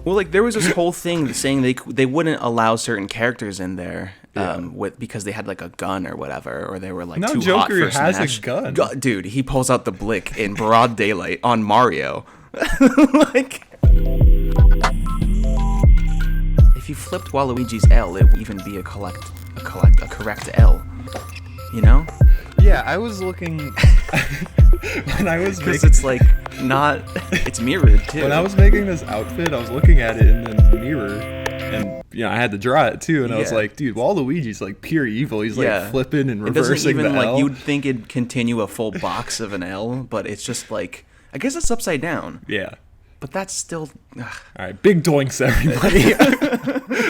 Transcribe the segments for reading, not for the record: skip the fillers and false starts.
Well, like there was this whole thing saying they wouldn't allow certain characters in there because they had like a gun or whatever, or they were like too hot Joker for has Smash. a gun. Dude, he pulls out the blick in broad daylight on Mario. Like, if you flipped Waluigi's L, it would even be a correct L. You know? Yeah, I was looking when I was because it's like not. It's mirrored too. When I was making this outfit, I was looking at it in the mirror, and I had to draw it too. And I was like, dude, Waluigi's like pure evil. He's like flipping and reversing. It doesn't even the L. like you'd think it'd continue a full box of an L, but it's just like I guess it's upside down. Yeah. But that's still. All right, big doinks, everybody.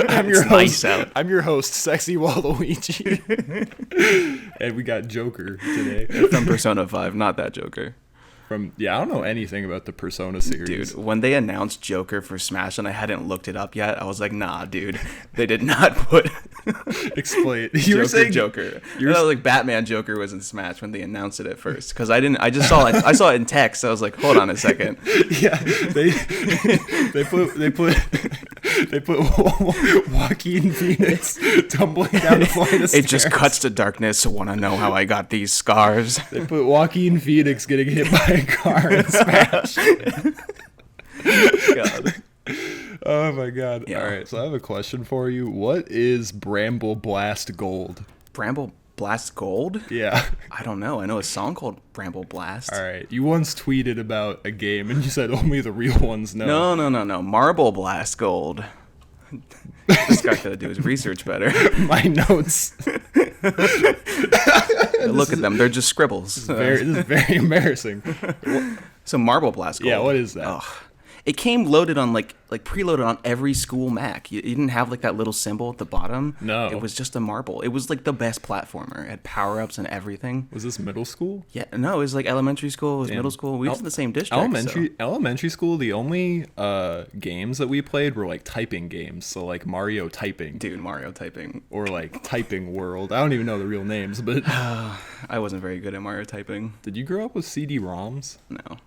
I'm your host, Sexy Waluigi, and we got Joker today from Persona 5. Not that Joker. I don't know anything about the Persona series. Dude, when they announced Joker for Smash and I hadn't looked it up yet, I was like, nah, dude, they did not put. Explain. You were saying Joker. You were like Batman Joker was in Smash when they announced it at first, because I didn't. I just saw it. I saw it in text. I was like, hold on a second. Yeah, they put Joaquin Phoenix tumbling down the flight of stairs. It just cuts to darkness. Want to know how I got these scars? They put Joaquin Phoenix getting hit by a car in Smash. God. Oh my god. Yeah. Alright, so I have a question for you. What is Bramble Blast Gold? Bramble Blast Gold? Yeah. I don't know. I know a song called Bramble Blast. Alright. You once tweeted about a game and you said only the real ones know. No. Marble Blast Gold. This guy could do his research better. My notes. Look at them. They're just scribbles. This is very embarrassing. So Marble Blast Gold. Yeah, what is that? Ugh. It came loaded on like preloaded on every school Mac. You didn't have like that little symbol at the bottom. No. It was just a marble. It was like the best platformer. It had power-ups and everything. Was this middle school? Yeah, no, it was like elementary school, it was middle school. We was in the same district. Elementary school, the only games that we played were like typing games. So like Mario Typing. Dude, Mario Typing. Or like Typing World. I don't even know the real names, but I wasn't very good at Mario Typing. Did you grow up with CD-ROMs? No.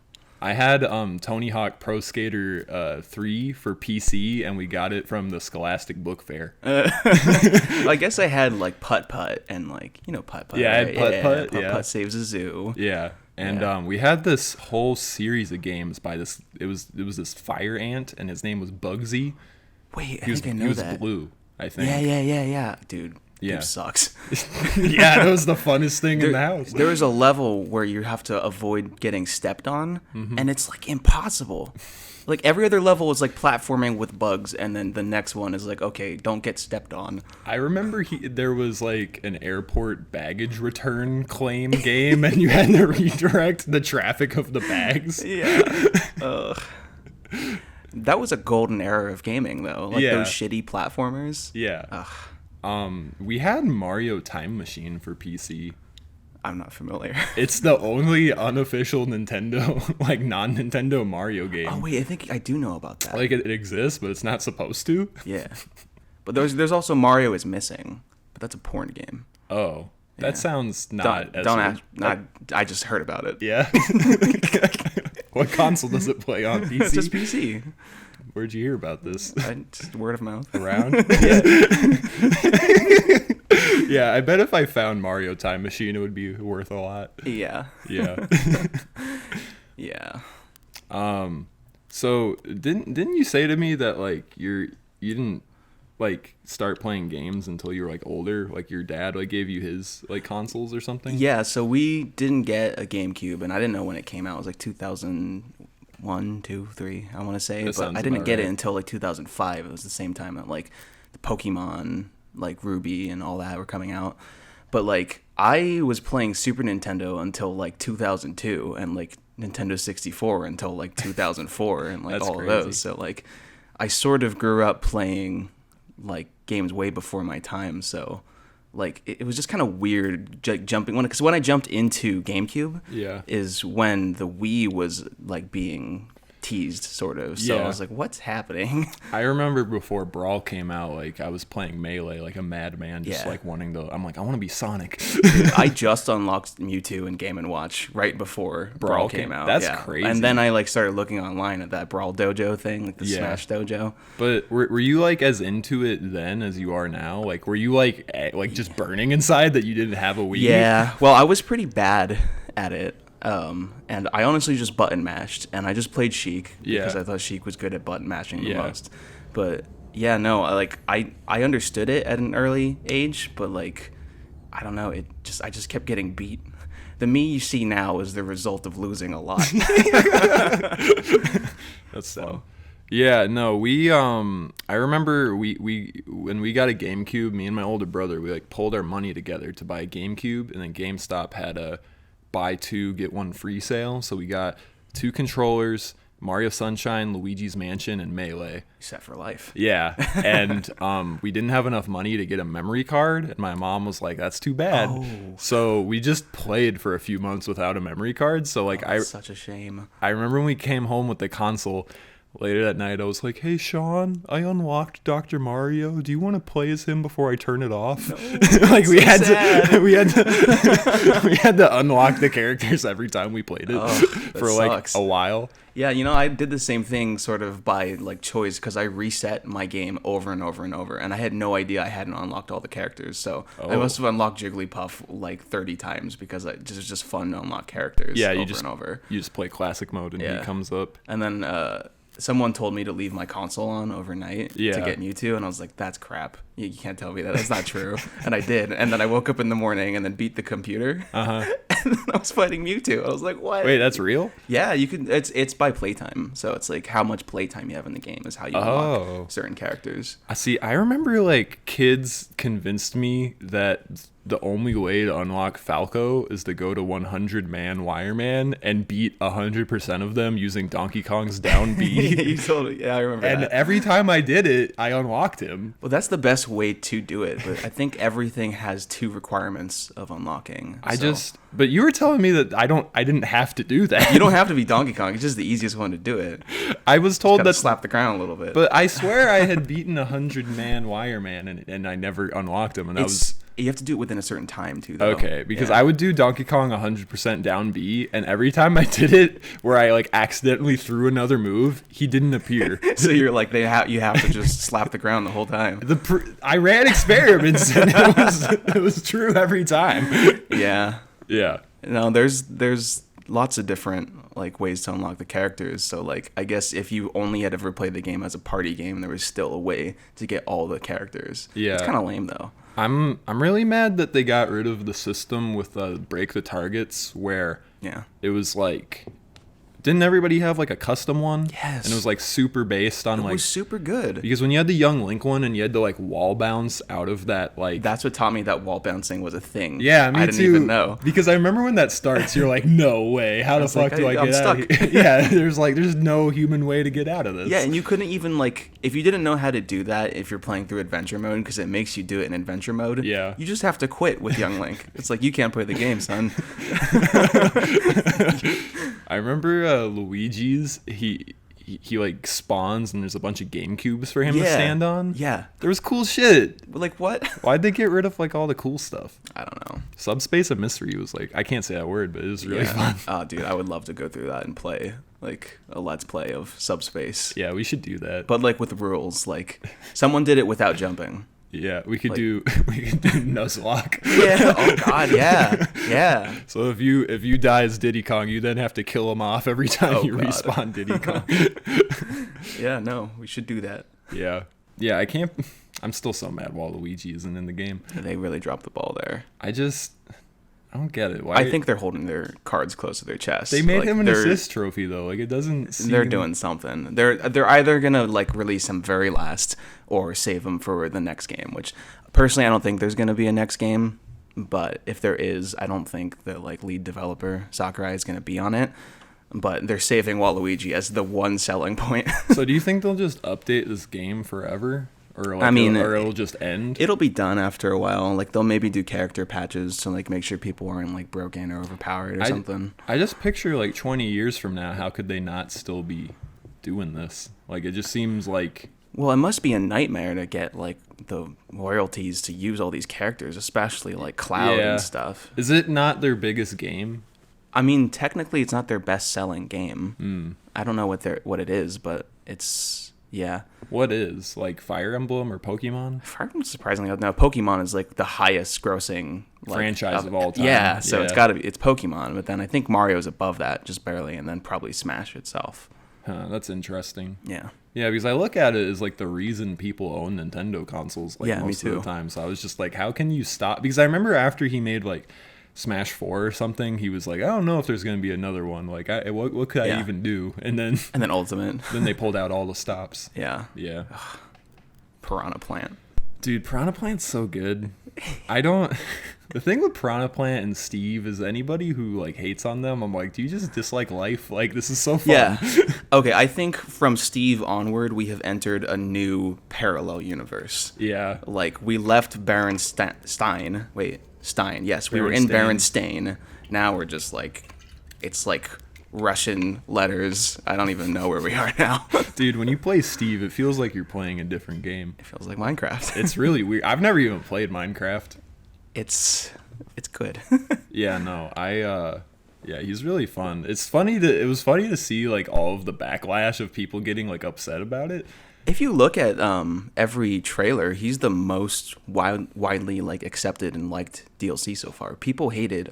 I had Tony Hawk Pro Skater 3 for PC, and we got it from the Scholastic Book Fair. I guess I had like Putt Putt and like Putt Putt. Yeah, I had Putt Putt. Putt Putt Saves a Zoo. Yeah, and we had this whole series of games by this. It was this fire ant, and his name was Bubsy. Wait, I think I know that. He was blue, I think. Yeah, dude. Yeah. Dude sucks. Yeah, that was the funnest thing in the house. There is a level where you have to avoid getting stepped on, and it's like impossible. Like every other level is like platforming with bugs, and then the next one is like, okay, don't get stepped on. I remember there was like an airport baggage return claim game, and you had to redirect the traffic of the bags. Yeah. That was a golden era of gaming, though. Like those shitty platformers. Yeah. Ugh. We had Mario Time Machine for PC. I'm not familiar. It's the only unofficial Nintendo, like non-Nintendo Mario game. Oh wait, I think I do know about that. Like it exists, but it's not supposed to. Yeah, but there's also Mario is Missing, but that's a porn game. Oh, that sounds not. I just heard about it. Yeah. What console does it play on? PC. It's just PC. Where'd you hear about this? Just word of mouth. Around? Yeah, I bet if I found Mario Time Machine, it would be worth a lot. Yeah. Yeah. Yeah. So didn't you say to me that like you didn't like start playing games until you were like older? Like your dad like gave you his like consoles or something? Yeah. So we didn't get a GameCube, and I didn't know when it came out. It was like 2001, 2, 3, I want to say, but I didn't get it until like 2005. It was the same time that like the Pokemon, like Ruby and all that were coming out. But like I was playing Super Nintendo until like 2002, and like Nintendo 64 until like 2004, and like all of those. So like I sort of grew up playing like games way before my time. So like it was just kind of weird jumping because when I jumped into GameCube, yeah, is when the Wii was like being teased, sort of. So I was like, what's happening? I remember before Brawl came out, like I was playing Melee like a madman, just like wanting to. I'm like, I want to be Sonic. Dude, I just unlocked Mewtwo in Game & Watch right before Brawl came out. That's crazy. And then I like started looking online at that Brawl Dojo thing, like the Smash Dojo. But were you like as into it then as you are now? Like, were you like just burning inside that you didn't have a Wii? Yeah. Well, I was pretty bad at it. And I honestly just button mashed, and I just played Sheik because I thought Sheik was good at button mashing the most. But yeah, no, I understood it at an early age, but like I don't know, I just kept getting beat. The me you see now is the result of losing a lot. That's so. Yeah, no, I remember we when we got a GameCube, me and my older brother, we like pulled our money together to buy a GameCube, and then GameStop had a buy 2 get 1 free sale. So we got 2 controllers, Mario Sunshine, Luigi's Mansion, and Melee. Set for life. Yeah, and we didn't have enough money to get a memory card, and my mom was like, "That's too bad." Oh. So we just played for a few months without a memory card. So like, that's such a shame. I remember when we came home with the console. Later that night, I was like, "Hey, Sean, I unlocked Dr. Mario. Do you want to play as him before I turn it off?" No, like we had to unlock the characters every time we played it for like a while. Yeah, you know, I did the same thing sort of by like choice because I reset my game over and over and over, and I had no idea I hadn't unlocked all the characters. So I must have unlocked Jigglypuff like 30 times because it was just fun to unlock characters. Yeah, over and over. You just play classic mode and he comes up, and then. Someone told me to leave my console on overnight to get Mewtwo, and I was like, that's crap. You can't tell me that. That's not true. And I did. And then I woke up in the morning and then beat the computer. And then I was fighting Mewtwo. I was like, what? Wait, that's real? Yeah, you can. It's by playtime. So it's like how much playtime you have in the game is how you unlock certain characters. I remember like kids convinced me that the only way to unlock Falco is to go to 100-man Wireman and beat 100% of them using Donkey Kong's down B. I remember that. And every time I did it, I unlocked him. Well, that's the best way to do it, but I think everything has 2 requirements of unlocking. But you were telling me that I didn't have to do that. You don't have to be Donkey Kong. It's just the easiest one to do it. I was told that slap the ground a little bit. But I swear I had beaten 100-man Wireman and I never unlocked him, and you have to do it within a certain time too, though. Okay, because I would do Donkey Kong 100% down B, and every time I did it where I like accidentally threw another move, he didn't appear. So you're like, you have to just slap the ground the whole time. I ran experiments and it was true every time. Yeah. Yeah. No, there's lots of different like ways to unlock the characters. So like I guess if you only had ever played the game as a party game, there was still a way to get all the characters. Yeah. It's kind of lame though. I'm really mad that they got rid of the system with break the targets where it was like, didn't everybody have like a custom one? Yes. And it was like super based on it was super good. Because when you had the Young Link one and you had to like wall bounce out of that like. That's what taught me that wall bouncing was a thing. Yeah, me too. I didn't even know. Because I remember when that starts, you're like, no way. How the fuck do I get out of here? Yeah, there's no human way to get out of this. Yeah, and you couldn't even like, if you didn't know how to do that, if you're playing through adventure mode, because it makes you do it in adventure mode. Yeah. You just have to quit with Young Link. It's like, you can't play the game, son. I remember Luigi's, he like spawns and there's a bunch of GameCubes for him to stand on. Yeah. There was cool shit. Like what? Why'd they get rid of like all the cool stuff? I don't know. Subspace of Mystery was like, I can't say that word, but it was really fun. Oh, dude, I would love to go through that and play like a Let's Play of Subspace. Yeah, we should do that. But like with rules, like someone did it without jumping. Yeah, we could do Nuzlocke. Yeah. Oh God. Yeah. Yeah. So if you die as Diddy Kong, you then have to kill him off every time respawn Diddy Kong. Yeah. No, we should do that. Yeah. Yeah. I can't. I'm still so mad Waluigi isn't in the game. They really dropped the ball there. I don't get it. Why? I think they're holding their cards close to their chest. They made him an assist trophy though. Like it doesn't. They're doing something. They're either gonna like release him very last or save him for the next game. Which personally, I don't think there's gonna be a next game. But if there is, I don't think the like lead developer Sakurai is gonna be on it. But they're saving Waluigi as the one selling point. So do you think they'll just update this game forever? Or like or it'll just end? It'll be done after a while. Like they'll maybe do character patches to like make sure people aren't like broken or overpowered or something. I just picture like 20 years from now, how could they not still be doing this? Like, it just seems like... Well, it must be a nightmare to get, like, the royalties to use all these characters, especially, like, Cloud and stuff. Is it not their biggest game? I mean, technically, it's not their best-selling game. I don't know what it is, but it's, yeah. What is? Like, Fire Emblem or Pokemon? Fire Emblem, surprisingly, no, Pokemon is, like, the highest-grossing... Like, franchise of all time. Yeah, so it's got to be... It's Pokemon, but then I think Mario's above that, just barely, and then probably Smash itself. Huh, that's interesting. Yeah. Yeah, because I look at it as like the reason people own Nintendo consoles like most of the time. So I was just like, how can you stop? Because I remember after he made like Smash 4 or something, he was like, I don't know if there's going to be another one. Like, what could I even do? And then Ultimate. Then they pulled out all the stops. Yeah. Yeah. Ugh. Piranha Plant. Dude, Piranha Plant's so good. The thing with Piranha Plant and Steve is anybody who like hates on them, I'm like, do you just dislike life? Like, this is so fun. Yeah. Okay, I think from Steve onward, we have entered a new parallel universe. Yeah. Like, we left Stein. Yes, we were in Berenstain. Now we're just like, it's like Russian letters. I don't even know where we are now. Dude, when you play Steve, it feels like you're playing a different game. It feels like Minecraft. It's really weird. I've never even played Minecraft. It's good. Yeah, no. Yeah, he's really fun. It was funny to see like all of the backlash of people getting like upset about it. If you look at every trailer, he's the most widely like accepted and liked DLC so far. People hated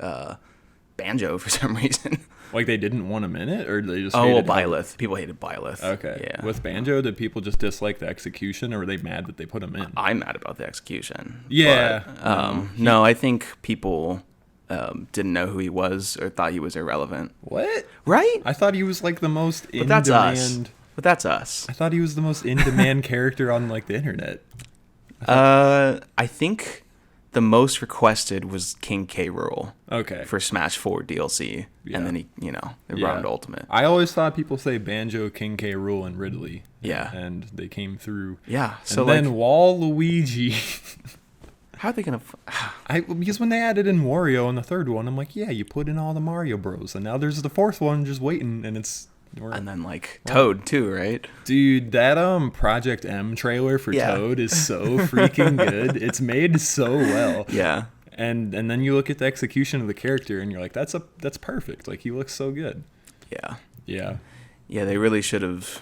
Banjo for some reason. Like, they didn't want him in it, or they just hated Byleth. People hated Byleth. Okay. Yeah. With Banjo, did people just dislike the execution, or were they mad that they put him in? I'm mad about the execution. Yeah. But, no, I think people didn't know who he was or thought he was irrelevant. What? Right? I thought he was like the most in demand. Us. But that's us. I thought he was the most in demand character on like the internet. I think the most requested was King K. Rool. Okay. For Smash 4 DLC. Yeah. And then they brought him to Ultimate. I always thought people say Banjo, King K. Rool, and Ridley. Yeah. And they came through. Yeah. So and then Waluigi. How are they going to... Because when they added in Wario in the third one, I'm like, yeah, you put in all the Mario Bros. And now there's the fourth one just waiting, and it's... And then like Toad too, right? Dude, that Project M trailer for Toad is so freaking good. It's made so well. Yeah. And then you look at the execution of the character and you're like, that's perfect. Like, he looks so good. Yeah. Yeah. Yeah, they really should have.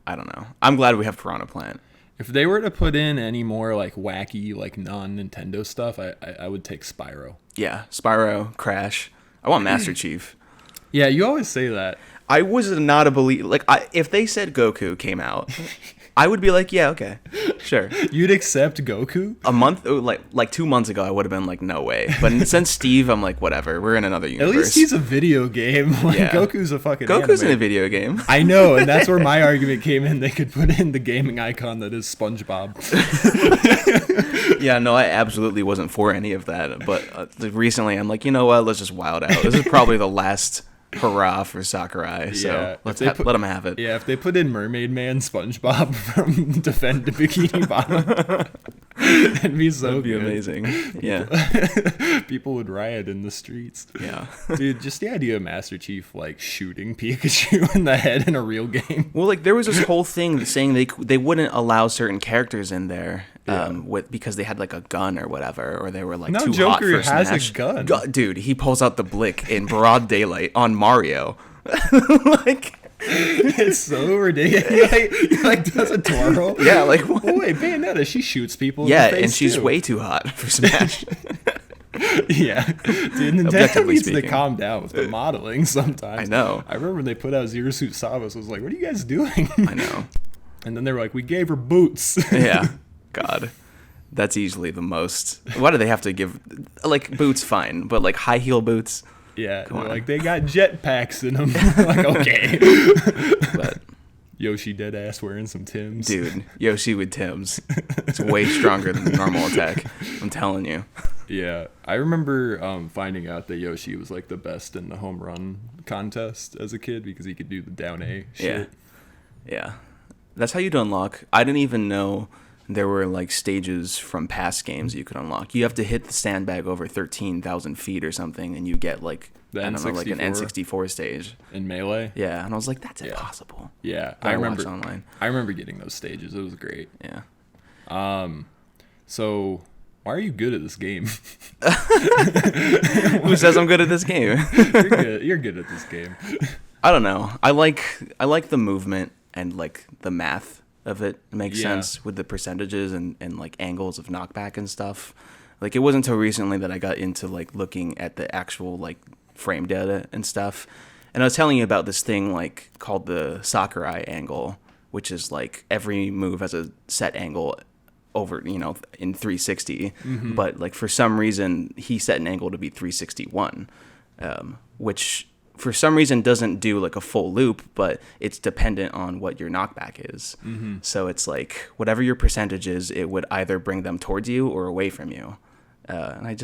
I don't know. I'm glad we have Piranha Plant. If they were to put in any more like wacky, like non-Nintendo stuff, I would take Spyro. Yeah, Spyro, Crash. I want Master Chief. Yeah, you always say that. I was not a believer. Like, if they said Goku came out, I would be like, yeah, okay, sure. You'd accept Goku? A month, like 2 months ago, I would have been like, no way. But since Steve, I'm like, whatever. We're in another universe. At least he's a video game. Like, yeah. Goku's a fucking Goku's anime. in a video game. I know, and that's where my argument came in. They could put in the gaming icon that is SpongeBob. Yeah, no, I absolutely wasn't for any of that. But recently, I'm like, you know what? Let's just wild out. This is probably the last hurrah for Sakurai, so let them have it. Yeah, if they put in Mermaid Man SpongeBob from Defend the Bikini Bottom, it'd be so That'd be good. Amazing. Yeah. People would riot in the streets. Yeah. Dude, just the idea of Master Chief like shooting Pikachu in the head in a real game. Well, like there was this whole thing saying they wouldn't allow certain characters in there because they had like a gun or whatever, or they were like too Joker hot for has Smash. a gun. Dude, he pulls out the blick in broad daylight on Mario. Like, it's so ridiculous. He like does a twirl. Yeah, like what? Oh, wait, Bayonetta, she shoots people. Yeah, in the face and she's too. way too hot for Smash. Yeah, dude, Nintendo needs to calm down with the modeling sometimes. I know. I remember when they put out Zero Suit Samus, I was like, what are you guys doing? I know. And then they were like, we gave her boots. Yeah, God. That's easily the most. Why do they have to give, like, boots fine, but like high heel boots? Yeah, like they got jetpacks in them. Like, okay. But Yoshi dead ass wearing some Tims. Dude, Yoshi with Tims. It's way stronger than the normal attack. I'm telling you. Yeah, I remember finding out that Yoshi was like the best in the home run contest as a kid because he could do the down A shit. Yeah. That's how you unlock. I didn't even know there were like stages from past games you could unlock. You have to hit the sandbag over 13,000 feet or something, and you get like The I don't know, like an N64? N64 stage. In Melee? Yeah, and I was like, that's impossible. Yeah, I remember online. I remember getting those stages. It was great. Yeah. So why are you good at this game? Who says I'm good at this game? You're good at this game. I don't know. I like the movement and like the math of it. It makes sense with the percentages and like angles of knockback and stuff. Like it wasn't until recently that I got into like looking at the actual like frame data and stuff. And I was telling you about this thing like called the Sakurai angle, which is like every move has a set angle over, you know, in 360. Mm-hmm. But like for some reason he set an angle to be 361, which for some reason doesn't do like a full loop, but it's dependent on what your knockback is. Mm-hmm. So it's like whatever your percentage is, it would either bring them towards you or away from you. And I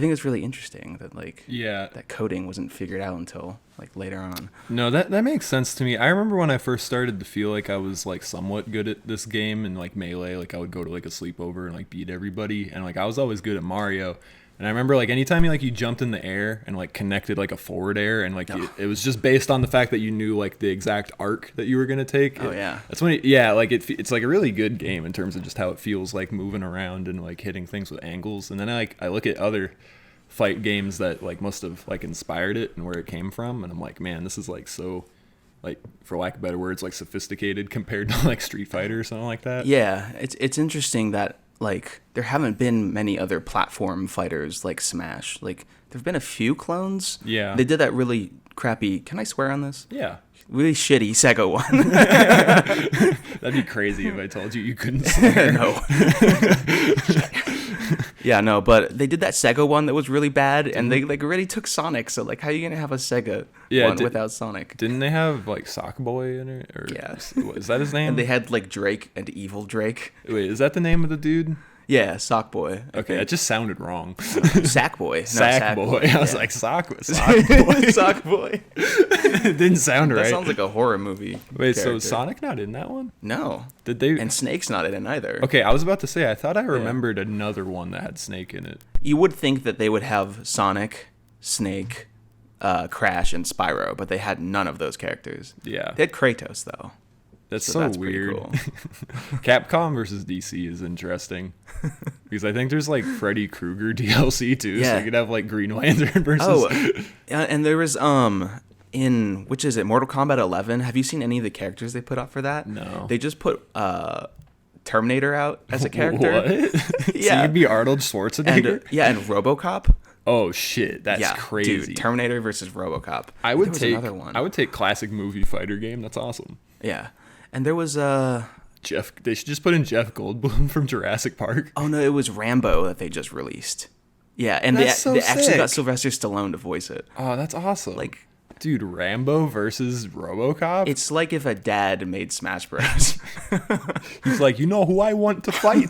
think it's really interesting that like that coding wasn't figured out until like later on. No, that makes sense to me. I remember when I first started to feel like I was like somewhat good at this game and like Melee, like I would go to like a sleepover and like beat everybody, and like I was always good at Mario. And I remember like anytime you jumped in the air and like connected like a forward air and like it was just based on the fact that you knew like the exact arc that you were gonna take. That's when it's like a really good game in terms of just how it feels like moving around and like hitting things with angles. And then I look at other fight games that like must have like inspired it and where it came from, and I'm like, man, this is like so like, for lack of better words, like sophisticated compared to like Street Fighter or something like that. Yeah, it's interesting that like there haven't been many other platform fighters like Smash. Like there've been a few clones. Yeah, they did that really crappy. Can I swear on this? Yeah. Really shitty Sega one. That'd be crazy if I told you couldn't swear. No. Yeah, no, but they did that Sega one that was really bad, and they like already took Sonic. So like, how are you gonna have a Sega one without Sonic? Didn't they have like Sockboy in it? Or is that his name? And they had like Drake and Evil Drake. Wait, is that the name of the dude? Yeah, Sockboy. Okay, it just sounded wrong. Sackboy. Sackboy. I was like, Sockboy. Sockboy. It didn't sound right. That sounds like a horror movie. Wait, so is Sonic not in that one? No. Did they? And Snake's not in it either. Okay, I was about to say, I thought I remembered another one that had Snake in it. You would think that they would have Sonic, Snake, Crash, and Spyro, but they had none of those characters. Yeah. They had Kratos, though. That's weird. Cool. Capcom versus DC is interesting because I think there's like Freddy Krueger DLC too, so you could have like Green Lantern versus. And there was in which is it Mortal Kombat 11? Have you seen any of the characters they put up for that? No. They just put Terminator out as a character. What? So you could be Arnold Schwarzenegger. And RoboCop. Oh shit, that's crazy. Dude, Terminator versus RoboCop. I would take classic movie fighter game. That's awesome. Yeah. And there was Jeff. They should just put in Jeff Goldblum from Jurassic Park. Oh no, it was Rambo that they just released. Yeah, and they actually got Sylvester Stallone to voice it. Oh, that's awesome. Like, dude, Rambo versus RoboCop. It's like if a dad made Smash Bros. He's like, you know who I want to fight?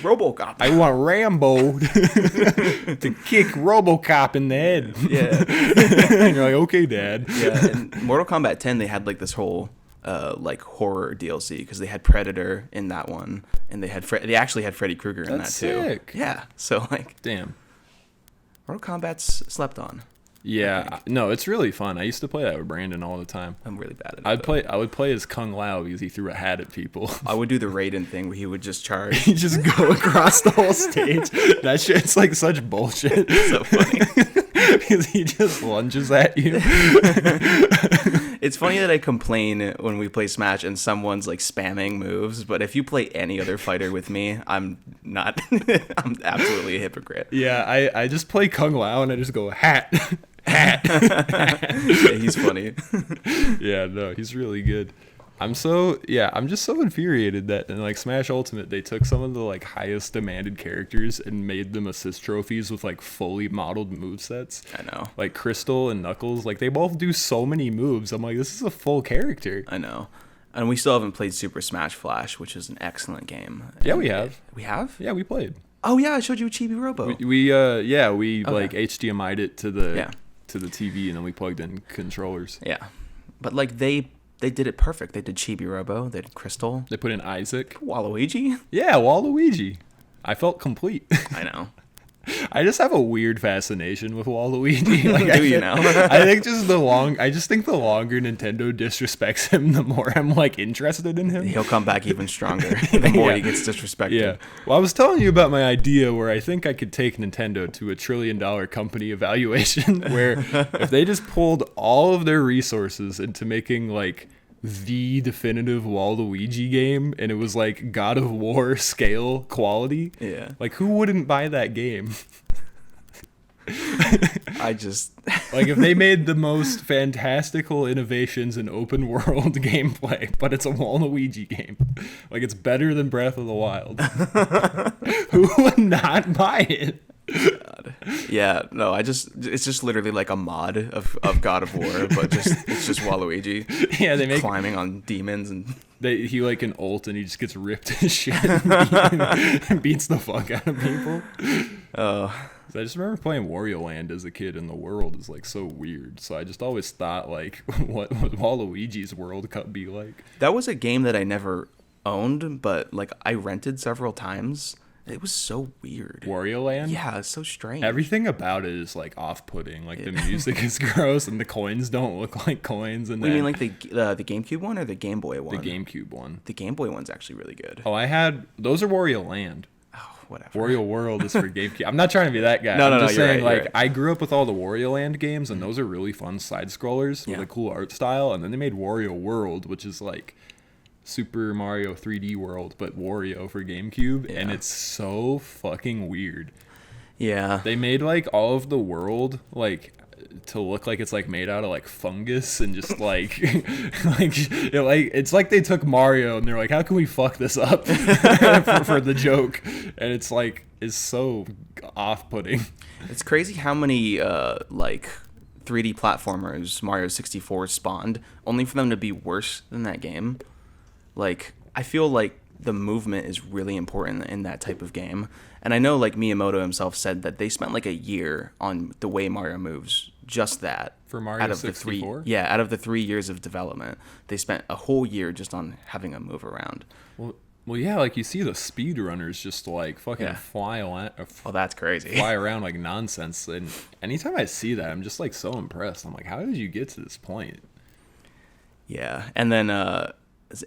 RoboCop. I want Rambo to kick RoboCop in the head. Yeah. And you're like, okay, Dad. Yeah. And Mortal Kombat 10, they had like this whole like horror DLC because they had Predator in that one, and they actually had Freddy Krueger in that too. Sick. Yeah, so like, damn, Mortal Kombat's slept on. Yeah, no, it's really fun. I used to play that with Brandon all the time. I'm really bad at it. I would play as Kung Lao because he threw a hat at people. I would do the Raiden thing where he would just charge. He just go across the whole stage. That shit's like such bullshit. It's so funny. Because he just lunges at you. It's funny that I complain when we play Smash and someone's like spamming moves, but if you play any other fighter with me, I'm not. I'm absolutely a hypocrite. Yeah, I just play Kung Lao and I just go hat. Yeah, he's funny. Yeah, no, he's really good. I'm just so infuriated that in like Smash Ultimate they took some of the like highest demanded characters and made them assist trophies with like fully modeled movesets. I know. Like Crystal and Knuckles, like they both do so many moves. I'm like, this is a full character. I know. And we still haven't played Super Smash Flash, which is an excellent game. Yeah, we have. We have? Yeah, we played. Oh yeah, I showed you a Chibi Robo. We like HDMI'd it to the TV and then we plugged in controllers. Yeah. But like they they did it perfect. They did Chibi Robo, they did Crystal, They put in Isaac. Waluigi. Yeah, Waluigi. I felt complete. I know. I just have a weird fascination with Waluigi. Like, Do you now? I think I just think the longer Nintendo disrespects him, the more I'm like interested in him. He'll come back even stronger the more he gets disrespected. Yeah. Well, I was telling you about my idea where I think I could take Nintendo to a $1 trillion company evaluation where if they just pulled all of their resources into making like the definitive Waluigi game and it was like God of War scale quality. Yeah. Like who wouldn't buy that game? I just Like if they made the most fantastical innovations in open world gameplay, but it's a Waluigi game. Like it's better than Breath of the Wild. Who would not buy it? God. Yeah, no, it's just literally like a mod of God of War, but it's just Waluigi. Yeah, they make climbing on demons and he like an ult and he just gets ripped to shit and beats the fuck out of people. I just remember playing Wario Land as a kid, and the world is like so weird. So I just always thought like, what would Waluigi's world could be like? That was a game that I never owned, but like I rented several times. It was so weird. Wario Land? Yeah, it's so strange. Everything about it is like off-putting. Like the music is gross, and the coins don't look like coins. And you mean like the GameCube one or the Game Boy one? The GameCube one. The Game Boy one's actually really good. Oh, those are Wario Land. Oh, whatever. Wario World is for GameCube. I'm not trying to be that guy. No, I'm just saying, right, like, I grew up with all the Wario Land games, and those are really fun side scrollers with a cool art style. And then they made Wario World, which is like Super Mario 3D World, but Wario for GameCube, and it's so fucking weird. Yeah. They made like all of the world like to look like it's like made out of like fungus and just like it's like they took Mario and they're like, how can we fuck this up for the joke? And it's like it's so off-putting. It's crazy how many like 3D platformers Mario 64 spawned, only for them to be worse than that game. Like, I feel like the movement is really important in that type of game. And I know, like, Miyamoto himself said that they spent, like, a year on the way Mario moves. Just that. For Mario 64? Out of the 3 years of development, they spent a whole year just on having him move around. Well, yeah, like, you see the speedrunners just, like, fucking fly that's crazy. Fly around like nonsense. And anytime I see that, I'm just, like, so impressed. I'm like, how did you get to this point? Yeah, and then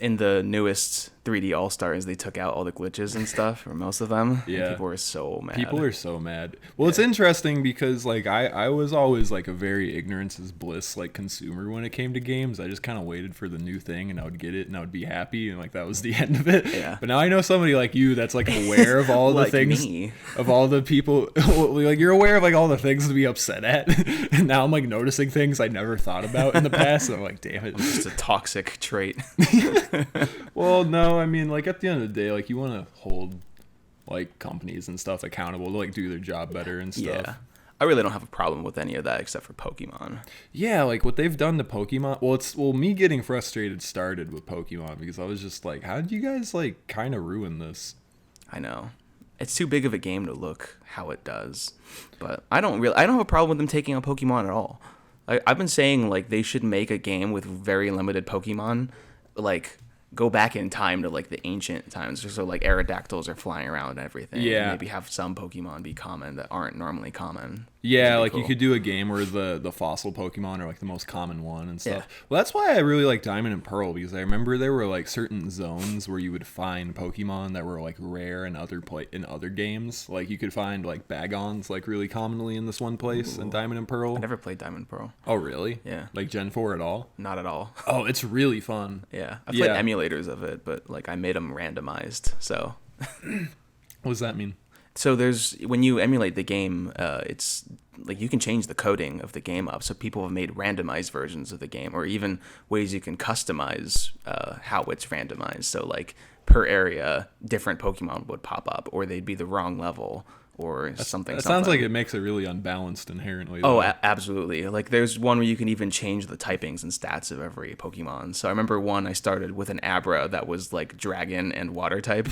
in the newest 3D All-Stars, they took out all the glitches and stuff, or most of them. Yeah. People were so mad. People are so mad. Well, it's interesting because, like, I was always, like, a very ignorance is bliss, like, consumer when it came to games. I just kind of waited for the new thing, and I would get it, and I would be happy, and, like, that was the end of it. Yeah. But now I know somebody like you that's, like, aware of all the like things. Me. Of all the people. Like, you're aware of, like, all the things to be upset at. And now I'm, like, noticing things I never thought about in the past, and I'm like, damn it. It's just a toxic trait. Well, no, I mean, like, at the end of the day, like, you want to hold, like, companies and stuff accountable to, like, do their job better and stuff. Yeah. I really don't have a problem with any of that except for Pokemon. Yeah, like, what they've done to Pokemon... Well, me getting frustrated started with Pokemon because I was just like, how did you guys, like, kind of ruin this? I know. It's too big of a game to look how it does. But I don't have a problem with them taking on Pokemon at all. I've been saying, like, they should make a game with very limited Pokemon, like... go back in time to like the ancient times, so like Aerodactyls are flying around and everything. Yeah. And maybe have some Pokemon be common that aren't normally common. Yeah, like cool. You could do a game where the fossil Pokemon are like the most common one and stuff. Yeah. Well, that's why I really like Diamond and Pearl, because I remember there were like certain zones where you would find Pokemon that were like rare in other games. Like you could find like Bagons like really commonly in this one place in Diamond and Pearl. I never played Diamond and Pearl. Oh, really? Yeah. Like Gen 4 at all? Not at all. Oh, it's really fun. Yeah. I played emulators of it, but like I made them randomized. So what does that mean? So when you emulate the game, it's like you can change the coding of the game up. So people have made randomized versions of the game, or even ways you can customize how it's randomized. So like per area, different Pokemon would pop up, or they'd be the wrong level, or something. That sounds like it makes it really unbalanced inherently. Oh, absolutely. Like there's one where you can even change the typings and stats of every Pokemon. So I remember one I started with an Abra that was like dragon and water type.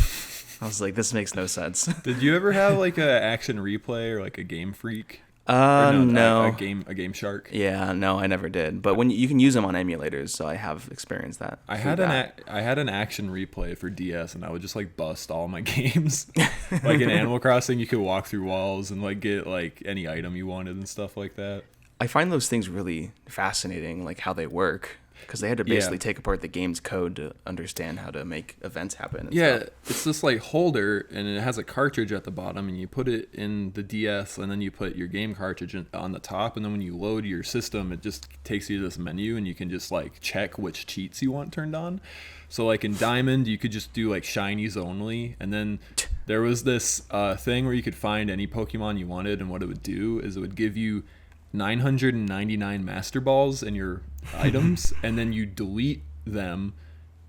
I was like, this makes no sense. Did you ever have like a Action Replay or like a Game Freak? Or No. a game shark. Yeah, no, I never did. But when you can use them on emulators, so I have experienced that. I had an action replay for DS, and I would just like bust all my games. Like in Animal Crossing, you could walk through walls and like get like any item you wanted and stuff like that. I find those things really fascinating, like how they work, because they had to basically take apart the game's code to understand how to make events happen. And stuff. It's this like holder, and it has a cartridge at the bottom, and you put it in the DS, and then you put your game cartridge on the top, and then when you load your system, it just takes you to this menu, and you can just like check which cheats you want turned on. So like in Diamond, you could just do like shinies only, and then there was this thing where you could find any Pokemon you wanted, and what it would do is it would give you 999 Master Balls in your items, and then you delete them,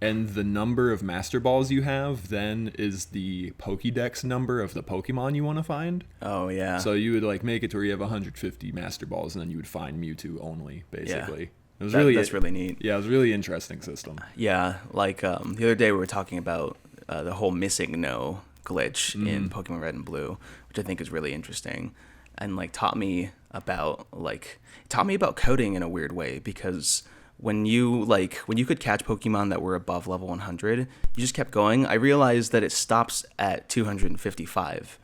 and the number of Master Balls you have then is the Pokédex number of the Pokemon you want to find. Oh, yeah. So you would like make it to where you have 150 Master Balls, and then you would find Mewtwo only, basically. Yeah. It was That's really neat. Yeah, it was a really interesting system. Yeah, like the other day we were talking about the whole missing no glitch in Pokemon Red and Blue, which I think is really interesting, and like taught me about coding in a weird way, because when you could catch Pokemon that were above level 100, you just kept going. I realized that it stops at 255.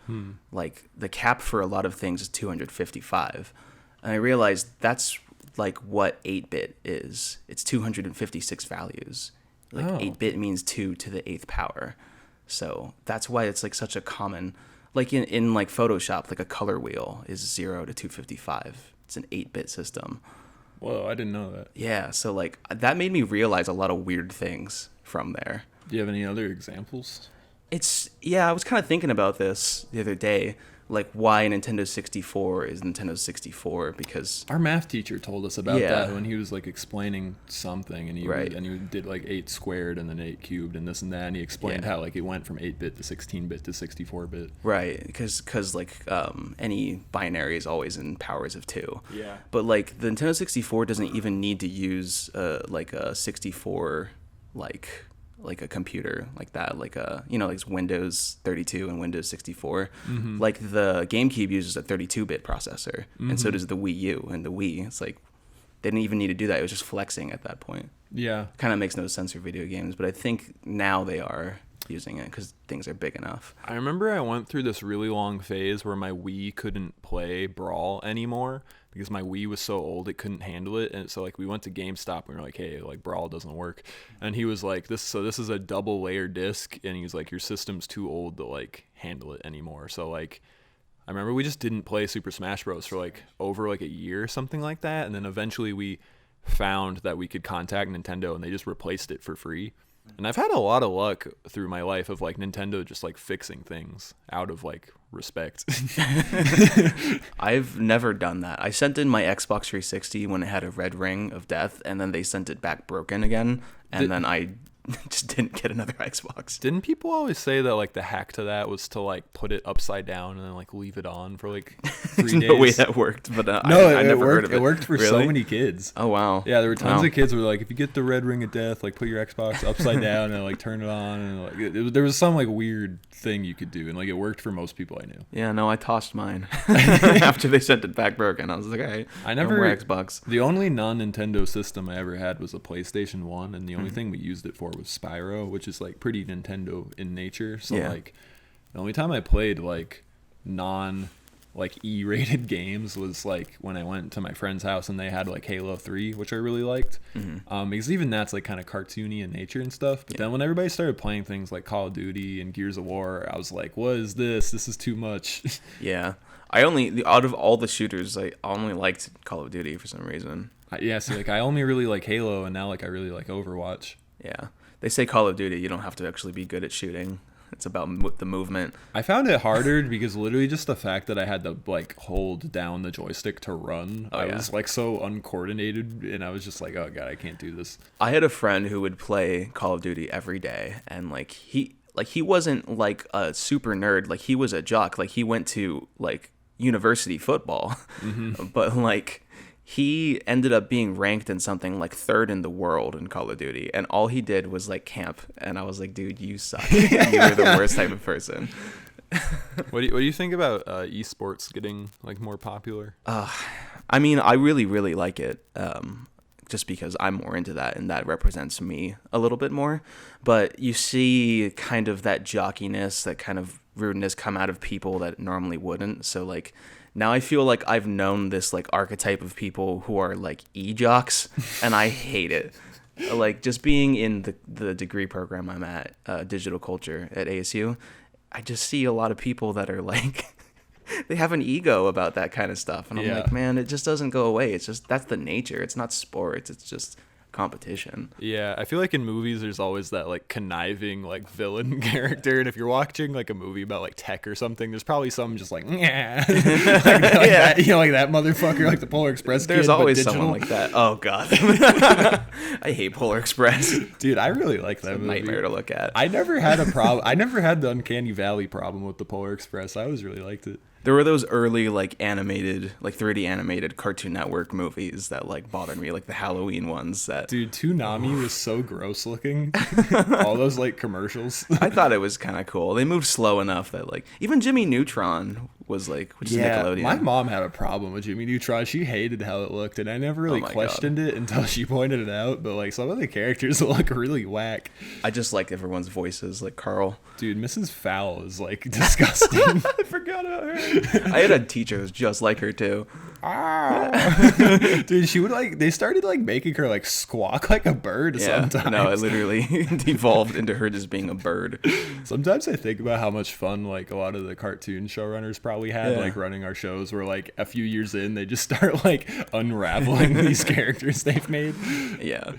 Like the cap for a lot of things is 255, and I realized that's like what 8-bit is. It's 256 values. Like 8-bit means 2 to the 8th power. So that's why it's like such a common, like in like Photoshop, like a color wheel is 0 to 255. It's an 8-bit system. Whoa, I didn't know that. Yeah, so like that made me realize a lot of weird things from there. Do you have any other examples? I was kind of thinking about this the other day, like why Nintendo 64 is Nintendo 64, because our math teacher told us about that when he was like explaining something, and he did like 8 squared and then 8 cubed and this and that, and he explained how like it went from 8-bit to 16-bit to 64-bit. Right, because like any binary is always in powers of 2. Yeah. But like the Nintendo 64 doesn't even need to use like a 64 like a computer like that, like like Windows 32 and Windows 64. Like the GameCube uses a 32-bit processor, and so does the Wii U and the Wii. It's like they didn't even need to do that. It was just flexing at that point. Yeah, kind of makes no sense for video games, but I think now they are using it because things are big enough. I remember I went through this really long phase where my Wii couldn't play Brawl anymore because my Wii was so old it couldn't handle it. And so like we went to GameStop and we were like, hey, like Brawl doesn't work. And he was like, this is a double layer disc, and he was like, your system's too old to like handle it anymore. So like I remember we just didn't play Super Smash Bros for like over like a year or something like that, and then eventually we found that we could contact Nintendo and they just replaced it for free. And I've had a lot of luck through my life of like Nintendo just like fixing things out of like respect. I've never done that. I sent in my Xbox 360 when it had a red ring of death, and then they sent it back broken again, and then I just didn't get another Xbox. Didn't people always say that like the hack to that was to like put it upside down and then like leave it on for like 3 days? No way that worked, but I never heard of it. It worked for so many kids. Oh wow. Yeah, there were tons of kids who were like, if you get the red ring of death, like put your Xbox upside down and like turn it on, and like there was some like weird thing you could do, and like it worked for most people I knew. Yeah, no, I tossed mine after they sent it back broken. I was like, all right, no more Xbox. The only non-Nintendo system I ever had was a PlayStation 1, and the only thing we used it for was Spyro, which is like pretty Nintendo in nature. So like the only time I played like E-rated games was like when I went to my friend's house and they had like Halo 3, which I really liked. Because even that's like kind of cartoony in nature and stuff. But then when everybody started playing things like Call of Duty and Gears of War, I was like, what is this? This is too much. Yeah. Out of all the shooters, I only liked Call of Duty for some reason. So like I only really like Halo, and now like I really like Overwatch. Yeah. They say Call of Duty, you don't have to actually be good at shooting. It's about the movement. I found it harder because literally just the fact that I had to like hold down the joystick to run, I was like so uncoordinated, and I was just like, oh god, I can't do this. I had a friend who would play Call of Duty every day, and like he wasn't like a super nerd, like he was a jock, like he went to like university football, but like he ended up being ranked in something like 3rd in the world in Call of Duty, and all he did was like camp, and I was like, dude, you suck. You're the worst type of person. What do you think about esports getting like more popular? I mean, I really, really like it. Just because I'm more into that and that represents me a little bit more. But you see kind of that jockiness, that kind of rudeness come out of people that normally wouldn't. So like now I feel like I've known this like archetype of people who are like E-Jocks, and I hate it. Like just being in the degree program I'm at, digital culture at ASU, I just see a lot of people that are like, they have an ego about that kind of stuff. And I'm like, man, it just doesn't go away. It's just, that's the nature. It's not sports. It's just competition. Yeah, I feel like in movies there's always that like conniving like villain character, and if you're watching like a movie about like tech or something, there's probably some just like, yeah, that, you know, like that motherfucker, like the Polar Express there's kid, always someone like that. Oh god. I hate Polar Express. Dude, I really like that movie. Nightmare to look at. I never had a problem. I never had the Uncanny Valley problem with the Polar Express. I always really liked it. There were those early like animated, like 3D animated Cartoon Network movies that like bothered me, like the Halloween ones. That dude, Toonami was so gross looking. All those like commercials. I thought it was kind of cool. They moved slow enough that like even Jimmy Neutron was like, which is Nickelodeon. My mom had a problem with Jimmy Neutron. She hated how it looked, and I never really questioned it until she pointed it out. But like some of the characters look really whack. I just like everyone's voices, like Carl. Dude, Mrs. Fowl is like disgusting. I forgot about her. I had a teacher who was just like her too. Dude, she would like, they started like making her like squawk like a bird sometimes. No, it literally devolved into her just being a bird. Sometimes I think about how much fun like a lot of the cartoon showrunners probably had like running our shows, where like a few years in they just start like unraveling these characters they've made. Yeah.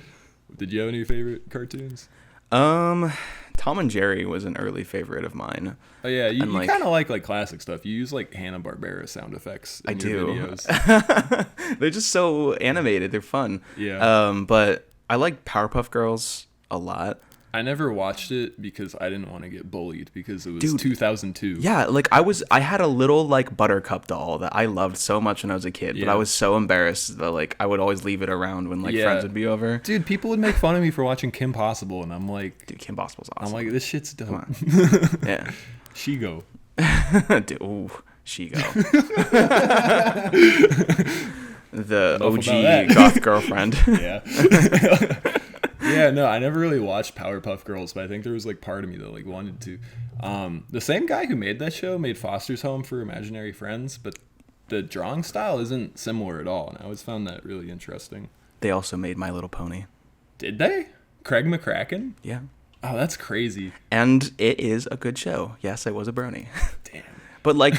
Did you have any favorite cartoons? Tom and Jerry was an early favorite of mine. Oh yeah, you kind of like classic stuff. You use like Hanna-Barbera sound effects in your videos. They're just so animated. They're fun. Yeah. But I like Powerpuff Girls a lot. I never watched it because I didn't want to get bullied because it was 2002. Yeah, like I had a little like Buttercup doll that I loved so much when I was a kid, but I was so embarrassed that like I would always leave it around when like friends would be over. Dude, people would make fun of me for watching Kim Possible, and I'm like, dude, Kim Possible's awesome. I'm like, this shit's dope. Come on. Yeah. Shigo. Dude, ooh, Shigo. The OG goth girlfriend. Yeah. Yeah, no, I never really watched Powerpuff Girls, but I think there was like part of me that like wanted to. The same guy who made that show made Foster's Home for Imaginary Friends, but the drawing style isn't similar at all, and I always found that really interesting. They also made My Little Pony. Did they? Craig McCracken? Yeah. Oh, that's crazy. And it is a good show. Yes, I was a brony. Damn. But like,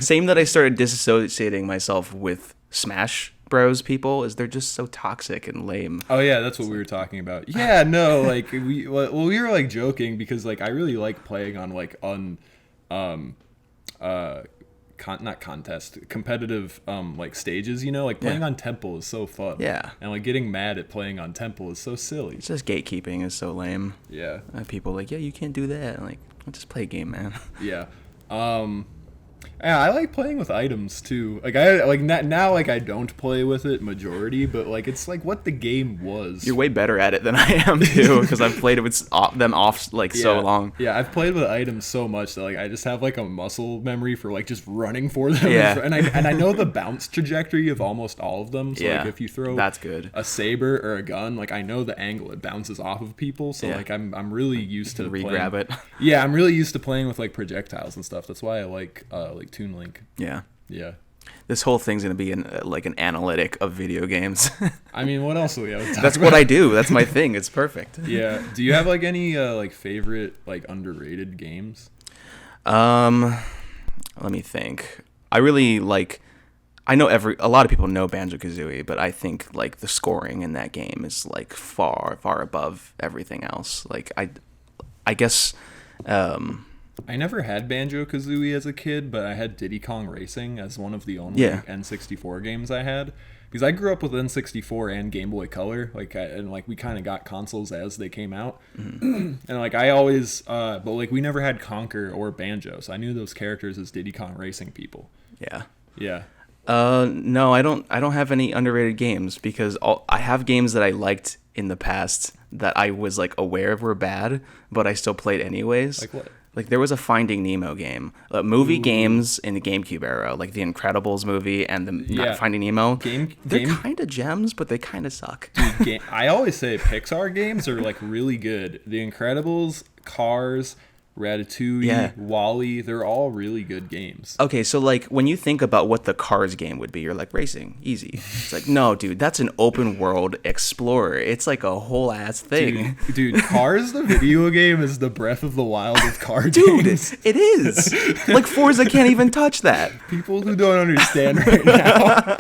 same that I started disassociating myself with Smash Bros people is they're just so toxic and lame. Oh yeah, that's what we were talking about. Yeah, no, like we were like joking because like I really like playing on like not contest, competitive like stages, you know, like playing on Temple is so fun. Yeah. And like getting mad at playing on Temple is so silly. It's just gatekeeping is so lame. Yeah. People like, yeah, you can't do that. I'm like, I'll just play a game, man. Yeah. Yeah, I like playing with items too. Like I like now like I don't play with it majority, but like it's like what the game was. You're way better at it than I am too, because I've played it with them off like so long. Yeah, I've played with items so much that like I just have like a muscle memory for like just running for them. Yeah. And I know the bounce trajectory of almost all of them. So like if you throw that's good. A saber or a gun, like I know the angle it bounces off of people. So like I'm really used to re-grab it. Yeah, I'm really used to playing with like projectiles and stuff. That's why I like Toon Link. Yeah. Yeah. This whole thing's gonna be like an analytic of video games. I mean, what else do we have to talk That's about? what I do. That's my thing. It's perfect. Yeah. Do you have like any like favorite like underrated games? Let me think. I really like. I know a lot of people know Banjo-Kazooie, but I think like the scoring in that game is like far above everything else. Like I guess. I never had Banjo-Kazooie as a kid, but I had Diddy Kong Racing as one of the only N64 games I had. Because I grew up with N64 and Game Boy Color, and we kind of got consoles as they came out. Mm-hmm. And like I always, but like we never had Conker or Banjo, so I knew those characters as Diddy Kong Racing people. Yeah. Yeah. No, I don't have any underrated games because I have games that I liked in the past that I was like aware of were bad, but I still played anyways. Like what? Like there was a Finding Nemo game, movie games in the GameCube era, like the Incredibles movie and the Finding Nemo. They're kind of gems, but they kind of suck. Dude, I always say Pixar games are like really good. The Incredibles, Cars, Ratatouille, Wall-E, they're all really good games. Okay, so like when you think about what the Cars game would be, you're like racing, easy. It's like, no, dude, that's an open world explorer. It's like a whole ass thing. Dude, Cars the video game is the Breath of the Wild of car dude, games. It is. Like Forza can't even touch that. People who don't understand right now,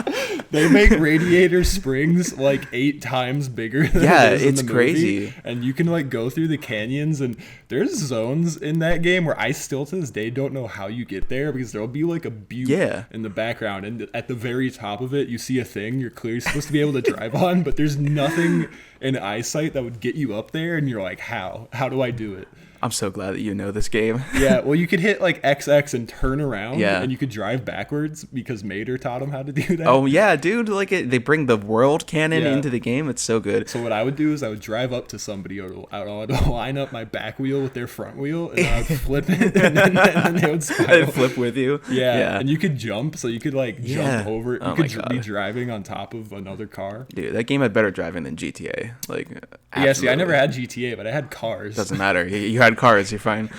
they make radiator springs like 8 times bigger than it is in the movie. Crazy. And you can like go through the canyons, and there's zones in that game where I still to this day don't know how you get there, because there'll be like a butte in the background, and at the very top of it you see a thing you're clearly supposed to be able to drive on, but there's nothing in eyesight that would get you up there, and you're like, how do I do it? I'm so glad that you know this game. Yeah, well, you could hit like XX and turn around, and you could drive backwards because Mater taught him how to do that. Oh yeah, dude! Like they bring the world cannon into the game. It's so good. So what I would do is I would drive up to somebody, or I would line up my back wheel with their front wheel, and I would flip it, and then they would spiral. They'd flip with you. Yeah, and you could jump, so you could like jump over. You could be driving on top of another car. Dude, that game had better driving than GTA. Like, absolutely. Yeah, see, I never had GTA, but I had Cars. Doesn't matter. You had Cars. You're fine.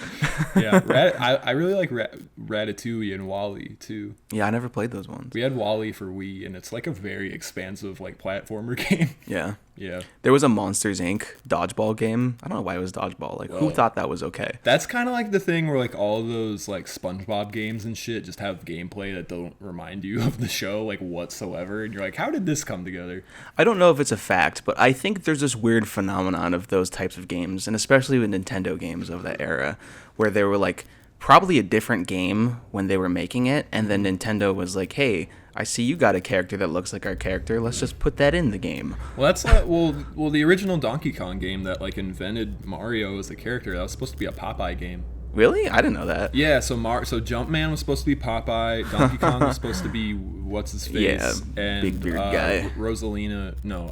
Yeah, I really like Ratatouille and Wall-E too. Yeah, I never played those ones. We had Wall-E for Wii, and it's like a very expansive like platformer game. Yeah. Yeah. There was a Monsters Inc. dodgeball game. I don't know why it was dodgeball. Like, who thought that was okay? That's kind of like the thing where like all those like SpongeBob games and shit just have gameplay that don't remind you of the show like whatsoever, and you're like, how did this come together? I don't know if it's a fact, but I think there's this weird phenomenon of those types of games, and especially with Nintendo games of that era, where they were like probably a different game when they were making it, and then Nintendo was like, hey, I see you got a character that looks like our character. Let's just put that in the game. Well, that's like, well, the original Donkey Kong game that like invented Mario as a character, that was supposed to be a Popeye game. Really? I didn't know that. Yeah, so Jumpman was supposed to be Popeye. Donkey Kong was supposed to be what's his face? Yeah, and big beard guy. Rosalina, no,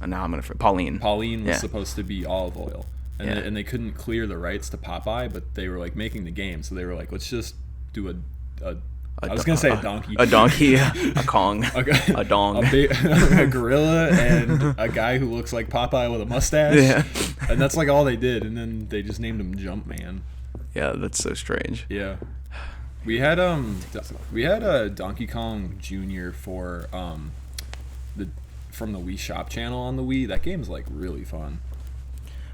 now I'm gonna Pauline. Pauline was supposed to be Olive Oil, and they couldn't clear the rights to Popeye, but they were like making the game, so they were like, let's just do a I was gonna say a donkey. A donkey, a Kong, a dong. A gorilla and a guy who looks like Popeye with a mustache. Yeah. And that's like all they did, and then they just named him Jumpman. Yeah, that's so strange. Yeah. We had a Donkey Kong Jr. for from the Wii Shop channel on the Wii. That game's like really fun.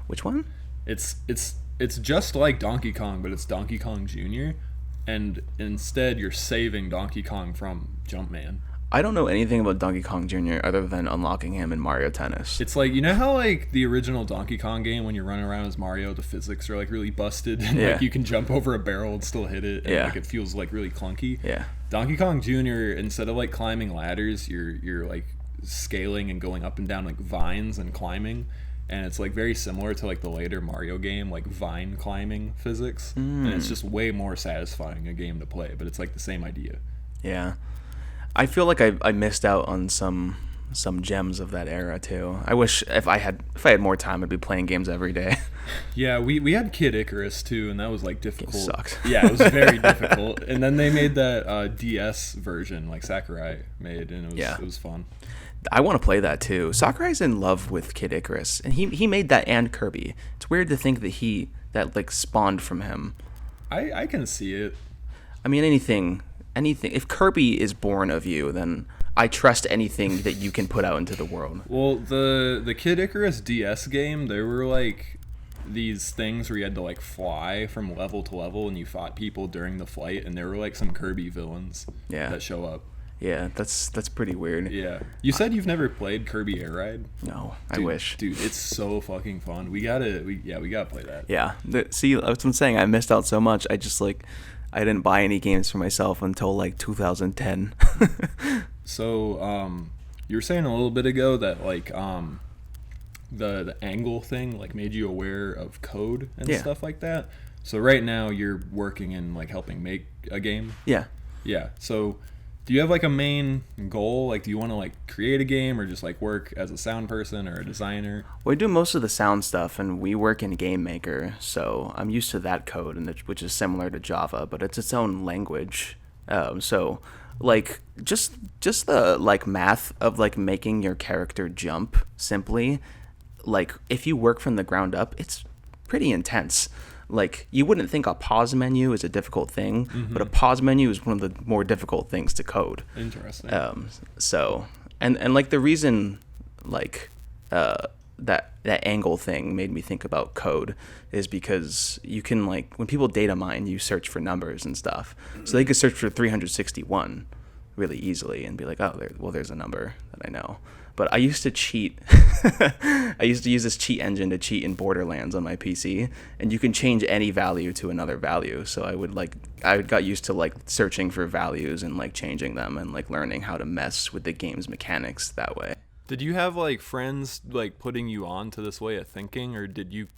Which one? It's just like Donkey Kong, but it's Donkey Kong Jr. And instead, you're saving Donkey Kong from Jumpman. I don't know anything about Donkey Kong Jr. other than unlocking him in Mario Tennis. It's like, you know how like the original Donkey Kong game, when you're running around as Mario, the physics are like really busted, and like you can jump over a barrel and still hit it, and like it feels like really clunky. Yeah. Donkey Kong Jr., instead of like climbing ladders, you're like scaling and going up and down like vines and climbing. And it's like very similar to like the later Mario game, like vine climbing physics. And it's just way more satisfying a game to play, but it's like the same idea. Yeah. I feel like I missed out on some gems of that era too. I wish if I had more time, I'd be playing games every day. Yeah, we had Kid Icarus too, and that was like difficult. It sucked. Yeah, it was very difficult. And then they made that DS version, like Sakurai made, and it was fun. I want to play that too. Sakurai's in love with Kid Icarus, and he made that and Kirby. It's weird to think that like spawned from him. I can see it. I mean, anything. If Kirby is born of you, then I trust anything that you can put out into the world. Well, the Kid Icarus DS game, there were like these things where you had to like fly from level to level, and you fought people during the flight, and there were like some Kirby villains that show up. Yeah, that's pretty weird. Yeah. You said you've never played Kirby Air Ride? No, dude, I wish. Dude, it's so fucking fun. We gotta play that. Yeah. See, that's what I'm saying. I missed out so much. I just I didn't buy any games for myself until like 2010. So, you were saying a little bit ago that like the angle thing like made you aware of code and stuff like that. So right now you're working in like helping make a game? Yeah. Yeah. So Do you have like a main goal? Like, do you want to like create a game or just like work as a sound person or a designer? We do most of the sound stuff, and we work in Game Maker, so I'm used to that code, which is similar to Java, but it's its own language. So, like, just the like math of like making your character jump simply, like if you work from the ground up, it's pretty intense. Like, you wouldn't think a pause menu is a difficult thing, but a pause menu is one of the more difficult things to code. Interesting. So, and like the reason, like, that angle thing made me think about code is because you can, like, when people data mine, you search for numbers and stuff. So they could search for 361 really easily and be like, oh, there's a number that I know. But I used to cheat. I used to use this cheat engine to cheat in Borderlands on my PC, and you can change any value to another value. So I got used to like searching for values and like changing them and like learning how to mess with the game's mechanics that way. Did you have like friends like putting you on to this way of thinking, or did you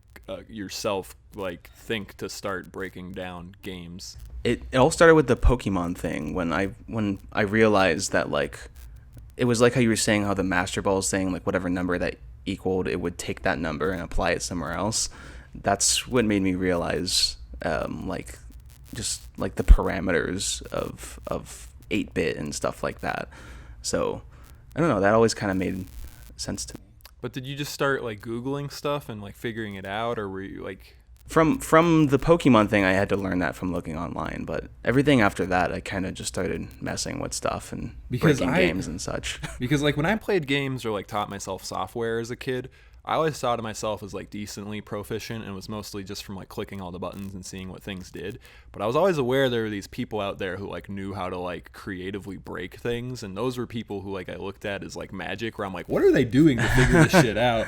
yourself like think to start breaking down games? It all started with the Pokemon thing when I realized that, like, it was like how you were saying how the Master Ball is saying like whatever number that equaled, it would take that number and apply it somewhere else. That's what made me realize like just like the parameters of 8-bit and stuff like that. So I don't know, that always kind of made sense to me. But did you just start like Googling stuff and like figuring it out, or were you like... From the Pokemon thing, I had to learn that from looking online, but everything after that, I kind of just started messing with stuff and breaking games and such. Because like when I played games or like taught myself software as a kid, I always thought of myself as like decently proficient, and it was mostly just from like clicking all the buttons and seeing what things did. But I was always aware there were these people out there who like knew how to like creatively break things, and those were people who like I looked at as like magic, where I'm like, what are they doing to figure this shit out?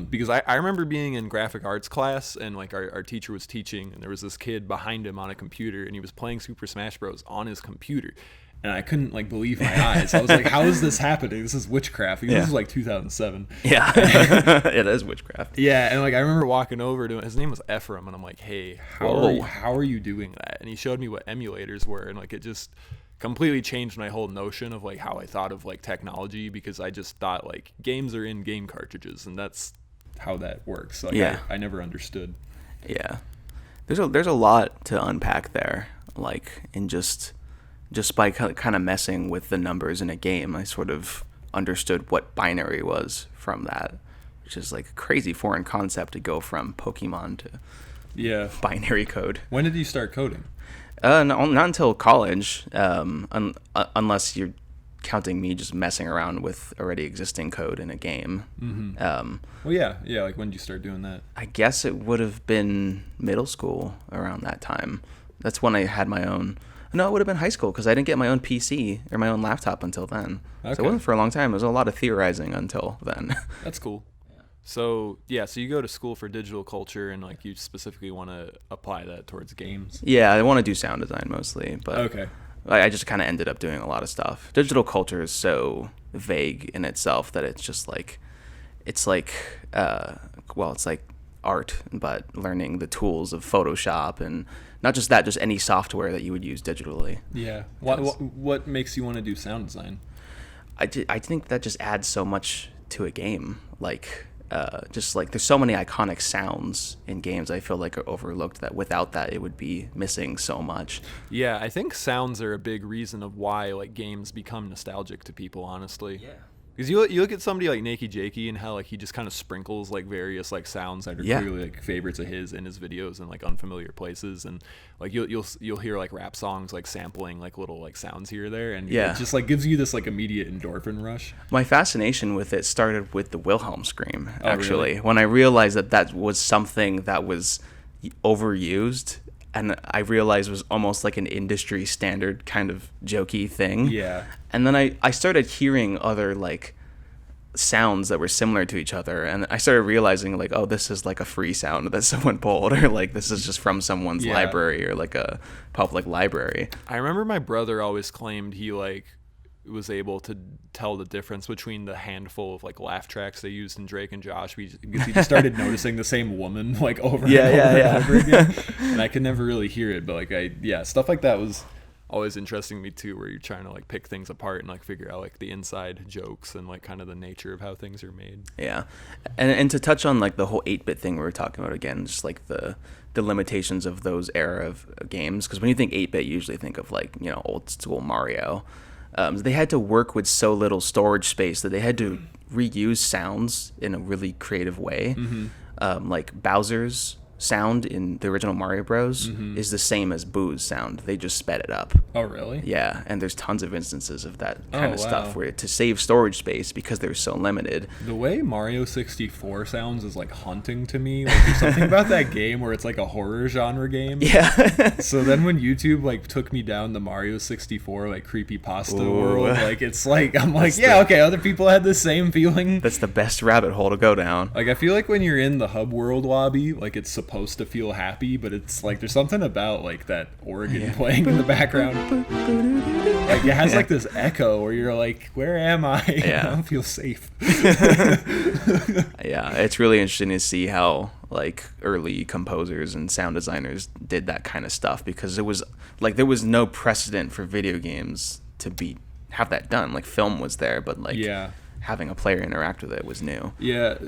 Because I remember being in graphic arts class, and like our teacher was teaching, and there was this kid behind him on a computer, and he was playing Super Smash Bros. On his computer. And I couldn't like believe my eyes. I was like, how is this happening? This is witchcraft. Because This is like 2007. Yeah. It is witchcraft. Yeah. And like I remember walking over to him. His name was Ephraim. And I'm like, hey, how are you doing that? And he showed me what emulators were. And like it just completely changed my whole notion of like how I thought of like technology, because I just thought like games are in game cartridges, and that's how that works. Like, I never understood. Yeah. There's a lot to unpack there. Like in just by kind of messing with the numbers in a game, I sort of understood what binary was from that, which is like a crazy foreign concept to go from Pokemon to binary code. When did you start coding? Not until college, unless you're counting me just messing around with already existing code in a game. Mm-hmm. Well, yeah. Like when did you start doing that? I guess it would have been middle school around that time. That's when I had my own. No, it would have been high school, because I didn't get my own PC or my own laptop until then. Okay. So it wasn't for a long time. There was a lot of theorizing until then. That's cool. So you go to school for digital culture, and like you specifically want to apply that towards games. Yeah, I want to do sound design mostly, but okay. I just kind of ended up doing a lot of stuff. Digital culture is so vague in itself that it's just like, it's like art, but learning the tools of Photoshop, and not just that, just any software that you would use digitally. Yeah. What makes you want to do sound design? I think that just adds so much to a game. Like, just like there's so many iconic sounds in games I feel like are overlooked, that without that it would be missing so much. Yeah, I think sounds are a big reason of why like games become nostalgic to people, honestly. Yeah. Because you look at somebody like Nakey Jakey and how like he just kind of sprinkles like various like sounds that are clearly like favorites of his in his videos in like unfamiliar places, and like you'll hear like rap songs like sampling like little like sounds here or there, and it just like gives you this like immediate endorphin rush. My fascination with it started with the Wilhelm scream, actually. Really? When I realized that was something that was overused, and I realized was almost like an industry standard kind of jokey thing. Yeah. And then I started hearing other like sounds that were similar to each other, and I started realizing like, oh, this is like a free sound that someone pulled, or like this is just from someone's library, or like a public library. I remember my brother always claimed he like was able to tell the difference between the handful of like laugh tracks they used in Drake and Josh, because he just started noticing the same woman like over and over again. And I could never really hear it, but like stuff like that was always interesting to me too, where you're trying to like pick things apart and like figure out like the inside jokes and like kind of the nature of how things are made. Yeah. And to touch on like the whole 8-bit thing we were talking about again, just like the limitations of those era of games, because when you think 8-bit, you usually think of like, you know, old school Mario. They had to work with so little storage space that they had to reuse sounds in a really creative way. Like Bowser's sound in the original Mario Bros. Is the same as Boo's sound. They just sped it up. Oh, really? Yeah, and there's tons of instances of that kind of stuff where to save storage space because they're so limited. The way Mario 64 sounds is like haunting to me. Like there's something about that game where it's like a horror genre game. Yeah. So then when YouTube like took me down the Mario 64 like creepypasta world, like it's like I'm like, okay, other people had the same feeling. That's the best rabbit hole to go down. Like I feel like when you're in the Hub World lobby, like it's supposed to feel happy, but it's like there's something about like that organ playing in the background. Like it has like this echo where you're like, where am I? I don't feel safe. Yeah, it's really interesting to see how like early composers and sound designers did that kind of stuff, because it was like there was no precedent for video games to have that done. Like film was there, but like having a player interact with it was new. Yeah,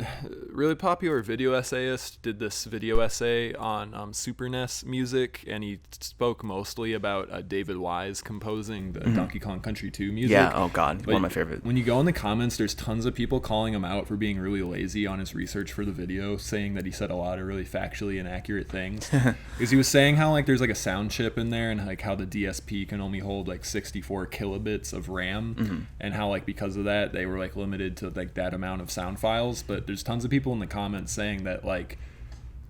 really popular video essayist did this video essay on Super NES music, and he spoke mostly about David Wise composing the Donkey Kong Country 2 music. Yeah, oh god, one of my favorite. When you go in the comments, there's tons of people calling him out for being really lazy on his research for the video, saying that he said a lot of really factually inaccurate things. Because he was saying how like there's like a sound chip in there, and like how the DSP can only hold like 64 kilobits of RAM, and how like because of that they were like limited to like that amount of sound files. But there's tons of people in the comments saying that like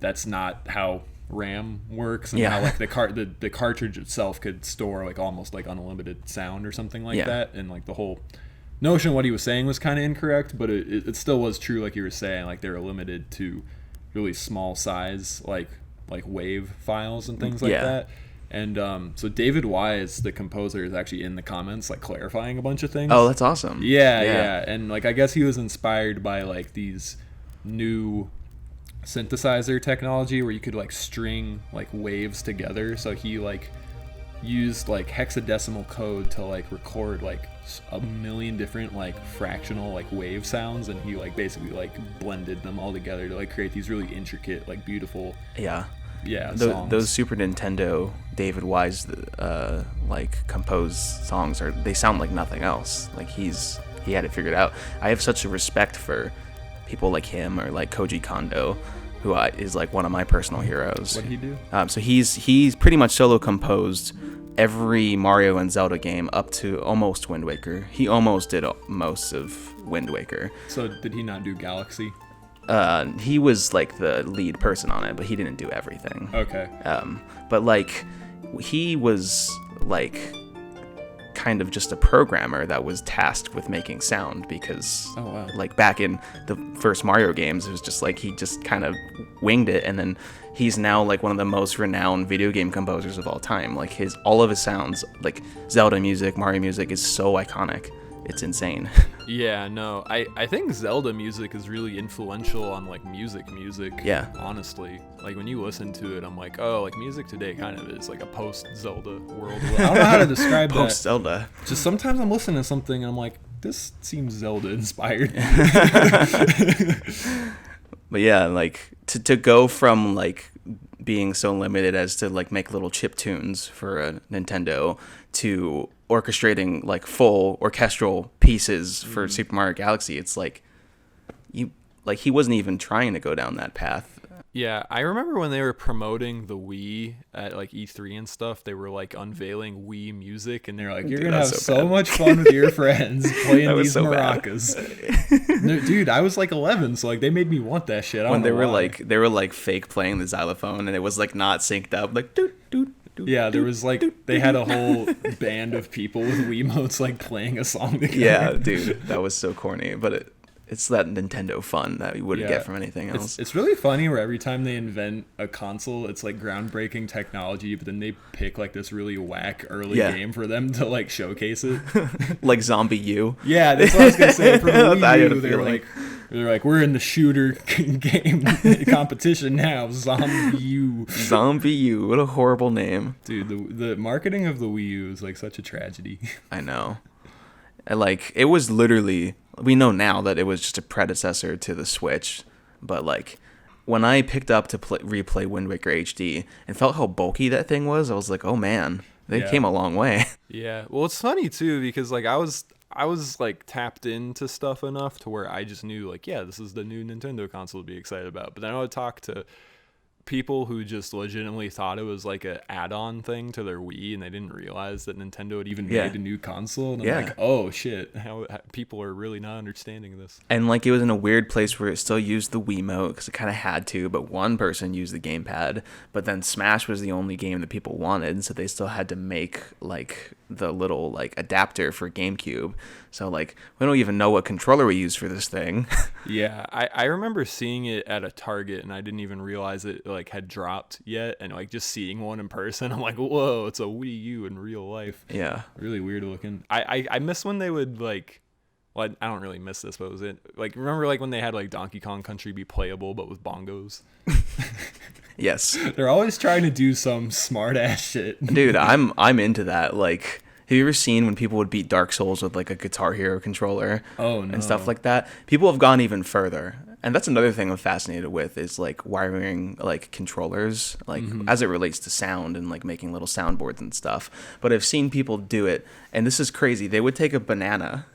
that's not how RAM works, and how like the cartridge itself could store like almost like unlimited sound or something like that, and like the whole notion of what he was saying was kind of incorrect, but it still was true, like you were saying, like they were limited to really small size like wave files and things like that. And so David Wise, the composer, is actually in the comments like clarifying a bunch of things. Oh, that's awesome. Yeah. And like I guess he was inspired by like these new synthesizer technology where you could like string like waves together. So he like used like hexadecimal code to like record like a million different like fractional like wave sounds, and he like basically like blended them all together to like create these really intricate like beautiful songs. Those Super Nintendo David Wise like composed songs they sound like nothing else. Like he had it figured out. I have such a respect for people like him, or like Koji Kondo, who is like one of my personal heroes. What did he do? So he's pretty much solo composed every Mario and Zelda game up to almost Wind Waker. He almost did most of Wind Waker. So did he not do Galaxy? He was like the lead person on it, but he didn't do everything. Okay. But like he was like kind of just a programmer that was tasked with making sound, because like back in the first Mario games, it was just like he just kind of winged it, and then he's now like one of the most renowned video game composers of all time. Like all of his sounds, like Zelda music, Mario music, is so iconic. It's insane. Yeah, no, I think Zelda music is really influential on like music. Yeah. Honestly, like when you listen to it, I'm like, oh, like music today kind of is like a post-Zelda world. I don't know how to describe that. Post-Zelda. Just sometimes I'm listening to something and I'm like, this seems Zelda inspired. But yeah, like to go from like being so limited as to like make little chip tunes for a Nintendo to orchestrating like full orchestral pieces for Super Mario Galaxy, it's like he wasn't even trying to go down that path. Yeah, I remember when they were promoting the Wii at like E3 and stuff, they were like unveiling Wii music, and they're like, you're gonna have so much fun with your friends playing these maracas. No, dude, I was like 11, so like they made me want that shit. When they were like fake playing the xylophone, and it was like not synced up, like doot doot. Yeah, there was like they had a whole band of people with Wiimotes like playing a song together. Yeah, dude, that was so corny, but it's that Nintendo fun that you wouldn't get from anything else. It's really funny where every time they invent a console, it's like groundbreaking technology, but then they pick like this really whack early game for them to like showcase it. Like Zombie U. Yeah, that's what I was gonna say. For Wii U, they're like, They're like, we're in the shooter game competition now. Zombie U. Zombie U. What a horrible name. Dude, the marketing of the Wii U is like such a tragedy. I know. Like, it was literally, we know now that it was just a predecessor to the Switch, but like, when I picked up to replay Wind Waker HD and felt how bulky that thing was, I was like, oh man, they came a long way. Yeah. Well, it's funny too, because like I was like tapped into stuff enough to where I just knew like, yeah, this is the new Nintendo console to be excited about. But then I would talk to people who just legitimately thought it was like an add-on thing to their Wii, and they didn't realize that Nintendo had even made a new console. And I'm like, oh shit, how people are really not understanding this. And like, it was in a weird place where it still used the Wiimote because it kind of had to, but one person used the gamepad. But then Smash was the only game that people wanted, so they still had to make like the little like adapter for GameCube. So like, we don't even know what controller we use for this thing. Yeah, I remember seeing it at a Target, and I didn't even realize it like had dropped yet, and like just seeing one in person, I'm like, whoa, it's a Wii U in real life. Yeah, really weird looking. I miss when they would like, well, I don't really miss this, but was it like, remember like when they had like Donkey Kong Country be playable but with bongos? Yes. They're always trying to do some smart ass shit. Dude, I'm into that. Like, have you ever seen when people would beat Dark Souls with like a Guitar Hero controller? Oh no. And stuff like that? People have gone even further. And that's another thing I'm fascinated with, is like wiring like controllers, like as it relates to sound and like making little soundboards and stuff. But I've seen people do it, and this is crazy. They would take a banana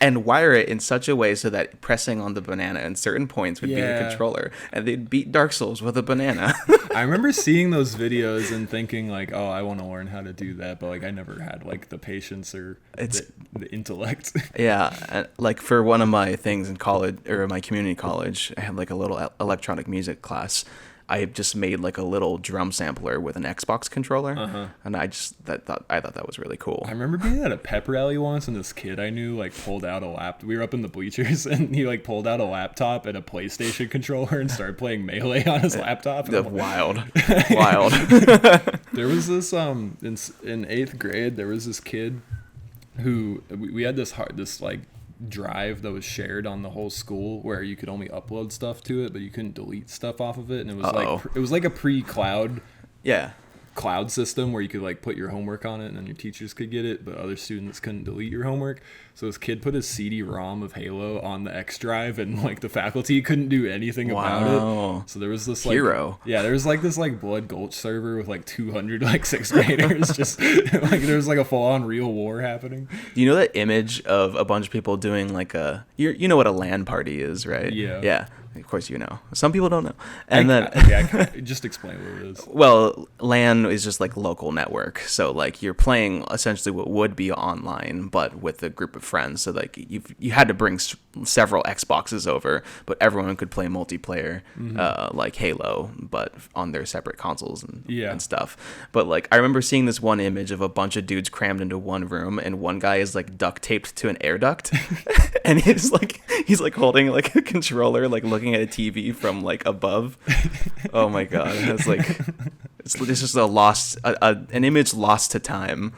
and wire it in such a way so that pressing on the banana in certain points would be the controller, and they'd beat Dark Souls with a banana. I remember seeing those videos and thinking like, oh, I want to learn how to do that, but like I never had like the patience or the intellect. Yeah, like for one of my things in college, or my community college, I had like a little electronic music class. I just made like a little drum sampler with an Xbox controller, and I thought that was really cool. I remember being at a pep rally once, and this kid I knew like pulled out a laptop. We were up in the bleachers, and he like pulled out a laptop and a PlayStation controller and started playing Melee on his laptop. Wild. There was this in 8th grade. There was this kid who we had this like drive that was shared on the whole school where you could only upload stuff to it, but you couldn't delete stuff off of it, and it was like a pre-cloud cloud system where you could like put your homework on it and then your teachers could get it, but other students couldn't delete your homework. So this kid put his CD-ROM of Halo on the X drive, and like the faculty couldn't do anything about it. So there was this like there was like this like Blood Gulch server with like 200 like 6th graders just like there was like a full-on real war happening. Do you know that image of a bunch of people doing like you know what a LAN party is, right? Yeah. Of course you know. Some people don't know. And I just explain what it is. Well, LAN is just like local network. So like you're playing essentially what would be online, but with a group of friends. So like you had to bring several Xboxes over, but everyone could play multiplayer, like Halo, but on their separate consoles and stuff. But like I remember seeing this one image of a bunch of dudes crammed into one room, and one guy is like duct taped to an air duct, and he's like holding like a controller, like looking at a TV from like above. Oh my god, it's like it's just an image lost to time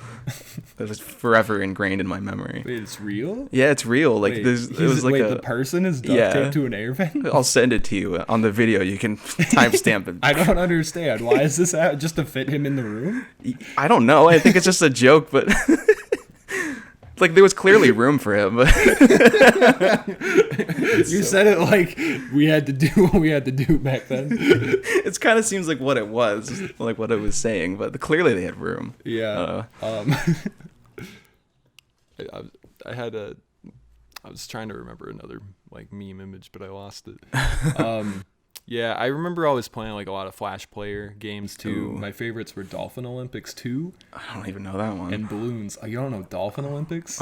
that is forever ingrained in my memory. Wait, it's real? Yeah, it's real. Like it was like the person is duct taped to an air vent? I'll send it to you on the video. You can timestamp it. I don't understand. Why is this just to fit him in the room? I don't know. I think it's just a joke, but like there was clearly room for him. You said it like we had to do what we had to do back then. It kind of seems like what it was, like what I was saying, but clearly they had room. Yeah. I was trying to remember another like meme image, but I lost it. Yeah, I remember always playing like a lot of Flash Player games too. Ooh. My favorites were Dolphin Olympics 2. I don't even know that one. And Balloons. Oh, you don't know Dolphin Olympics?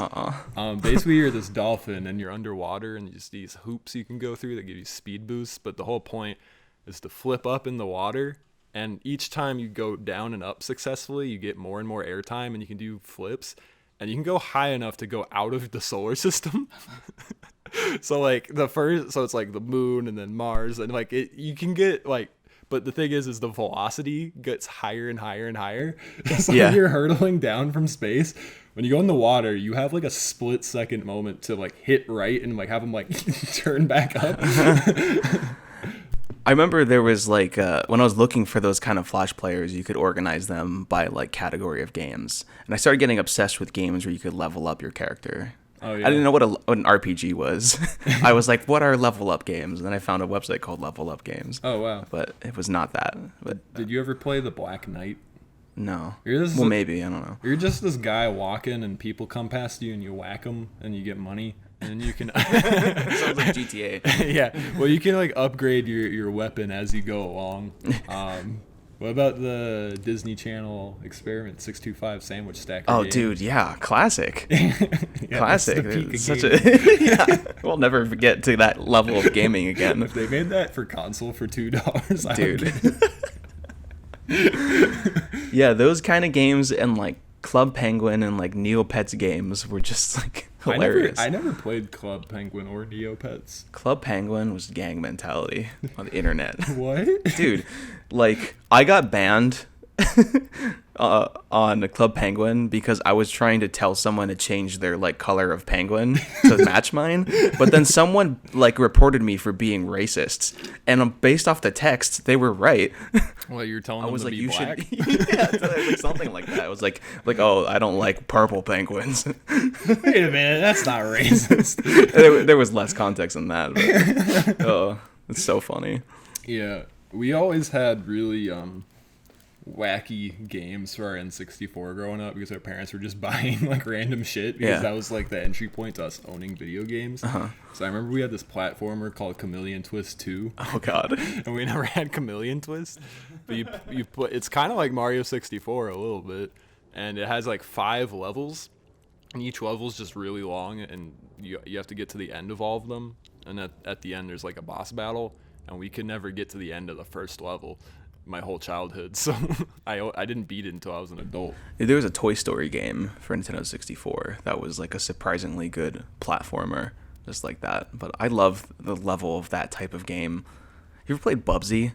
Basically, you're this dolphin and you're underwater, and just these hoops you can go through that give you speed boosts. But the whole point is to flip up in the water, and each time you go down and up successfully, you get more and more airtime, and you can do flips, and you can go high enough to go out of the solar system. So like so it's like the moon and then Mars, and like you can get like, but the thing is the velocity gets higher and higher and higher. So you're hurtling down from space when you go in the water, you have like a split second moment to like hit right and like have them like turn back up. I remember there was like when I was looking for those kind of Flash players, you could organize them by like category of games, and I started getting obsessed with games where you could level up your character. Oh, yeah. I didn't know what an RPG was. I was like, what are level up games? And then I found a website called Level Up Games. Oh, wow. But it was not that. But did you ever play the Black Knight? No. Well, maybe. I don't know. You're just this guy walking and people come past you and you whack them and you get money. And you can... Sounds like GTA. Yeah. Well, you can like upgrade your weapon as you go along. What about the Disney Channel Experiment 625 Sandwich Stacker Oh, game? dude, yeah, classic. Yeah, classic. It's Such yeah. We'll never get to that level of gaming again. If they made that for console for $2, dude. Yeah, those kind of games and like Club Penguin and like Neopets games were just like hilarious. I never played Club Penguin or Neopets. Club Penguin was gang mentality on the internet. What? Dude, like I got banned on Club Penguin because I was trying to tell someone to change their like color of penguin to match mine, but then someone like reported me for being racist, and based off the text, they were right. Well, you're telling them I was to like, be you black? should, yeah, like something like that. I was like, oh, I don't like purple penguins. Wait a minute, that's not racist. There was less context than that. But, oh, it's so funny. Yeah, we always had really wacky games for our N64 growing up because our parents were just buying like random shit because that was like the entry point to us owning video games. So I remember we had this platformer called Chameleon Twist 2. Oh god. And we never had Chameleon Twist, but you put, it's kind of like Mario 64 a little bit, and it has like 5 levels, and each level is just really long, and you have to get to the end of all of them, and at the end there's like a boss battle, and we could never get to the end of the first level my whole childhood, so I didn't beat it until I was an adult. There was a Toy Story game for Nintendo 64 that was like a surprisingly good platformer, just like that. But I love the level of that type of game. You ever played Bubsy?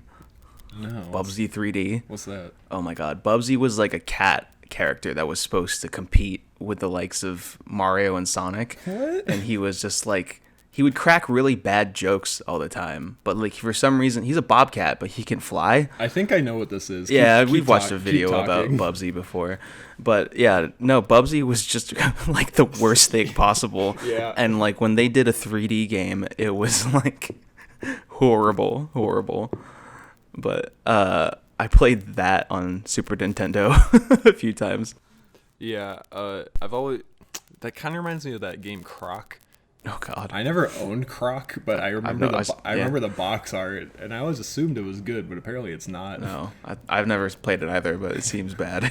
No. Bubsy 3D? What's that? Oh my god. Bubsy was like a cat character that was supposed to compete with the likes of Mario and Sonic. What? And he was just like... He would crack really bad jokes all the time, but like for some reason he's a bobcat, but he can fly. I think I know what this is. Yeah, we've watched a video about Bubsy before, but yeah, no, Bubsy was just like the worst thing possible. Yeah, and like when they did a 3D game, it was like horrible. But I played that on Super Nintendo a few times. Yeah, I've always that kind of reminds me of that game Croc. Oh god. I never owned Croc, but I remember remember the box art, and I always assumed it was good, but apparently it's not. No, I've never played it either, but it seems bad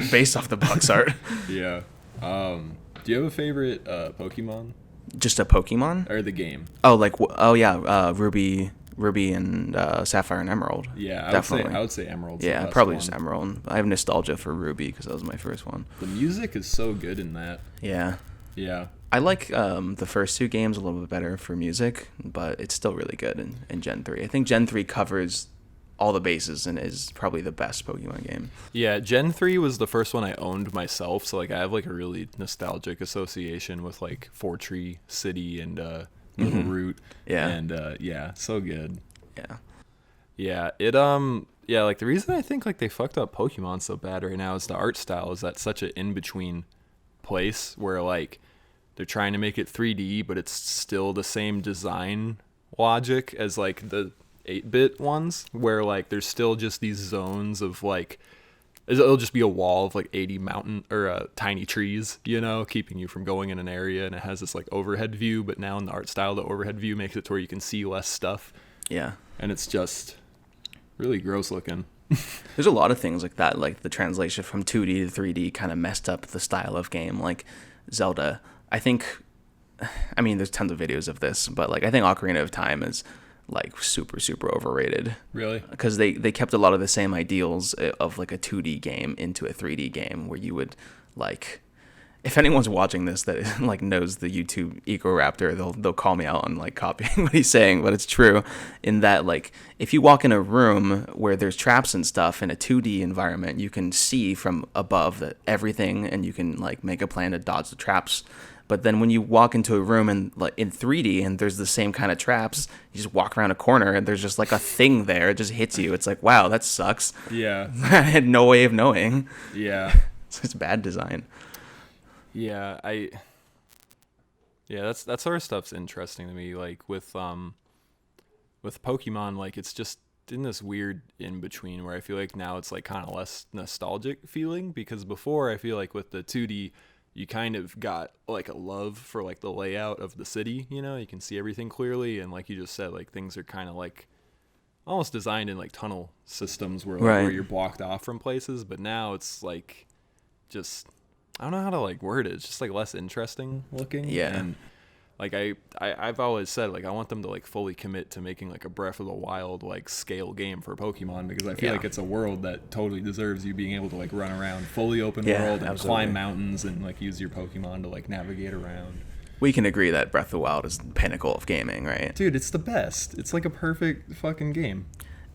based off the box art. Yeah. Do you have a favorite Pokemon? Just a Pokemon? Or the game? Oh, like Ruby and Sapphire and Emerald. Yeah, definitely. I would say Emerald's yeah, the best probably one. just Emerald. I have nostalgia for Ruby because that was my first one. The music is so good in that. Yeah. Yeah. I like the first 2 games a little bit better for music, but it's still really good in Gen 3. I think Gen 3 covers all the bases and is probably the best Pokemon game. Yeah, Gen 3 was the first one I owned myself, so like I have like a really nostalgic association with like Fortree City and Little Root. Yeah. And yeah, so good. Yeah. Yeah, yeah, like the reason I think like they fucked up Pokemon so bad right now is the art style is that such an in-between place where like they're trying to make it 3D, but it's still the same design logic as like the 8-bit ones, where like there's still just these zones of like it'll just be a wall of like 80 mountain or tiny trees, you know, keeping you from going in an area, and it has this like overhead view, but now in the art style the overhead view makes it to where you can see less stuff. Yeah. And it's just really gross looking. There's a lot of things like that, like the translation from 2D to 3D kind of messed up the style of game, like Zelda. I mean, there's tons of videos of this, but like I think Ocarina of Time is like super overrated. Really? Because they kept a lot of the same ideals of like a 2D game into a 3D game where you would like if anyone's watching this that like knows the YouTube Ecoraptor, they'll call me out on like copying what he's saying, but it's true in that like if you walk in a room where there's traps and stuff in a 2D environment, you can see from above that everything, and you can like make a plan to dodge the traps. But then when you walk into a room in 3D and there's the same kind of traps, you just walk around a corner and there's just like a thing there. It just hits you. It's like, wow, that sucks. Yeah. I had no way of knowing. Yeah. It's bad design. Yeah, that sort of stuff's interesting to me. Like with Pokemon, like it's just in this weird in between where I feel like now it's like kind of less nostalgic feeling, because before I feel like with the 2D you kind of got like a love for like the layout of the city, you know, you can see everything clearly, and like you just said, like things are kind of like almost designed in like tunnel systems where like, right. where you're blocked off from places, but now it's like just I don't know how to like word it. It's just like less interesting looking. Yeah. And like I've always said like I want them to like fully commit to making like a Breath of the Wild like scale game for Pokemon, because I feel like it's a world that totally deserves you being able to like run around fully open world and climb mountains and like use your Pokemon to like navigate around. We can agree that Breath of the Wild is the pinnacle of gaming, right? Dude, it's the best. It's like a perfect fucking game.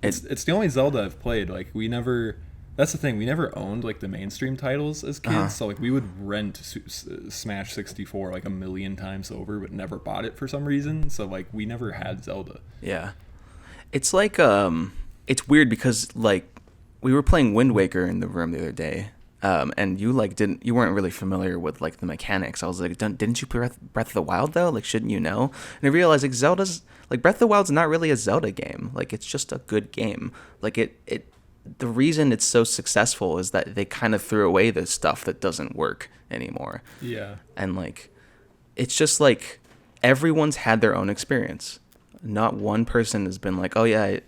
It's the only Zelda I've played. Like that's the thing. We never owned like the mainstream titles as kids, so like we would rent Smash 64 like a million times over, but never bought it for some reason. So like we never had Zelda. Yeah, it's like it's weird because like we were playing Wind Waker in the room the other day, and you weren't really familiar with like the mechanics. I was like, didn't you play Breath of the Wild though? Like, shouldn't you know? And I realized like Zelda's like Breath of the Wild's not really a Zelda game. Like it's just a good game. Like it. The reason it's so successful is that they kind of threw away the stuff that doesn't work anymore. Yeah. And like, it's just like everyone's had their own experience. Not one person has been like, oh yeah,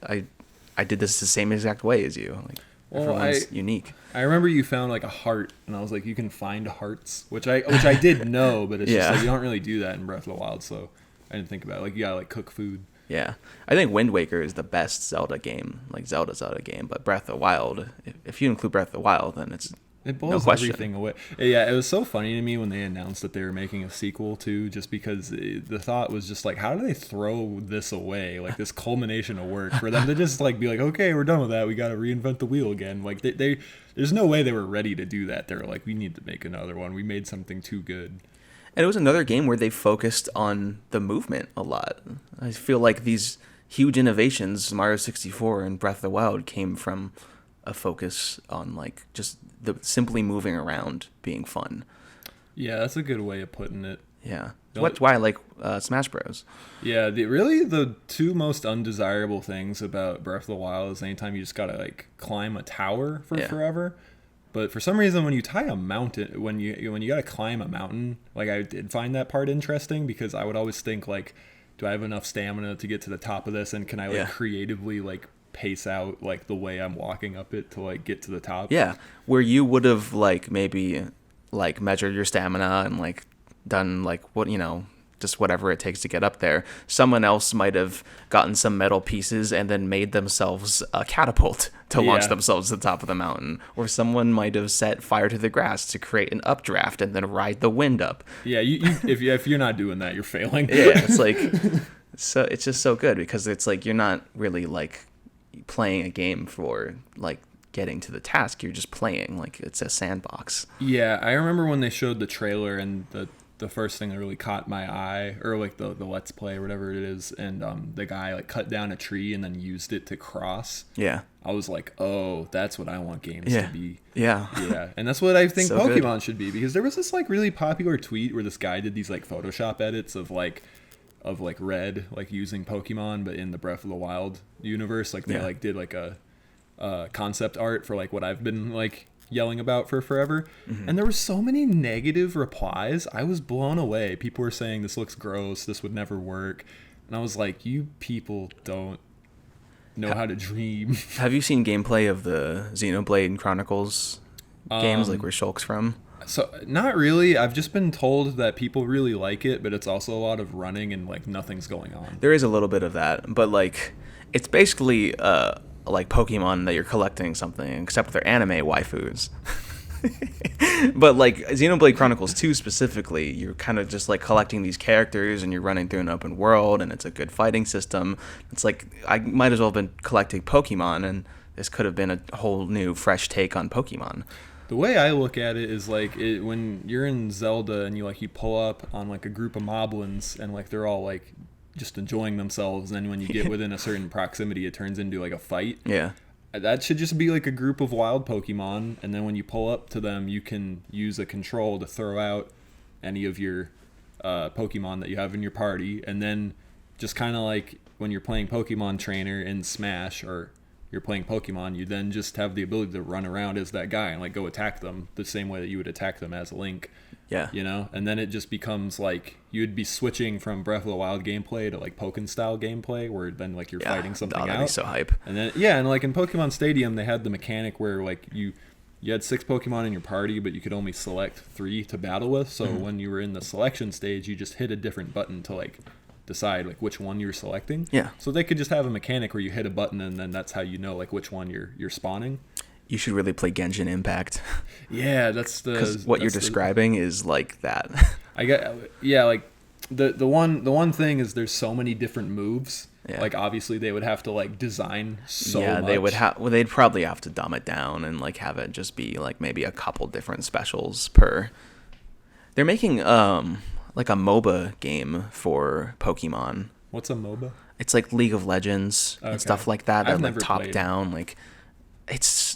I did this the same exact way as you. Like, everyone's unique. I remember you found like a heart, and I was like, you can find hearts, which I did know, but it's just like you don't really do that in Breath of the Wild, so I didn't think about it. Like you gotta like cook food. Yeah, I think Wind Waker is the best Zelda game, like Zelda game. But Breath of the Wild, if you include Breath of the Wild, then it blows everything away. Yeah, it was so funny to me when they announced that they were making a sequel too, just because the thought was just like, how do they throw this away, like this culmination of work, for them to just like be like, okay, we're done with that, we got to reinvent the wheel again. Like they there's no way they were ready to do that. They were like, we need to make another one. We made something too good. And it was another game where they focused on the movement a lot. I feel like these huge innovations, Mario 64 and Breath of the Wild, came from a focus on like just the simply moving around being fun. Yeah, that's a good way of putting it. Yeah. That's why I like Smash Bros. Yeah, the two most undesirable things about Breath of the Wild is anytime you just gotta like climb a tower for forever. But for some reason, when you tie a mountain, when you gotta climb a mountain, like I did find that part interesting, because I would always think like, do I have enough stamina to get to the top of this, and can I like creatively like pace out like the way I'm walking up it to like get to the top? Yeah, where you would have like maybe like measured your stamina and like done like what, you know, just whatever it takes to get up there. Someone else might have gotten some metal pieces and then made themselves a catapult to launch themselves to the top of the mountain. Or someone might have set fire to the grass to create an updraft and then ride the wind up. Yeah, if you're not doing that, you're failing. Yeah, it's like, so it's just so good, because it's like you're not really like playing a game for like getting to the task. You're just playing like it's a sandbox. Yeah, I remember when they showed the trailer, and the first thing that really caught my eye, or like the let's play or whatever it is, and the guy like cut down a tree and then used it to cross. Yeah, I was like, oh, that's what I want games to be. Yeah, and that's what I think so Pokemon good. should be, because there was this like really popular tweet where this guy did these like Photoshop edits of Red, like using Pokemon but in the Breath of the Wild universe. Like they like did like a concept art for like what I've been like yelling about for forever. And there were so many negative replies. I was blown away. People were saying this looks gross, this would never work, and I was like, you people don't know how to dream. Have you seen gameplay of the Xenoblade Chronicles games, like where Shulk's from? So not really. I've just been told that people really like it, but it's also a lot of running and like nothing's going on. There is a little bit of that, but like it's basically like Pokemon that you're collecting something, except they're anime waifus. But like Xenoblade Chronicles 2 specifically, you're kind of just like collecting these characters and you're running through an open world and it's a good fighting system. It's like I might as well have been collecting Pokemon, and this could have been a whole new fresh take on Pokemon. The way I look at it is like when you're in Zelda and you pull up on like a group of moblins and like they're all like just enjoying themselves, and then when you get within a certain proximity it turns into like a fight. Yeah. That should just be like a group of wild Pokemon, and then when you pull up to them you can use a control to throw out any of your Pokemon that you have in your party, and then just kind of like when you're playing Pokemon Trainer in Smash or you're playing Pokemon, you then just have the ability to run around as that guy and like go attack them the same way that you would attack them as Link. Yeah. You know? And then it just becomes like you'd be switching from Breath of the Wild gameplay to like Pokken style gameplay where then like you're fighting something that'd out. Be so hype. And then and like in Pokemon Stadium they had the mechanic where like you had 6 Pokemon in your party, but you could only select 3 to battle with. So when you were in the selection stage, you just hit a different button to like decide like which one you're selecting. Yeah. So they could just have a mechanic where you hit a button and then that's how you know like which one you're spawning. You should really play Genshin Impact. Yeah, that's the because what you're describing is like that. Like the one thing is there's so many different moves. Yeah. Like obviously they would have to like design so much. They would have. Well, they'd probably have to dumb it down and like have it just be like maybe a couple different specials per. They're making like a MOBA game for Pokemon. What's a MOBA? It's like League of Legends and stuff like that. I've like never top played. Down. Like it's.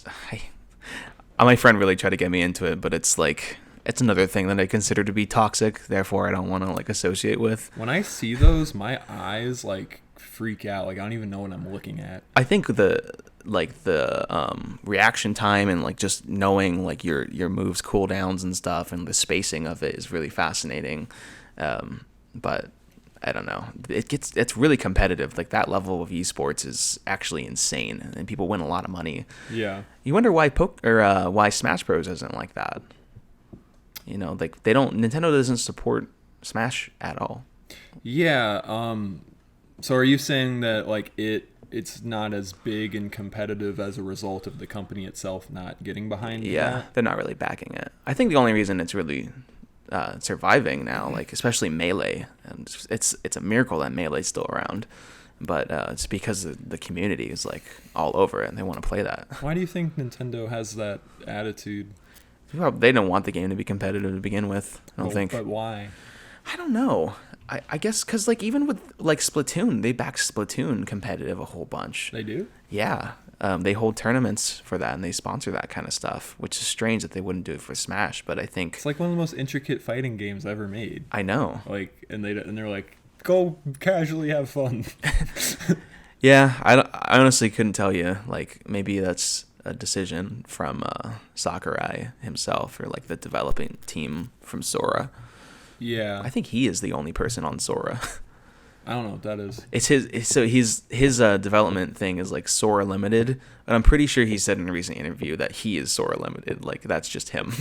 My friend really tried to get me into it, but it's like it's another thing that I consider to be toxic. Therefore, I don't want to like associate with. When I see those, my eyes like freak out. Like I don't even know what I'm looking at. I think the reaction time and like just knowing like your moves cooldowns and stuff and the spacing of it is really fascinating. But I don't know. It's really competitive. Like that level of esports is actually insane, and people win a lot of money. Yeah. You wonder why why Smash Bros isn't like that. You know, like Nintendo doesn't support Smash at all. Yeah. So are you saying that like it's not as big and competitive as a result of the company itself not getting behind that? They're not really backing it. I think the only reason it's really surviving now, like especially Melee, and it's a miracle that Melee's still around, but it's because the community is like all over it and they want to play that. Why do you think Nintendo has that attitude? They don't want the game to be competitive to begin with. I don't think. But why? I don't know. I guess because like even with like Splatoon, they back Splatoon competitive a whole bunch. They do? Yeah. They hold tournaments for that and they sponsor that kind of stuff, which is strange that they wouldn't do it for Smash. But I think it's like one of the most intricate fighting games ever made. I know. Like, and they're like, go casually have fun. Yeah, I honestly couldn't tell you. Like maybe that's a decision from Sakurai himself or like the developing team from Sora. Yeah. I think he is the only person on Sora. I don't know what that is. It's his development thing is like Sora Limited, and I'm pretty sure he said in a recent interview that he is Sora Limited. Like that's just him.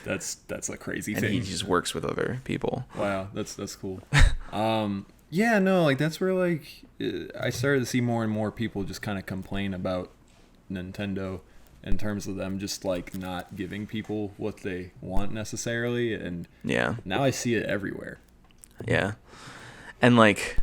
That's a crazy and thing. He just works with other people. Wow, that's cool. Yeah, no, like that's where like I started to see more and more people just kind of complain about Nintendo in terms of them just like not giving people what they want necessarily, and yeah, now I see it everywhere. Yeah. And like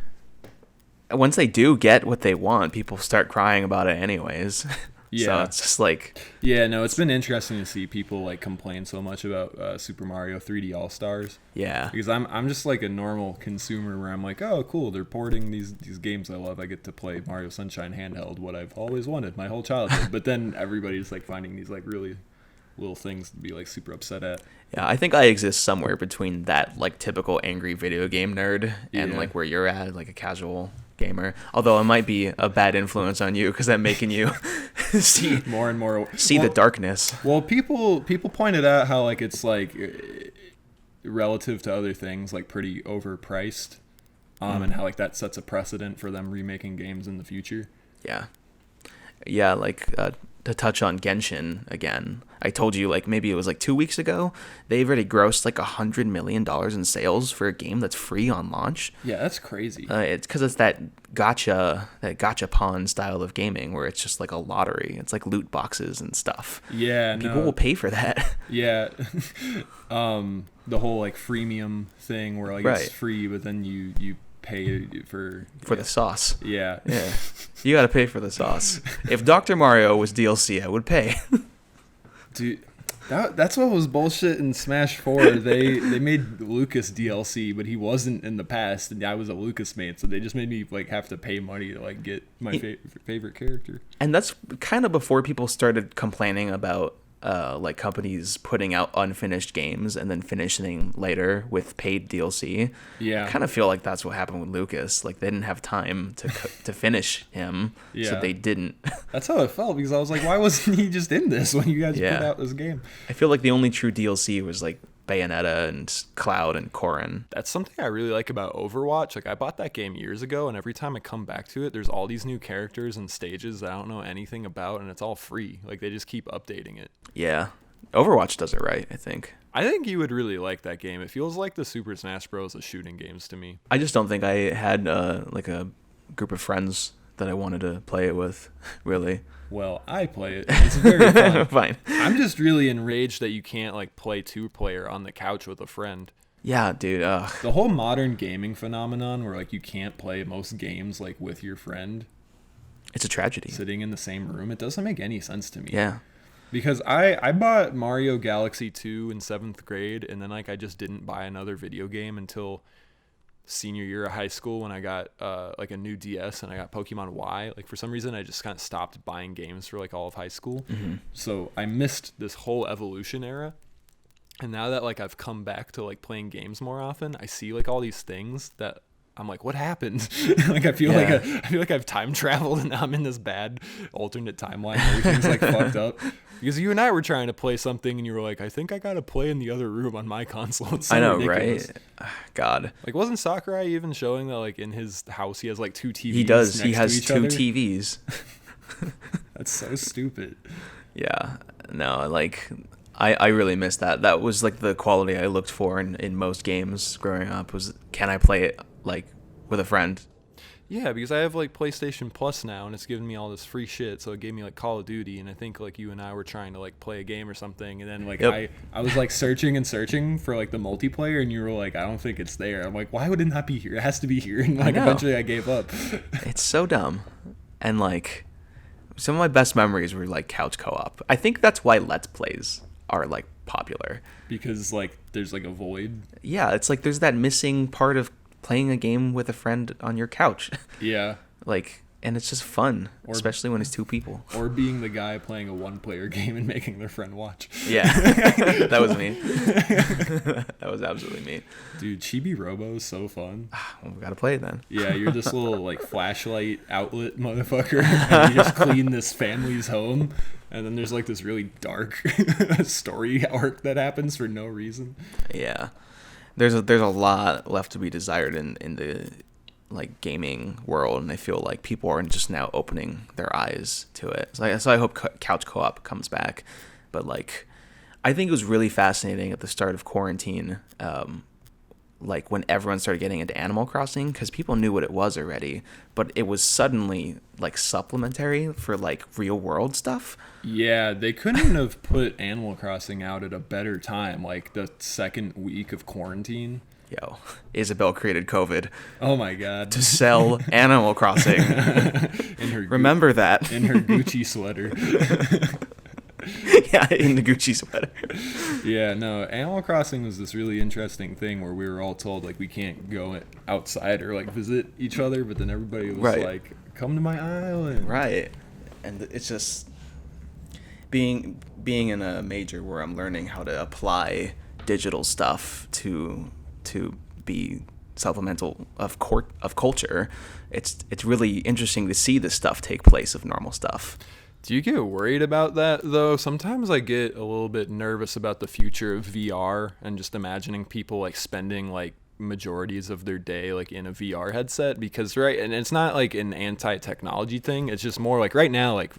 once they do get what they want, people start crying about it anyways. Yeah. So it's just like yeah, no, it's been interesting to see people like complain so much about Super Mario 3D All Stars. Yeah. Because I'm just like a normal consumer where I'm like, oh cool, they're porting these games I love. I get to play Mario Sunshine handheld, what I've always wanted my whole childhood. But then everybody's like finding these like really little things to be like super upset at. Yeah, I think I exist somewhere between that like typical angry video game nerd and like where you're at, like a casual gamer. Although it might be a bad influence on you because I'm making you see more and more the darkness. Well, people pointed out how like it's like relative to other things like pretty overpriced, and how like that sets a precedent for them remaking games in the future. Yeah, like to touch on Genshin again. I told you like maybe it was like 2 weeks ago. They've already grossed like $100 million in sales for a game that's free on launch. Yeah, that's crazy. It's because it's that gachapon style of gaming where it's just like a lottery. It's like loot boxes and stuff. Yeah, people will pay for that. Yeah, the whole like freemium thing where like it's free, but then you pay for the sauce. Yeah. You got to pay for the sauce. If Dr. Mario was DLC, I would pay. Dude, that's what was bullshit in Smash 4. They made Lucas DLC, but he wasn't in the past, and I was a Lucas mate, so they just made me like have to pay money to like get my favorite character. And that's kind of before people started complaining about like companies putting out unfinished games and then finishing later with paid DLC. Yeah, I kind of feel like that's what happened with Lucas. Like they didn't have time to finish him, so they didn't. That's how it felt, because I was like, why wasn't he just in this when you guys put out this game? I feel like the only true DLC was like Bayonetta and Cloud and Corrin. That's something I really like about Overwatch. Like I bought that game years ago, and every time I come back to it, there's all these new characters and stages that I don't know anything about, and it's all free. Like they just keep updating it. Yeah, Overwatch does it right, I think. I think you would really like that game. It feels like the Super Smash Bros. Of shooting games to me. I just don't think I had like a group of friends that I wanted to play it with, really. Well, I play it. It's very fun. Fine. I'm just really enraged that you can't like play 2-player on the couch with a friend. Yeah, dude. The whole modern gaming phenomenon where like you can't play most games like with your friend. It's a tragedy. Sitting in the same room. It doesn't make any sense to me. Yeah. Because I bought Mario Galaxy 2 in 7th grade, and then like I just didn't buy another video game until senior year of high school when I got like a new DS and I got Pokemon Y. Like for some reason I just kind of stopped buying games for like all of high school. Mm-hmm. So I missed this whole evolution era. And now that like I've come back to like playing games more often, I see like all these things that I'm like, what happened? Like I feel like I've time traveled and now I'm in this bad alternate timeline where everything's like fucked up. Because you and I were trying to play something and you were like, I think I gotta play in the other room on my console. It's so I know, ridiculous. right? God. Like wasn't Sakurai even showing that like in his house he has like 2 TVs? He does. Next he has to each 2 other? TVs. That's so stupid. Yeah. No, like I really miss that. That was like the quality I looked for in most games growing up was, can I play it like with a friend? Yeah, because I have like PlayStation Plus now and it's giving me all this free shit. So it gave me like Call of Duty, and I think like you and I were trying to like play a game or something, and then like I was like searching for like the multiplayer, and you were like, I don't think it's there. I'm like, why would it not be here? It has to be here. And like eventually I gave up. It's so dumb. And like some of my best memories were like couch co-op. I think that's why Let's Plays are like popular. Because like there's like a void. Yeah, it's like there's that missing part of playing a game with a friend on your couch. Yeah. Like, and it's just fun, especially when it's 2 people. Or being the guy playing a 1-player game and making their friend watch. Yeah. That was me. That was absolutely me. Dude, Chibi Robo is so fun. Well, we gotta play it then. Yeah, you're this little like flashlight outlet motherfucker, and you just clean this family's home, and then there's like this really dark story arc that happens for no reason. Yeah. There's a lot left to be desired in the like gaming world, and I feel like people are just now opening their eyes to it. So I hope couch co-op comes back. But like, I think it was really fascinating at the start of quarantine, like when everyone started getting into Animal Crossing, because people knew what it was already, but it was suddenly like supplementary for like real world stuff. Yeah, they couldn't have put Animal Crossing out at a better time, like the second week of quarantine. Yo, Isabel created COVID. Oh my god. To sell Animal Crossing. Remember that. In her Gucci sweater. Yeah, in the Gucci sweater. Yeah, no, Animal Crossing was this really interesting thing where we were all told like we can't go outside or like visit each other, but then everybody was like, come to my island. Right. And it's just being in a major where I'm learning how to apply digital stuff to be supplemental of culture. It's really interesting to see this stuff take place of normal stuff. Do you get worried about that, though? Sometimes I get a little bit nervous about the future of VR and just imagining people, like, spending, like, majorities of their day, like, in a VR headset. Because, right, and it's not, like, an anti-technology thing. It's just more, like, right now, like,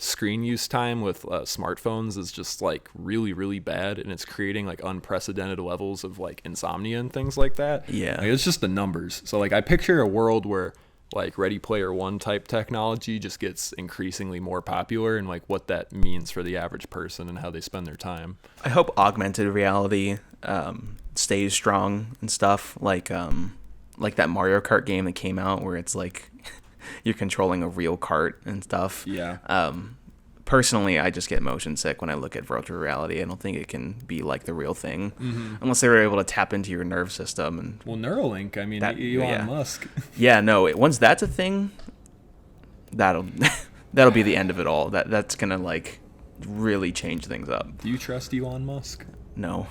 screen use time with smartphones is just like really, really bad, and it's creating like unprecedented levels of like insomnia and things like that. Yeah. Like, it's just the numbers. So like I picture a world where like Ready Player One type technology just gets increasingly more popular, and like what that means for the average person and how they spend their time. I hope augmented reality stays strong and stuff, like that Mario Kart game that came out where it's like you're controlling a real cart and stuff. Yeah. Personally, I just get motion sick when I look at virtual reality. I don't think it can be like the real thing, unless they were able to tap into your nerve system. And well, Neurolink, I mean, Elon Musk. Yeah, no. Once that's a thing, that'll be the end of it all. That's gonna like really change things up. Do you trust Elon Musk? No.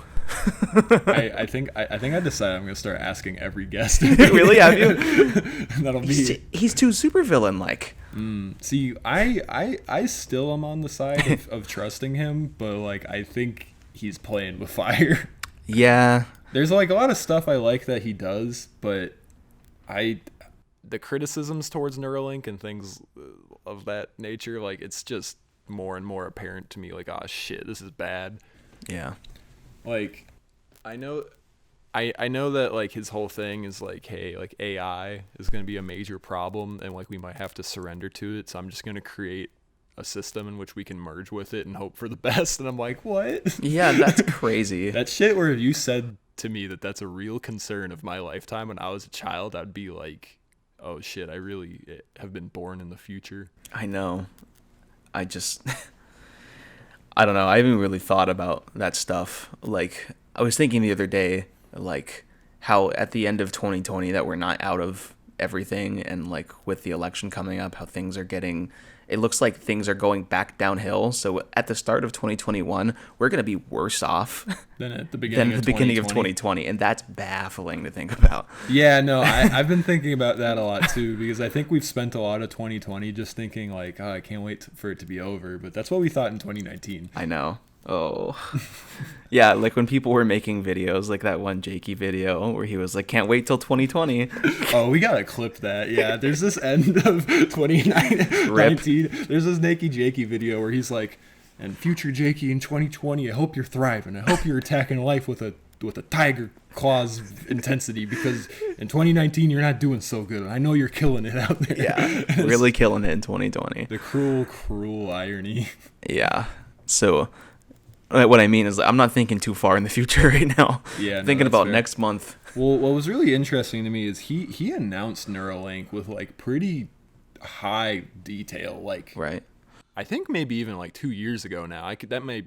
I think I decided I'm gonna start asking every guest. Really? Have you? That'll be. He's too supervillain like. See, I still am on the side of trusting him, but like I think he's playing with fire. Yeah. There's like a lot of stuff I like that he does, but the criticisms towards Neuralink and things of that nature, like it's just more and more apparent to me. Like, oh shit, this is bad. Yeah. Like, I know that like his whole thing is like, hey, like AI is going to be a major problem and like we might have to surrender to it. So I'm just going to create a system in which we can merge with it and hope for the best. And I'm like, what? Yeah, that's crazy. That shit where you said to me that that's a real concern of my lifetime when I was a child, I'd be like, oh shit, I really have been born in the future. I know. I just... I don't know. I haven't really thought about that stuff. Like, I was thinking the other day, like, how at the end of 2020 that we're not out of everything, and, like, with the election coming up, how things are getting... It looks like things are going back downhill. So at the start of 2021, we're going to be worse off than at the beginning of 2020. And that's baffling to think about. Yeah, no, I've been thinking about that a lot, too, because I think we've spent a lot of 2020 just thinking, like, oh, I can't wait for it to be over. But that's what we thought in 2019. I know. Oh. Yeah, like when people were making videos, like that one Jakey video where he was like, can't wait till 2020. Oh, we gotta clip that. Yeah, there's this end of 2019. There's this Nakey Jakey video where he's like, and future Jakey in 2020, I hope you're thriving. I hope you're attacking life with a tiger claws intensity, because in 2019 you're not doing so good. I know you're killing it out there. Yeah, really killing it in 2020. The cruel irony. Yeah. So... What I mean is, I'm not thinking too far in the future right now. Yeah, no, thinking about fair. Next month. Well, what was really interesting to me is he announced Neuralink with like pretty high detail. Like, right. I think maybe even like 2 years ago now.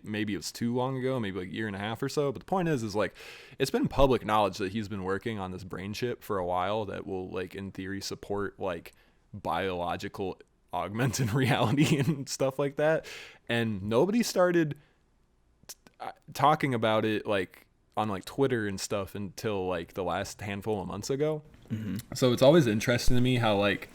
Maybe it was too long ago, maybe like a year and a half or so. But the point is like it's been public knowledge that he's been working on this brain chip for a while that will like in theory support like biological augmented reality and stuff like that. And nobody started talking about it like on like Twitter and stuff until like the last handful of months ago. So it's always interesting to me how like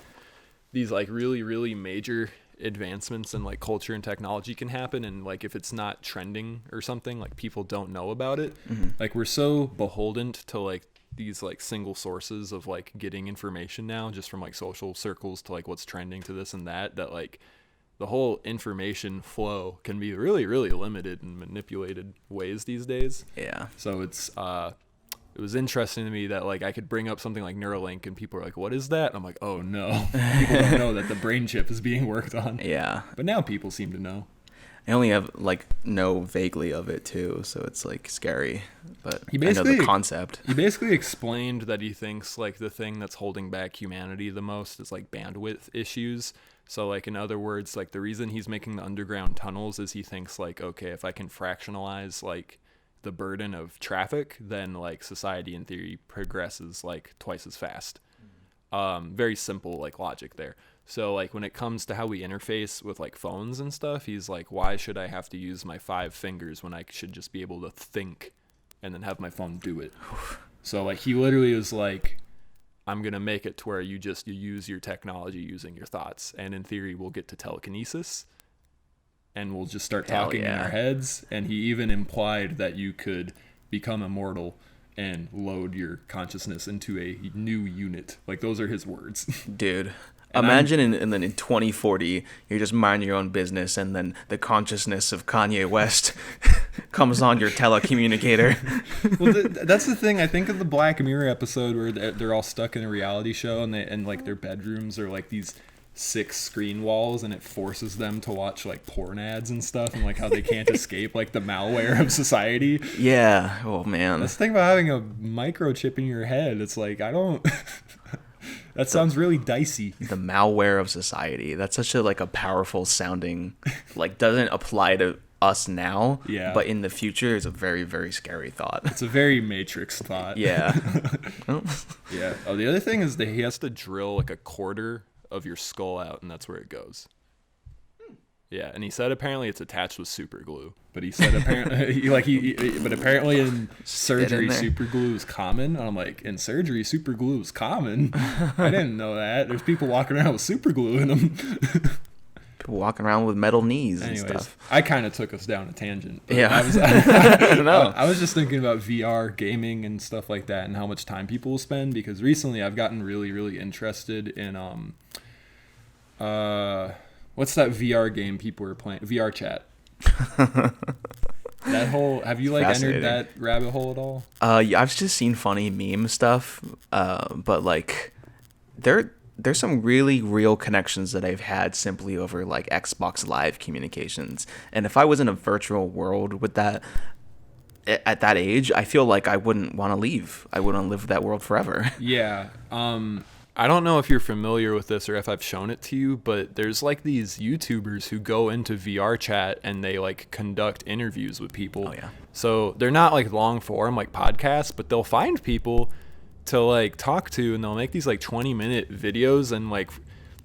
these like really, really major advancements in like culture and technology can happen, and like if it's not trending or something, like people don't know about it. Like we're so beholden to like these like single sources of like getting information now, just from like social circles to like what's trending to this and that like the whole information flow can be really, really limited and manipulated ways these days. Yeah. So it was interesting to me that like I could bring up something like Neuralink and people are like, what is that? And I'm like, oh no, people don't know that the brain chip is being worked on. Yeah. But now people seem to know. I only have like know vaguely of it too, so it's like scary. But I know the concept. He basically explained that he thinks like the thing that's holding back humanity the most is like bandwidth issues. So like in other words, like the reason he's making the underground tunnels is he thinks like, okay, if I can fractionalize like the burden of traffic, then like society in theory progresses like twice as fast. Very simple like logic there. So like when it comes to how we interface with like phones and stuff, he's like, why should I have to use my 5 fingers when I should just be able to think and then have my phone do it? So like he literally was like, I'm going to make it to where you use your technology using your thoughts. And in theory, we'll get to telekinesis and we'll just start talking in our heads. And he even implied that you could become immortal and load your consciousness into a new unit. Like those are his words. Dude, Imagine and then in 2040, you're just minding your own business, and then the consciousness of Kanye West comes on your telecommunicator. Well, that's the thing. I think of the Black Mirror episode where they're all stuck in a reality show, and like their bedrooms are like these 6 screen walls, and it forces them to watch like porn ads and stuff, and like how they can't escape like the malware of society. Yeah. Oh man. That's the thing about having a microchip in your head. It's like I don't. That sounds really dicey. The malware of society. That's such a powerful sounding, like doesn't apply to us now. Yeah. But in the future is a very, very scary thought. It's a very Matrix thought. Yeah. Yeah. Oh, the other thing is that he has to drill like a quarter of your skull out, and that's where it goes. Yeah, and he said apparently it's attached with super glue, but he said apparently but apparently in surgery super glue is common. And I'm like, in surgery super glue is common? I didn't know that. There's people walking around with super glue in them. People walking around with metal knees. Anyways, and stuff. I kind of took us down a tangent. Yeah, I don't know. I was just thinking about VR gaming and stuff like that, and how much time people will spend, because recently I've gotten really, really interested in what's that VR game people were playing? VR chat. That whole, have you like entered that rabbit hole at all? Yeah, I've just seen funny meme stuff. But like there's some really real connections that I've had simply over like Xbox Live communications. And if I was in a virtual world with that at that age, I feel like I wouldn't want to leave. I wouldn't live that world forever. Yeah. I don't know if you're familiar with this or if I've shown it to you, but there's like these YouTubers who go into VR chat and they like conduct interviews with people. Oh, yeah. So they're not like long form like podcasts, but they'll find people to like talk to, and they'll make these like 20-minute videos. And like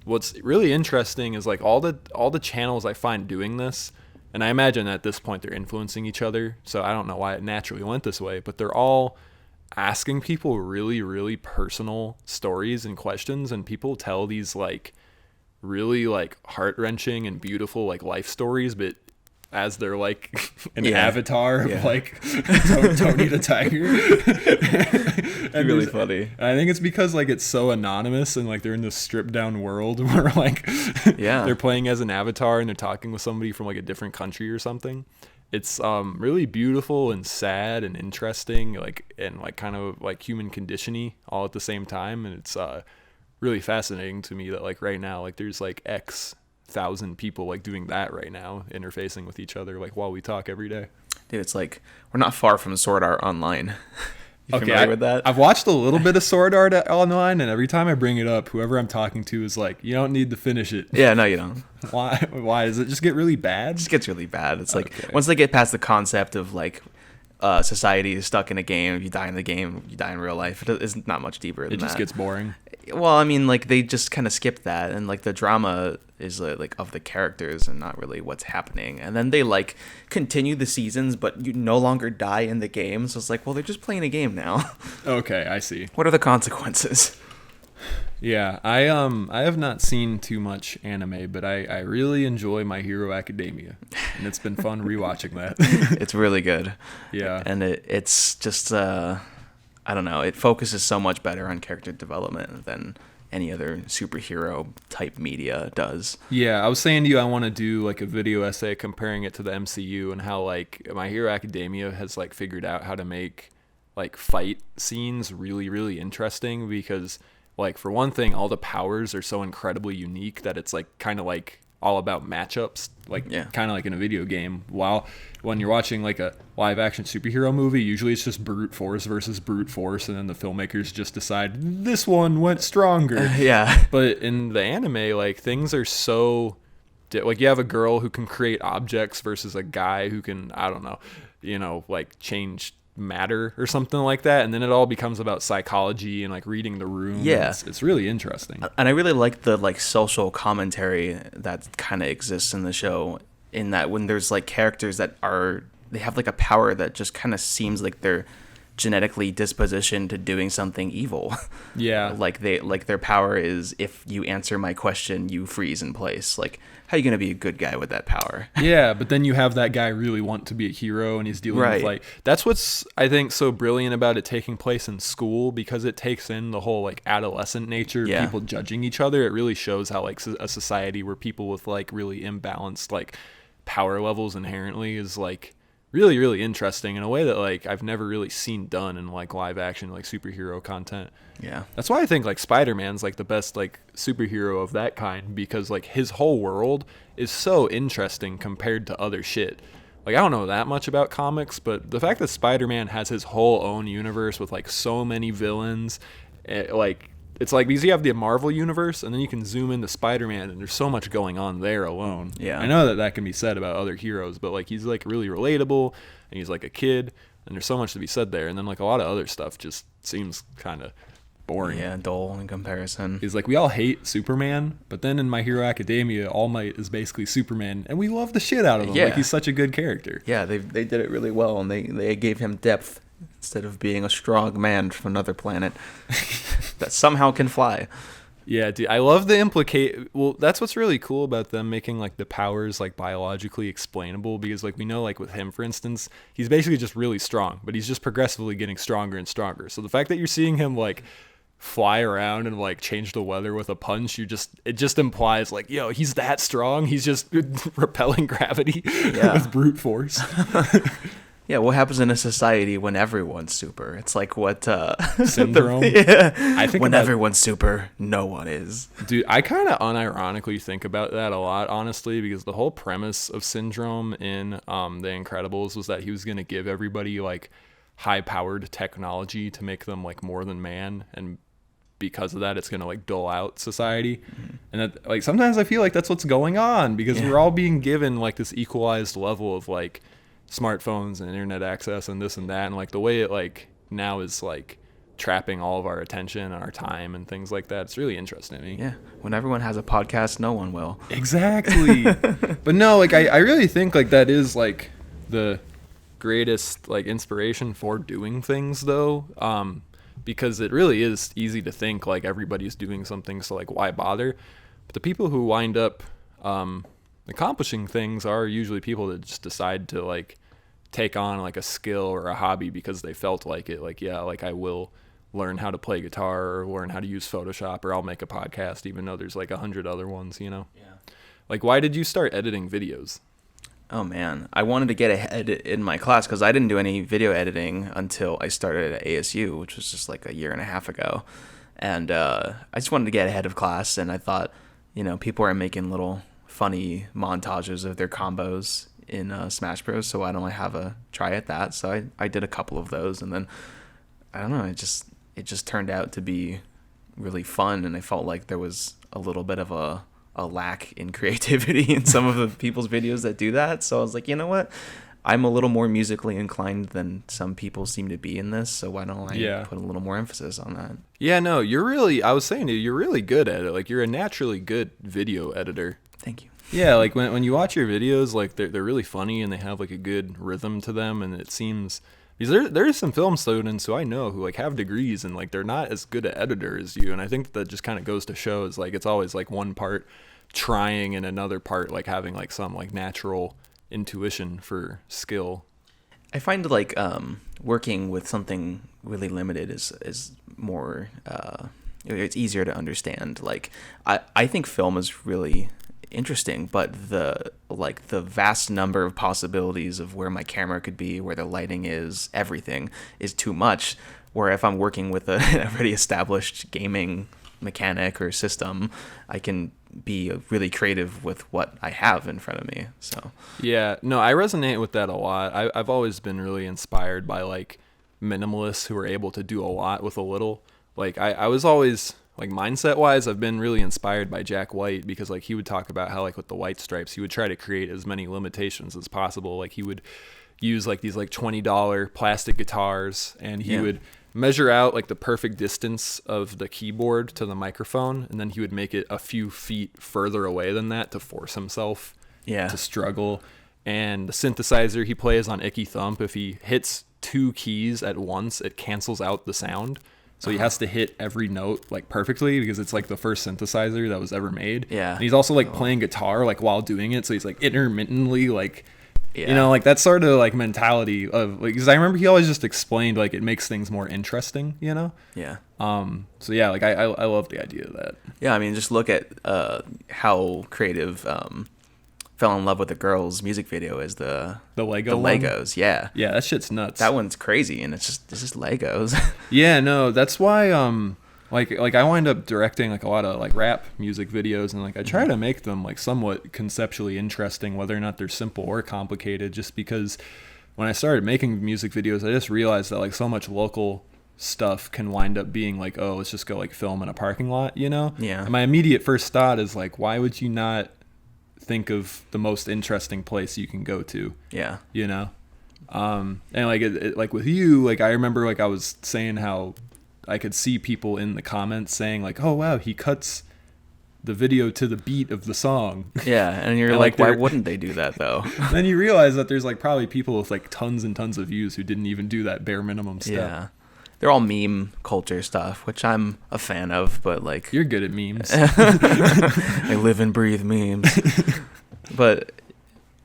what's really interesting is like all the channels I find doing this, and I imagine at this point they're influencing each other, so I don't know why it naturally went this way, but they're all asking people really, really personal stories and questions, and people tell these like really like heart-wrenching and beautiful like life stories, but as they're like an avatar of like Tony the Tiger. And really funny. And I think it's because like it's so anonymous, and like they're in this stripped down world where like they're playing as an avatar and they're talking with somebody from like a different country or something. It's really beautiful and sad and interesting, like, and like kind of like human conditioning all at the same time. And it's really fascinating to me that like right now, like there's like X thousand people like doing that right now, interfacing with each other like while we talk every day. Dude, it's like we're not far from Sword Art Online. You familiar with that? I've watched a little bit of Sword Art Online, and every time I bring it up, whoever I'm talking to is like, you don't need to finish it. Yeah, no, you don't. Why? Does it just get really bad? It just gets really bad. It's like once they get past the concept of like society is stuck in a game, if you die in the game, you die in real life. It's not much deeper than that. It just gets boring. Well, I mean, like they just kind of skip that, and like the drama is like of the characters and not really what's happening. And then they like continue the seasons, but you no longer die in the game. So it's like, well, they're just playing a game now. Okay, I see. What are the consequences? Yeah, I have not seen too much anime, but I really enjoy My Hero Academia, and it's been fun rewatching that. It's really good. Yeah, and it's just I don't know. It focuses so much better on character development than any other superhero type media does. Yeah, I was saying to you, I want to do like a video essay comparing it to the MCU and how like My Hero Academia has like figured out how to make like fight scenes really, really interesting, because like for one thing, all the powers are so incredibly unique that it's like kind of like all about matchups, like kind of like in a video game. While when you're watching like a live action superhero movie, usually it's just brute force versus brute force, and then the filmmakers just decide this one went stronger. But in the anime, like things are so like you have a girl who can create objects versus a guy who can, I don't know, like change matter or something like that, and then it all becomes about psychology and like reading the room. It's really interesting, and I really like the like social commentary that kind of exists in the show, in that when there's like characters that they have like a power that just kind of seems like they're genetically dispositioned to doing something evil. Yeah. Like their power is, if you answer my question, you freeze in place. Like, how are you going to be a good guy with that power? Yeah, but then you have that guy really want to be a hero, and he's dealing with like, that's what's I think so brilliant about it taking place in school, because it takes in the whole like adolescent nature of people judging each other. It really shows how like a society where people with like really imbalanced like power levels inherently is like really, really interesting in a way that like I've never really seen done in like live action like superhero content. Yeah. That's why I think like Spider-Man's like the best like superhero of that kind, because like his whole world is so interesting compared to other shit. Like I don't know that much about comics, but the fact that Spider-Man has his whole own universe with like so many villains, like it's like, because you have the Marvel universe and then you can zoom into Spider-Man and there's so much going on there alone. Yeah. I know that can be said about other heroes, but like he's like really relatable and he's like a kid and there's so much to be said there. And then like a lot of other stuff just seems kind of boring. Yeah, dull in comparison. He's like, we all hate Superman, but then in My Hero Academia, All Might is basically Superman and we love the shit out of him. Yeah. Like he's such a good character. Yeah, they did it really well, and they gave him depth instead of being a strong man from another planet that somehow can fly. Yeah, dude, I love the well, that's what's really cool about them making like the powers like biologically explainable, because like we know like with him, for instance, he's basically just really strong, but he's just progressively getting stronger and stronger. So the fact that you're seeing him like fly around and like change the weather with a punch, it just implies like, yo, he's that strong. He's just repelling gravity with brute force. Yeah, what happens in a society when everyone's super? It's like what syndrome. I think when everyone's super, no one is. Dude, I kind of unironically think about that a lot, honestly, because the whole premise of Syndrome in The Incredibles was that he was going to give everybody like high-powered technology to make them like more than man, and because of that, it's going to like dull out society. Mm-hmm. And that, like sometimes I feel like that's what's going on, because we're all being given like this equalized level of like smartphones and internet access and this and that, and like the way it like now is like trapping all of our attention and our time and things like that. It's really interesting to me. Yeah, when everyone has a podcast, no one will. Exactly. But no, like I really think like that is like the greatest like inspiration for doing things though, because it really is easy to think like everybody's doing something, so like why bother? But the people who wind up accomplishing things are usually people that just decide to like take on like a skill or a hobby because they felt like it. Like, yeah, like I will learn how to play guitar or learn how to use Photoshop, or I'll make a podcast even though there's like 100 other ones, you know? Yeah. Like, why did you start editing videos? Oh man, I wanted to get ahead in my class because I didn't do any video editing until I started at ASU, which was just like a year and a half ago. And I just wanted to get ahead of class, and I thought, you know, people are making little funny montages of their combos in Smash Bros, so why don't I have a try at that? So I did a couple of those, and then I don't know, it just turned out to be really fun, and I felt like there was a little bit of a lack in creativity in some of the people's videos that do that. So I was like, you know what, I'm a little more musically inclined than some people seem to be in this, so why don't I put a little more emphasis on that? Yeah, no, I was saying to you, you're really good at it. Like, you're a naturally good video editor. Thank you. Yeah, like when you watch your videos, like they're really funny and they have like a good rhythm to them, and it seems, because there's some film students who I know who like have degrees and like they're not as good at editor as you, and I think that just kind of goes to show is like it's always like one part trying and another part like having like some like natural intuition for skill. I find like working with something really limited is more it's easier to understand. Like I think film is really interesting, but the vast number of possibilities of where my camera could be, where the lighting is, everything is too much. Where if I'm working with a already established gaming mechanic or system, I can be really creative with what I have in front of me. So yeah, no, I resonate with that a lot. I've always been really inspired by like minimalists who are able to do a lot with a little. Like I was always like mindset wise, I've been really inspired by Jack White, because like he would talk about how like with the white stripes, he would try to create as many limitations as possible. Like he would use like these like $20 plastic guitars, and he would measure out like the perfect distance of the keyboard to the microphone, and then he would make it a few feet further away than that to force himself to struggle. And the synthesizer he plays on Icky Thump, if he hits 2 keys at once, it cancels out the sound. So he has to hit every note like perfectly because it's like the first synthesizer that was ever made. Yeah. And he's also like playing guitar like while doing it. So he's like intermittently like, Yeah. you know, like that sort of like mentality of like, because I remember he always just explained like it makes things more interesting, you know? Yeah. So yeah, like I love the idea of that. Yeah, I mean, just look at how creative Fell in Love with the Girls music video is the Legos. Yeah. Yeah, that shit's nuts. That one's crazy, and it's just Legos. Yeah, no, that's why like I wind up directing like a lot of like rap music videos, and like I try to make them like somewhat conceptually interesting, whether or not they're simple or complicated, just because when I started making music videos, I just realized that like so much local stuff can wind up being like, oh, let's just go like film in a parking lot, you know? Yeah. And my immediate first thought is like, why would you not think of the most interesting place you can go to? Yeah. You know? And like it like with you, like I remember like I was saying how I could see people in the comments saying like, oh wow, he cuts the video to the beat of the song. Yeah, and you're And, like, why they're- wouldn't they do that though? Then you realize that there's like probably people with like tons and tons of views who didn't even do that bare minimum step. Yeah. They're all meme culture stuff, which I'm a fan of, but like You're good at memes. I live and breathe memes. But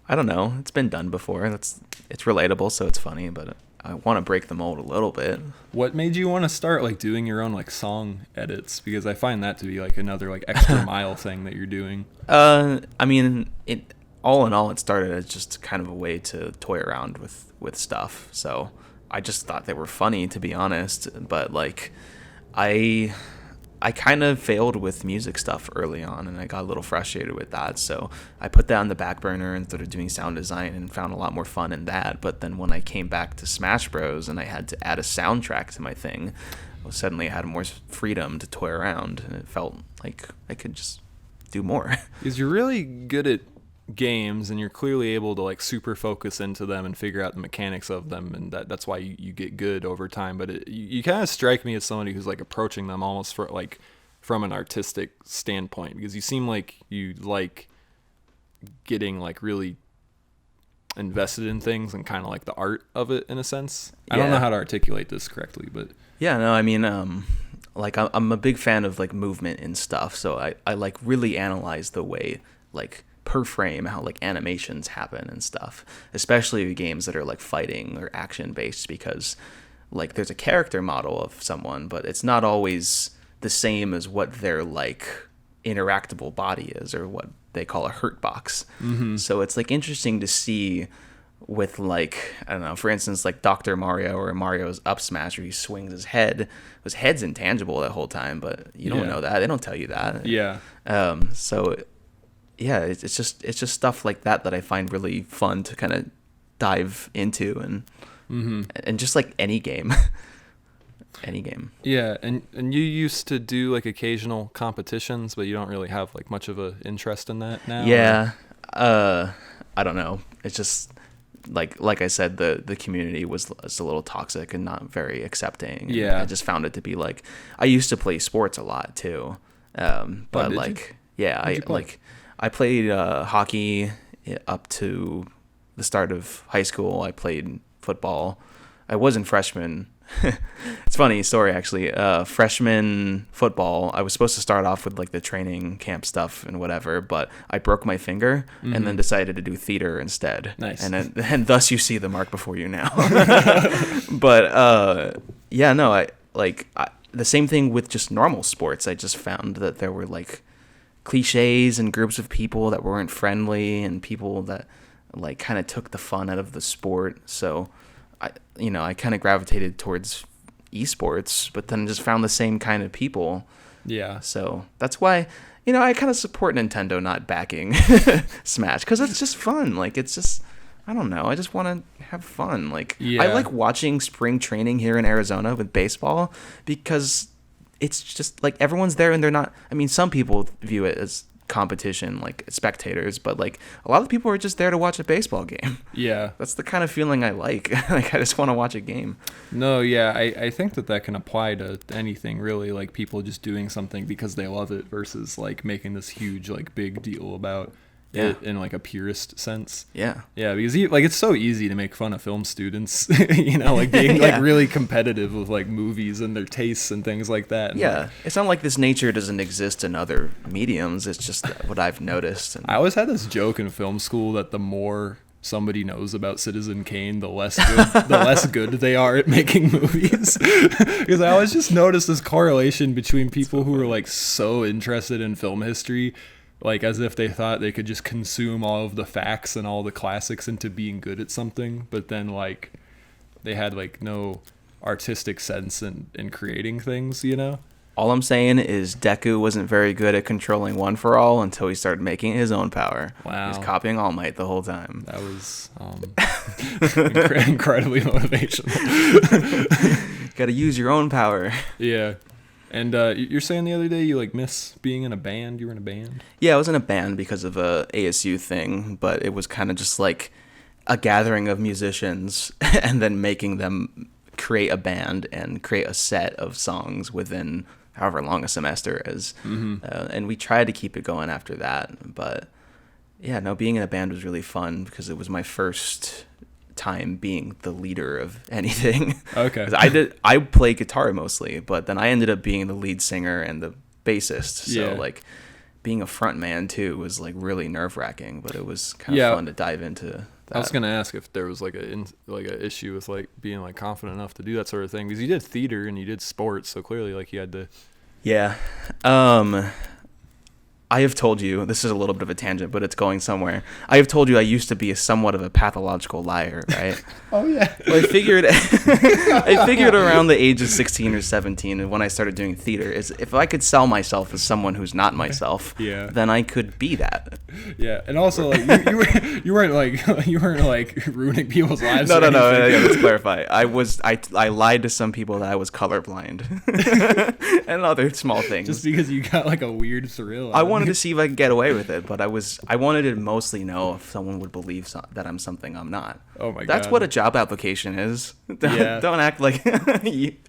I don't know. It's been done before. It's relatable, so it's funny, but I want to break the mold a little bit. What made you want to start like doing your own like song edits? Because I find that to be like another like extra mile thing that you're doing. I mean, it all in all, it started as just kind of a way to toy around with stuff. So I just thought they were funny, to be honest. But like, I kind of failed with music stuff early on, and I got a little frustrated with that. So I put that on the back burner and started doing sound design and found a lot more fun in that. But then when I came back to Smash Bros. And I had to add a soundtrack to my thing, well, suddenly I had more freedom to toy around, and it felt like I could just do more. Because you're really good at games, and you're clearly able to like super focus into them and figure out the mechanics of them, and that's why you get good over time. But you kind of strike me as somebody who's like approaching them almost for like from an artistic standpoint, because you seem like you like getting like really invested in things and kind of like the art of it in a sense. I don't know how to articulate this correctly, but Yeah, no, I mean, like I'm a big fan of like movement and stuff, so I like really analyze the way like per frame how like animations happen and stuff, especially games that are like fighting or action based, because like there's a character model of someone, but it's not always the same as what their like interactable body is, or what they call a hurt box. Mm-hmm. So it's like interesting to see with like, I don't know, for instance, like Dr. Mario or Mario's up smash where he swings his head. His head's intangible that whole time, but you don't know that. They don't tell you that. yeah. So yeah, it's just stuff like that I find really fun to kind of dive into, and just like any game. Any game. Yeah, and you used to do like occasional competitions, but you don't really have like much of a interest in that now. Yeah. I don't know. It's just like I said, the community was a little toxic and not very accepting. Yeah. I just found it to be like, I used to play sports a lot too. But like, yeah, I played hockey up to the start of high school. I played football. I was in freshman. It's funny story actually. Freshman football, I was supposed to start off with like the training camp stuff and whatever, but I broke my finger and then decided to do theater instead. Nice. And thus you see the mark before you now. But yeah, no, the same thing with just normal sports. I just found that there were like cliches and groups of people that weren't friendly, and people that like kind of took the fun out of the sport. So I kind of gravitated towards esports, but then just found the same kind of people. Yeah. So that's why, I kind of support Nintendo not backing Smash, because it's just fun. Like, it's just, I don't know. I just want to have fun. Like, yeah. I like watching spring training here in Arizona with baseball, because it's just like everyone's there and they're not, I mean, some people view it as competition, like spectators, but like a lot of people are just there to watch a baseball game. Yeah. That's the kind of feeling I like. Like, I just want to watch a game. No, yeah, I think that can apply to anything really, like people just doing something because they love it versus like making this huge like big deal about Yeah. in like a purist sense. Yeah. Yeah, because like it's so easy to make fun of film students, you know, like being like really competitive with like movies and their tastes and things like that. And, Yeah, like, it's not like this nature doesn't exist in other mediums. It's just what I've noticed. And I always had this joke in film school that the more somebody knows about Citizen Kane, the less good they are at making movies. Because I always just noticed this correlation between people who are like so interested in film history, like as if they thought they could just consume all of the facts and all the classics into being good at something, but then like they had like no artistic sense in creating things, you know? all I'm saying is Deku wasn't very good at controlling One for All until he started making his own power. Wow. He was copying All Might the whole time. That was incredibly motivational. Got to use your own power. Yeah. And you're saying the other day you like miss being in a band? You were in a band? Yeah, I was in a band because of a ASU thing, but it was kind of just like a gathering of musicians and then making them create a band and create a set of songs within however long a semester is. Mm-hmm. And we tried to keep it going after that. But yeah, no, being in a band was really fun because it was my first time being the leader of anything. Okay. I play guitar mostly, but then I ended up being the lead singer and the bassist. So like being a front man too was like really nerve-wracking, but it was kind of fun to dive into that. I was gonna ask if there was like a issue with like being like confident enough to do that sort of thing, because you did theater and you did sports, so clearly like you had to. Yeah. I have told you, this is a little bit of a tangent, but it's going somewhere. I have told you I used to be somewhat of a pathological liar, right? Oh, yeah. Well, I figured around the age of 16 or 17, and when I started doing theater, is if I could sell myself as someone who's not myself, then I could be that. Yeah, and also like you weren't like ruining people's lives. No. Yeah, let's clarify. I lied to some people that I was colorblind, and other small things. Just because you got like a weird thrill. I wanted to see if I could get away with it, but I wanted to mostly know if someone would believe that I'm something I'm not. Oh my god. That's what a job application is. Don't act like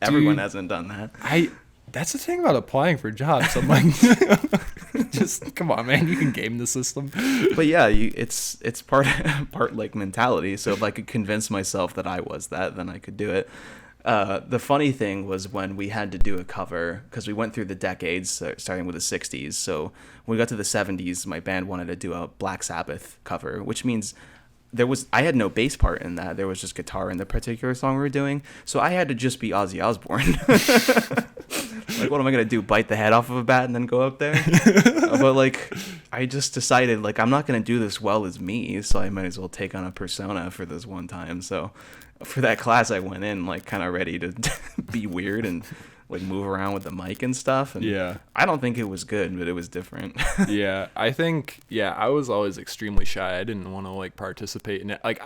everyone hasn't done that. That's the thing about applying for jobs. I'm like, just come on, man. You can game the system. But yeah, it's part like mentality. So if I could convince myself that I was that, then I could do it. The funny thing was when we had to do a cover, because we went through the decades, starting with the 60s. So when we got to the 70s, my band wanted to do a Black Sabbath cover, which means I had no bass part in that. There was just guitar in the particular song we were doing. So I had to just be Ozzy Osbourne. Like, what am I going to do? Bite the head off of a bat and then go up there? But like, I just decided like, I'm not going to do this well as me. So I might as well take on a persona for this one time. So for that class, I went in like kind of ready to be weird and like move around with the mic and stuff. And I don't think it was good, but it was different. I think I was always extremely shy. I didn't want to like participate in it. Like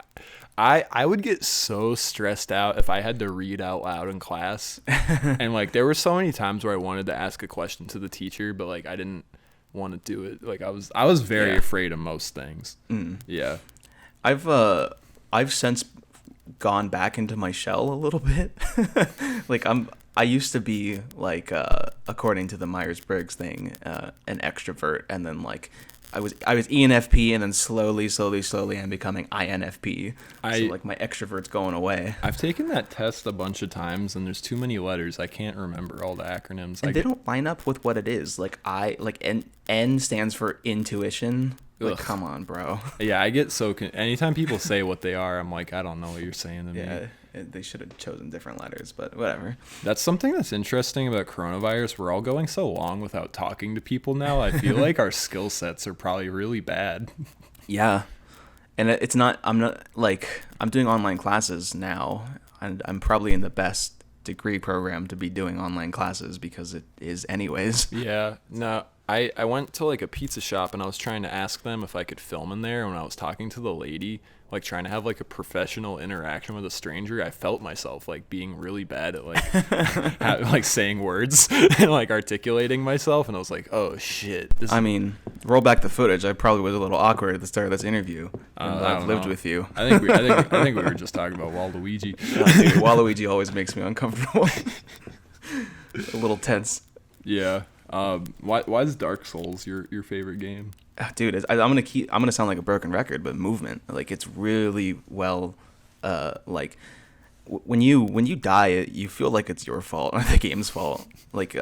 I would get so stressed out if I had to read out loud in class. And like there were so many times where I wanted to ask a question to the teacher, but like I didn't want to do it. Like I was very afraid of most things. Yeah. I've since gone back into my shell a little bit. Like I used to be like according to the Myers-Briggs thing, an extrovert, and then like I was ENFP, and then slowly I'm becoming INFP. So like my extrovert's going away. I've taken that test a bunch of times, and there's too many letters. I can't remember all the acronyms. And they don't line up with what it is. Like N stands for intuition. Like, come on, bro. Yeah, I get so anytime people say what they are, I'm like, I don't know what you're saying to me. Yeah, they should have chosen different letters, but whatever. That's something that's interesting about coronavirus. We're all going so long without talking to people now. I feel like our skill sets are probably really bad. Yeah. And I'm doing online classes now, and I'm probably in the best degree program to be doing online classes because it is anyways. Yeah. No. I went to like a pizza shop and I was trying to ask them if I could film in there. When I was talking to the lady, like trying to have like a professional interaction with a stranger, I felt myself like being really bad at like like saying words and like articulating myself, and I was like, oh shit. Roll back the footage. I probably was a little awkward at the start of this intervieh. I've lived with you. I think we were just talking about Waluigi. No, dude, Waluigi always makes me uncomfortable. A little tense. Yeah. Why is Dark Souls your favorite game? Dude, I'm gonna sound like a broken record, but movement, like it's really well, like when you die, you feel like it's your fault or the game's fault. Like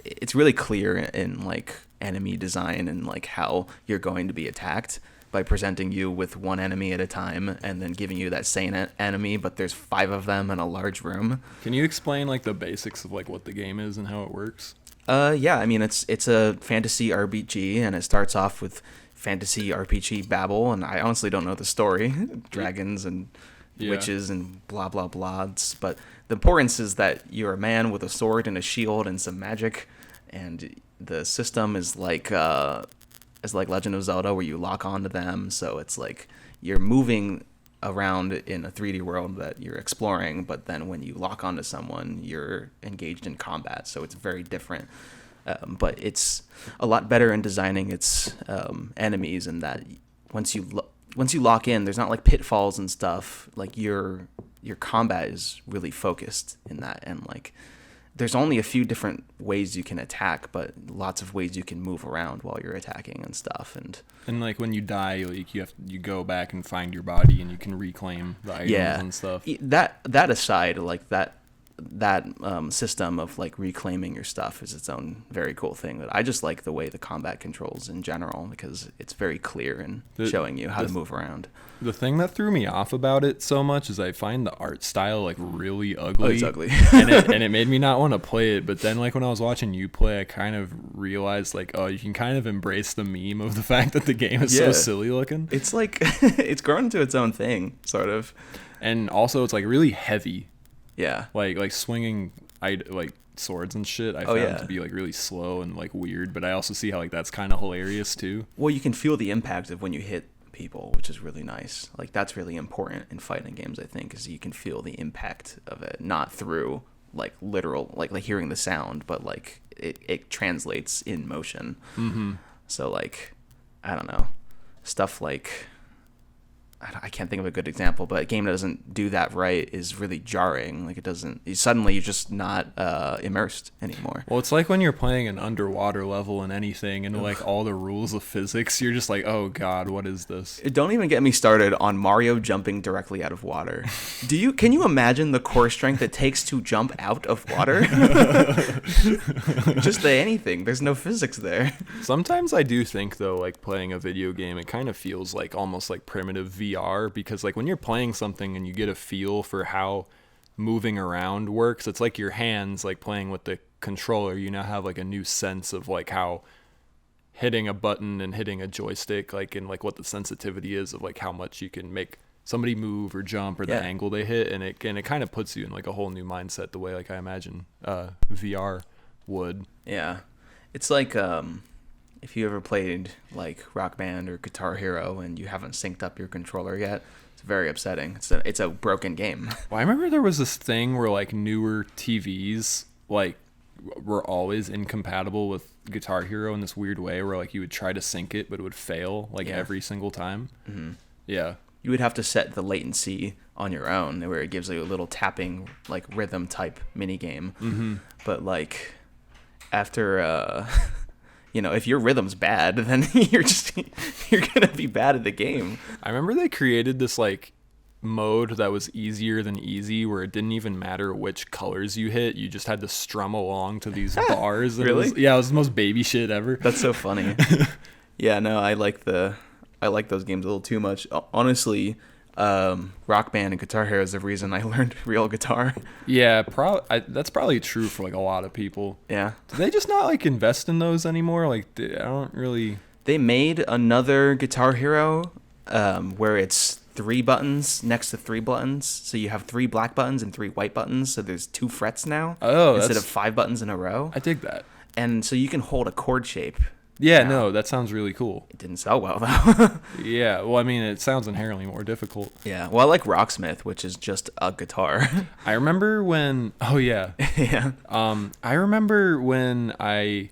it's really clear in like enemy design and like how you're going to be attacked by presenting you with one enemy at a time and then giving you that same enemy, but there's 5 of them in a large room. Can you explain like the basics of like what the game is and how it works? Yeah, I mean it's a fantasy RPG and it starts off with fantasy RPG babble, and I honestly don't know the story. Dragons and witches and blah blah blahs, but the importance is that you're a man with a sword and a shield and some magic, and the system is like Legend of Zelda where you lock onto them, so it's like you're moving around in a 3D world that you're exploring, but then when you lock onto someone, you're engaged in combat, so it's very different. But it's a lot better in designing its enemies, in that once you lock in, there's not like pitfalls and stuff. Like your combat is really focused in that, and like there's only a few different ways you can attack, but lots of ways you can move around while you're attacking and stuff. And like when you die, like you go back and find your body and you can reclaim the items and stuff. That aside, like that system of like reclaiming your stuff is its own very cool thing. But I just like the way the combat controls in general, because it's very clear and showing you how to move around. The thing that threw me off about it so much is I find the art style like really ugly. Oh, it's ugly. and it made me not want to play it. But then like when I was watching you play, I kind of realized like, oh, you can kind of embrace the meme of the fact that the game is so silly looking. It's like it's grown into its own thing, sort of. And also it's like really heavy. Yeah. Like swinging like swords and shit, I found to be like really slow and like weird, but I also see how like that's kind of hilarious too. Well, you can feel the impact of when you hit people, which is really nice. Like that's really important in fighting games, I think, is you can feel the impact of it, not through like literal like hearing the sound, but like it translates in motion. Mm-hmm. So like I don't know, stuff like I can't think of a good example, but a game that doesn't do that right is really jarring. Like it doesn't. Suddenly you're just not immersed anymore. Well, it's like when you're playing an underwater level in anything, and like all the rules of physics, you're just like, oh god, what is this? Don't even get me started on Mario jumping directly out of water. Can you imagine the core strength it takes to jump out of water? Just anything. There's no physics there. Sometimes I do think though, like playing a video game, it kind of feels like almost like primitive VR, because like when you're playing something and you get a feel for how moving around works, it's like your hands, like playing with the controller, you now have like a new sense of like how hitting a button and hitting a joystick, like and like what the sensitivity is of like how much you can make somebody move or jump or the angle they hit, and it kind of puts you in like a whole new mindset the way like I imagine VR would. Yeah, it's like if you ever played like Rock Band or Guitar Hero and you haven't synced up your controller yet, it's very upsetting. It's a broken game. Well, I remember there was this thing where like newer TVs like were always incompatible with Guitar Hero in this weird way, where like you would try to sync it but it would fail like every single time. Mm-hmm. Yeah. You would have to set the latency on your own, where it gives you a little tapping like rhythm type mini game. Mm-hmm. But like after if your rhythm's bad, then you're gonna be bad at the game. I remember they created this like mode that was easier than easy, where it didn't even matter which colors you hit, you just had to strum along to these bars. Really? It was the most baby shit ever. That's so funny. Yeah, no, I like those games a little too much. Honestly, Rock Band and Guitar Hero is the reason I learned real guitar. Yeah, that's probably true for like a lot of people. Yeah. Do they just not like invest in those anymore? Like I don't really. They made another Guitar Hero where it's 3 buttons next to 3 buttons. So you have 3 black buttons and 3 white buttons. So there's 2 frets now. Oh, instead of 5 buttons in a row. I dig that. And so you can hold a chord shape. Yeah, no, that sounds really cool. It didn't sell well, though. Yeah, well, I mean, it sounds inherently more difficult. Yeah, well, I like Rocksmith, which is just a guitar. I remember when... Oh, yeah. Yeah. I remember when I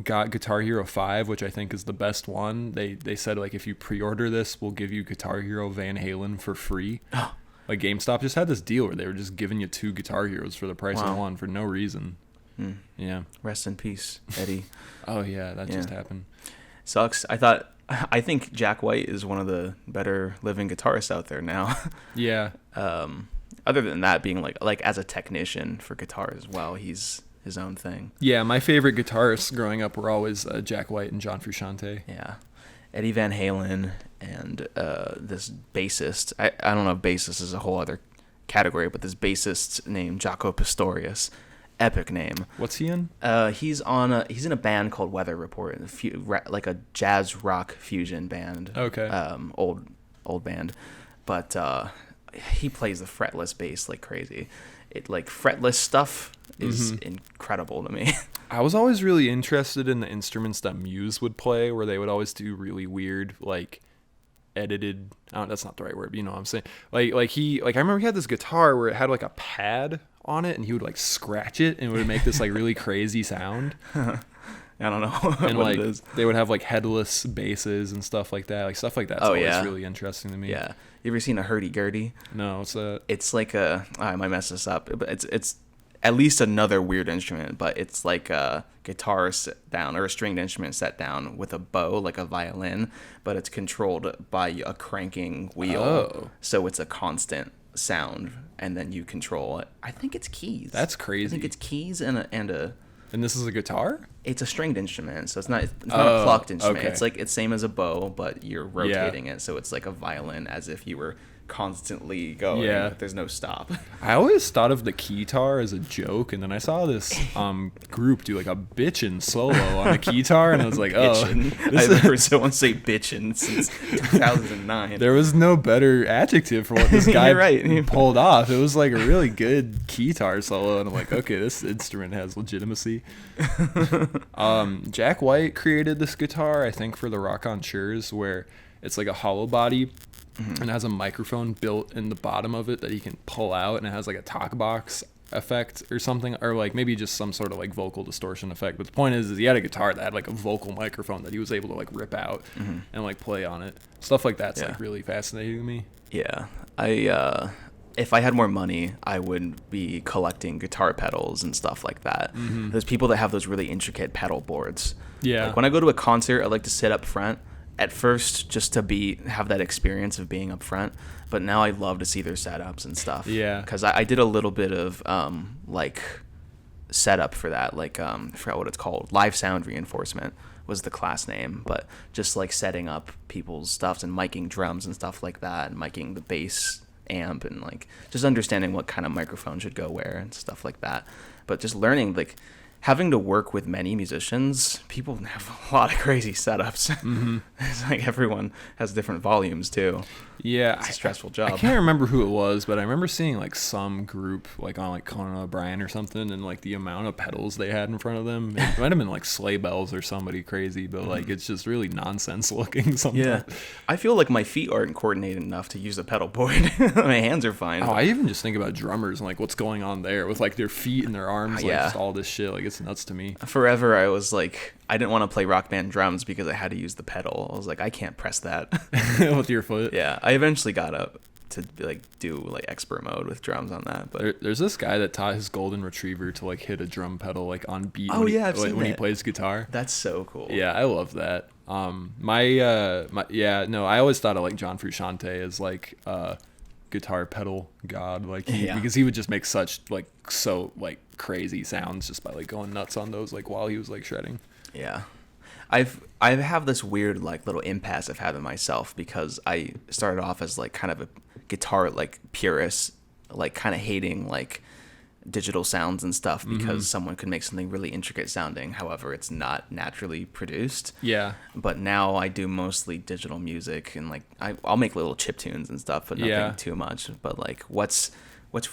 got Guitar Hero 5, which I think is the best one. They said, like, if you pre-order this, we'll give you Guitar Hero Van Halen for free. Like, GameStop just had this deal where they were just giving you 2 Guitar Heroes for the price of one for no reason. Yeah. Rest in peace, Eddie. Oh yeah, that just happened. Sucks. I think Jack White is one of the better living guitarists out there now. Yeah. Other than that, being like as a technician for guitar as well, he's his own thing. Yeah, my favorite guitarists growing up were always Jack White and John Frusciante. Yeah. Eddie Van Halen and this bassist. I don't know if bassist is a whole other category, but this bassist named Jaco Pastorius, epic name. What's he in? He's in a band called Weather Report, like a jazz rock fusion band. Okay. Old band, but he plays the fretless bass like crazy. It like fretless stuff is incredible to me. I was always really interested in the instruments that Muse would play, where they would always do really weird, like edited. That's not the right word, but you know what I'm saying. I remember he had this guitar where it had like a pad on it, and he would like scratch it, and it would make this like really crazy sound. I don't know. And what like it is. they would have like headless basses and stuff like that. Like stuff like that's always really interesting to me. Yeah. You ever seen a hurdy-gurdy? No, what's that? It's like I might mess this up, but it's at least another weird instrument, but it's like a guitar set down or a stringed instrument set down with a bow, like a violin, but it's controlled by a cranking wheel. Oh. So it's a constant sound, and then you control it. I think it's keys. That's crazy. I think it's keys and a. And this is a guitar? It's a stringed instrument, so it's not a plucked instrument. Okay. It's like it's same as a bow, but you're rotating it, so it's like a violin, as if you were constantly going. Yeah. There's no stop. I always thought of the keytar as a joke, and then I saw this group do like a bitchin' solo on the keytar, and I was like, oh. I've heard someone say bitchin' since 2009. There was no better adjective for what this guy right. pulled off. It was like a really good keytar solo, and I'm like, okay, this instrument has legitimacy. Jack White created this guitar, I think, for the Rock On Chures, where it's like a hollow body. And it has a microphone built in the bottom of it that he can pull out, and it has like a talk box effect or something, or like maybe just some sort of like vocal distortion effect. But the point is he had a guitar that had like a vocal microphone that he was able to like rip out and like play on it. Stuff like that's like really fascinating to me. Yeah, if I had more money, I would be collecting guitar pedals and stuff like that. There's people that have those really intricate pedal boards. Yeah. Like when I go to a concert, I like to sit up front. At first, just to have that experience of being up front, but now I love to see their setups and stuff. Yeah. Because I did a little bit of like setup for that, like I forgot what it's called. Live sound reinforcement was the class name, but just like setting up people's stuff and miking drums and stuff like that, and miking the bass amp, and like just understanding what kind of microphone should go where and stuff like that. But just learning, like having to work with many musicians, people have a lot of crazy setups. It's like everyone has different volumes too. Yeah, it's a stressful job. I can't remember who it was, but I remember seeing like some group like on like Conan O'Brien or something, and like the amount of pedals they had in front of them. It might have been like Sleigh Bells or somebody crazy, but like it's just really nonsense looking sometimes. Yeah, I feel like my feet aren't coordinated enough to use a pedal board. My hands are fine. Oh, I even just think about drummers and like what's going on there with like their feet and their arms, like just all this shit. Like it's nuts to me. Forever, I was like, I didn't want to play Rock Band drums because I had to use the pedal. I was like, I can't press that with your foot. Yeah, I eventually got up to like do like expert mode with drums on that. But there's this guy that taught his golden retriever to like hit a drum pedal like on beat. Oh yeah, I've seen when that. He plays guitar. That's so cool. Yeah, I love that. I always thought of like John Frusciante as like guitar pedal god, like because he would just make such like so like crazy sounds just by like going nuts on those like while he was like shredding. Yeah. I have this weird like little impasse I've had in myself, because I started off as like kind of a guitar like purist, like kind of hating like digital sounds and stuff because someone could make something really intricate sounding, however it's not naturally produced. Yeah. But now I do mostly digital music, and like I'll make little chip tunes and stuff, but nothing too much. But like what's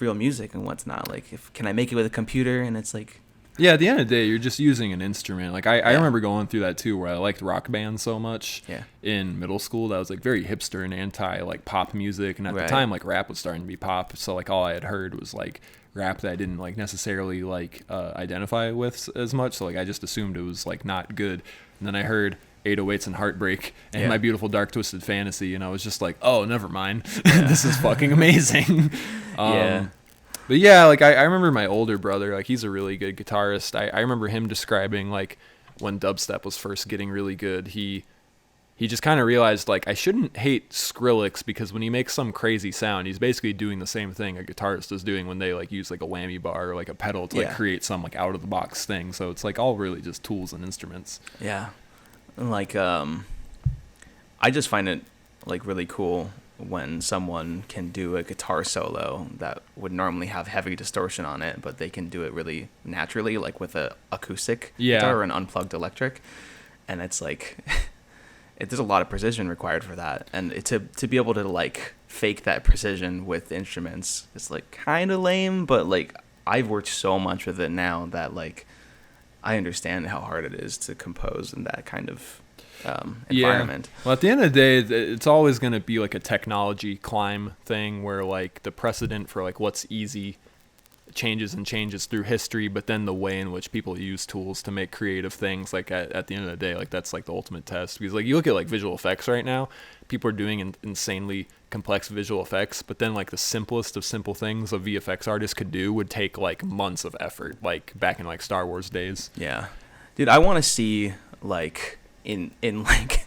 real music and what's not? Like can I make it with a computer? And it's like, yeah, at the end of the day, you're just using an instrument. Like I remember going through that too, where I liked rock bands so much in middle school that I was like very hipster and anti like pop music, and at the time like rap was starting to be pop, so like all I had heard was like rap that I didn't like necessarily like identify with as much, so like I just assumed it was like not good. And then I heard 808s and Heartbreak and My Beautiful Dark Twisted Fantasy, and I was just like, oh, never mind. This is fucking amazing. But yeah, like I remember my older brother, like he's a really good guitarist. I remember him describing like when dubstep was first getting really good, he just kind of realized like I shouldn't hate Skrillex because when he makes some crazy sound, he's basically doing the same thing a guitarist is doing when they like use like a whammy bar or like a pedal to like create some like out of the box thing. So it's like all really just tools and instruments. Yeah. Like I just find it like really cool when someone can do a guitar solo that would normally have heavy distortion on it, but they can do it really naturally, like with a acoustic guitar or an unplugged electric. And it's like there's a lot of precision required for that, and to be able to like fake that precision with instruments, it's like kind of lame, but like I've worked so much with it now that like I understand how hard it is to compose in that kind of environment. Well, at the end of the day, it's always going to be like a technology climb thing where like the precedent for like what's easy changes and changes through history, but then the way in which people use tools to make creative things, like at the end of the day, like that's like the ultimate test. Because like you look at like visual effects right now, people are doing insanely complex visual effects, but then like the simplest of simple things a VFX artist could do would take like months of effort, like back in like Star Wars days. Yeah, dude, I want to see like in like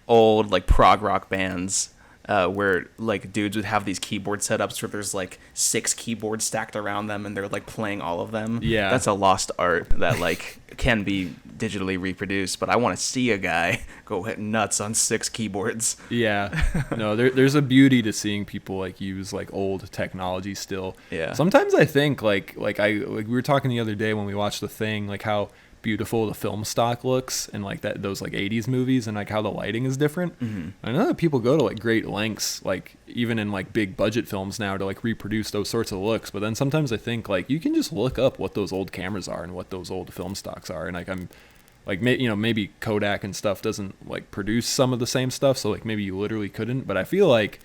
old like prog rock bands where like dudes would have these keyboard setups where there's like 6 keyboards stacked around them and they're like playing all of them. Yeah, that's a lost art that like can be digitally reproduced, but I want to see a guy go hit nuts on 6 keyboards. Yeah, no, there's a beauty to seeing people like use like old technology still. Yeah, sometimes I think like we were talking the other day when we watched The Thing, like how beautiful the film stock looks and like that those like 80s movies and like how the lighting is different. I know that people go to like great lengths, like even in like big budget films now, to like reproduce those sorts of looks, but then sometimes I think like you can just look up what those old cameras are and what those old film stocks are, and like I'm like maybe Kodak and stuff doesn't like produce some of the same stuff, so like maybe you literally couldn't, but I feel like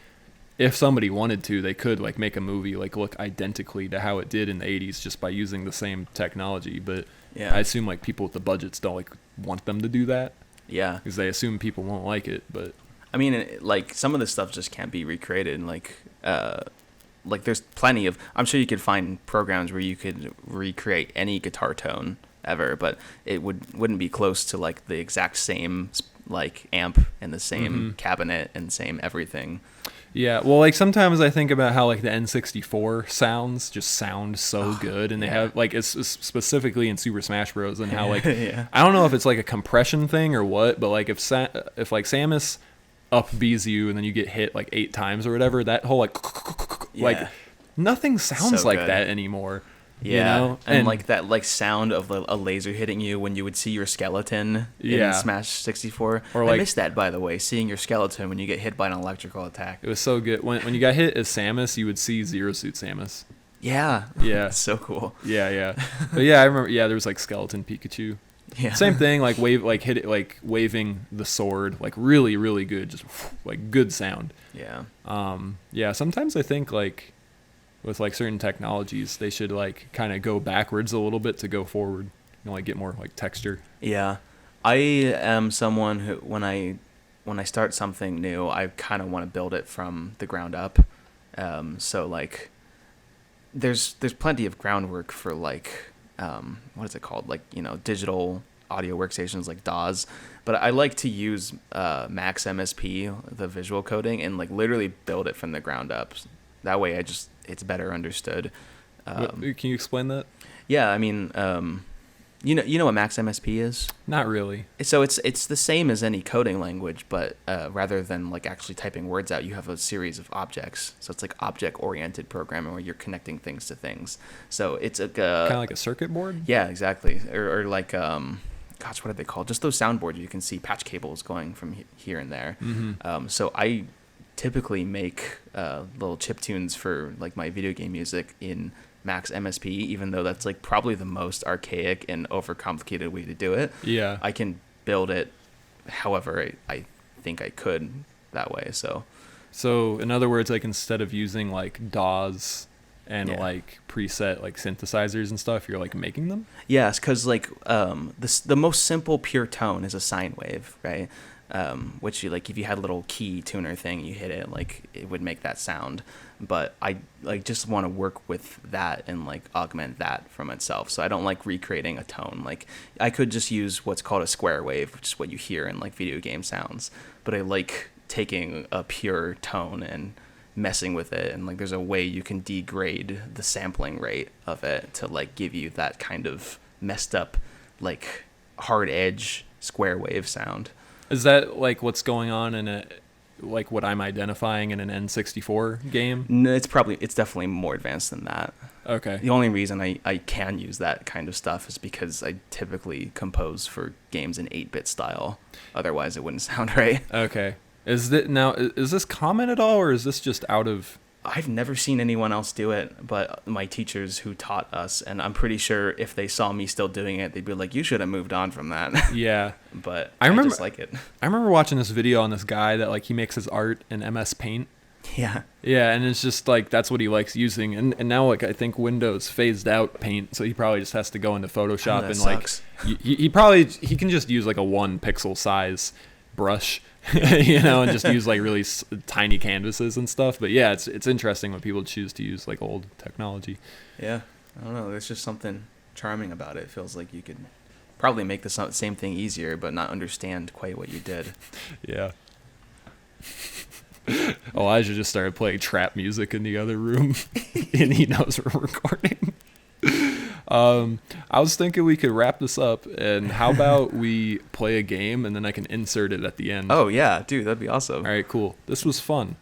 if somebody wanted to, they could like make a movie like look identically to how it did in the 80s just by using the same technology. But yeah, I assume like people with the budgets don't like want them to do that. Yeah, because they assume people won't like it. But I mean, like some of this stuff just can't be recreated. Like there's plenty of. I'm sure you could find programs where you could recreate any guitar tone ever, but it wouldn't be close to like the exact same like amp and the same cabinet and same everything. Yeah, well, like sometimes I think about how like the N64 sounds just sound so good, and they have like it's specifically in Super Smash Bros. And how like I don't know if it's like a compression thing or what, but like if like Samus up Bs you and then you get hit like 8 times or whatever, that whole like nothing sounds so like good. That anymore. Yeah, you know? and like that like sound of a laser hitting you when you would see your skeleton in Smash 64. Or like, I missed that, by the way, seeing your skeleton when you get hit by an electrical attack. It was so good. When you got hit as Samus, you would see Zero Suit Samus. Yeah. So cool. Yeah. But yeah, I remember. Yeah, there was like skeleton Pikachu. Yeah. Same thing, like hit it, like waving the sword, like really, really good, just like good sound. Yeah. Yeah. Sometimes I think like, with like certain technologies, they should like kind of go backwards a little bit to go forward, like get more like texture. Yeah, I am someone who when I start something new, I kind of want to build it from the ground up. So like, there's plenty of groundwork for like, what is it called? Like digital audio workstations like DAWs, but I like to use Max MSP, the visual coding, and like literally build it from the ground up. That way, it's better understood. Can you explain that? Yeah, I mean, you know what Max MSP is? Not really. So it's the same as any coding language, but rather than like actually typing words out, you have a series of objects. So it's like object-oriented programming where you're connecting things to things. So it's a kind of like a circuit board. Yeah, exactly. Or like gosh, what are they called? Just those soundboards you can see patch cables going from here and there. So I typically make little chip tunes for like my video game music in Max MSP, even though that's like probably the most archaic and overcomplicated way to do it. Yeah, I can build it however I think I could that way. So in other words, like instead of using like DAWs and like preset like synthesizers and stuff, you're like making them. Yes, because like the most simple pure tone is a sine wave, right? which you, like if you had a little key tuner thing, you hit it, like it would make that sound. But I like just want to work with that and like augment that from itself. So I don't like recreating a tone. Like I could just use what's called a square wave, which is what you hear in like video game sounds. But I like taking a pure tone and messing with it, and like there's a way you can degrade the sampling rate of it to like give you that kind of messed up like hard edge square wave sound. Is that like what's going on in a like what I'm identifying in an N64 game? No, it's definitely more advanced than that. Okay. The only reason I can use that kind of stuff is because I typically compose for games in 8-bit style. Otherwise it wouldn't sound right. Okay. Is this common at all, or is this just out of... I've never seen anyone else do it, but my teachers who taught us, and I'm pretty sure if they saw me still doing it, they'd be like, you should have moved on from that. Yeah. But I just like it. I remember watching this video on this guy that like he makes his art in MS Paint. Yeah. Yeah, and it's just like that's what he likes using, and now like I think Windows phased out Paint, so he probably just has to go into Photoshop and sucks. Like he can just use like a 1 pixel size brush, you know, and just use like really tiny canvases and stuff. But yeah, it's interesting when people choose to use like old technology. Yeah, I don't know. There's just something charming about it. It feels like you could probably make the same thing easier, but not understand quite what you did. Yeah. Elijah just started playing trap music in the other room, and he knows we're recording. I was thinking we could wrap this up, and how about we play a game, and then I can insert it at the end. Oh, yeah, dude, that'd be awesome. All right, cool. This was fun.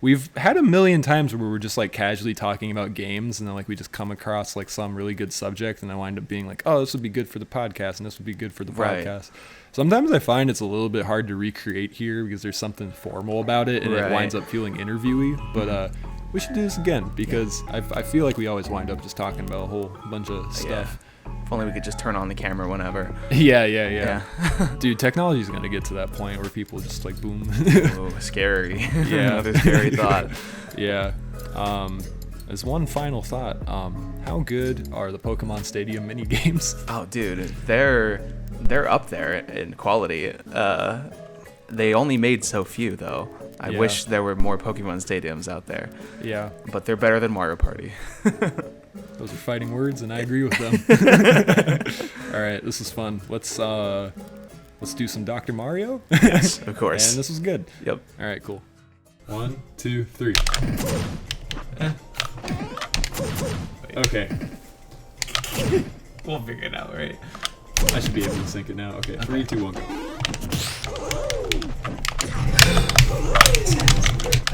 We've had a million times where we're just like casually talking about games, and then like we just come across like some really good subject, and I wind up being like, oh, this would be good for the podcast, and this would be good for the podcast. Sometimes I find it's a little bit hard to recreate here because there's something formal about it, and it winds up feeling interviewy, but we should do this again because I feel like we always wind up just talking about a whole bunch of stuff. Yeah. If only we could just turn on the camera whenever. Yeah. Dude, technology's going to get to that point where people just like boom. Oh, scary. Yeah. Another scary thought. Yeah. As one final thought, how good are the Pokemon Stadium mini games? Oh, dude, they're up there in quality. They only made so few, though. I wish there were more Pokemon Stadiums out there. Yeah. But they're better than Mario Party. Those are fighting words, and I agree with them. All right, this is fun. Let's do some Dr. Mario. Yes, of course. And this was good. Yep. All right, cool. 1, 2, 3. Okay. We'll figure it out, right? I should be able to sync it now. Okay, 3, 2, 1, go.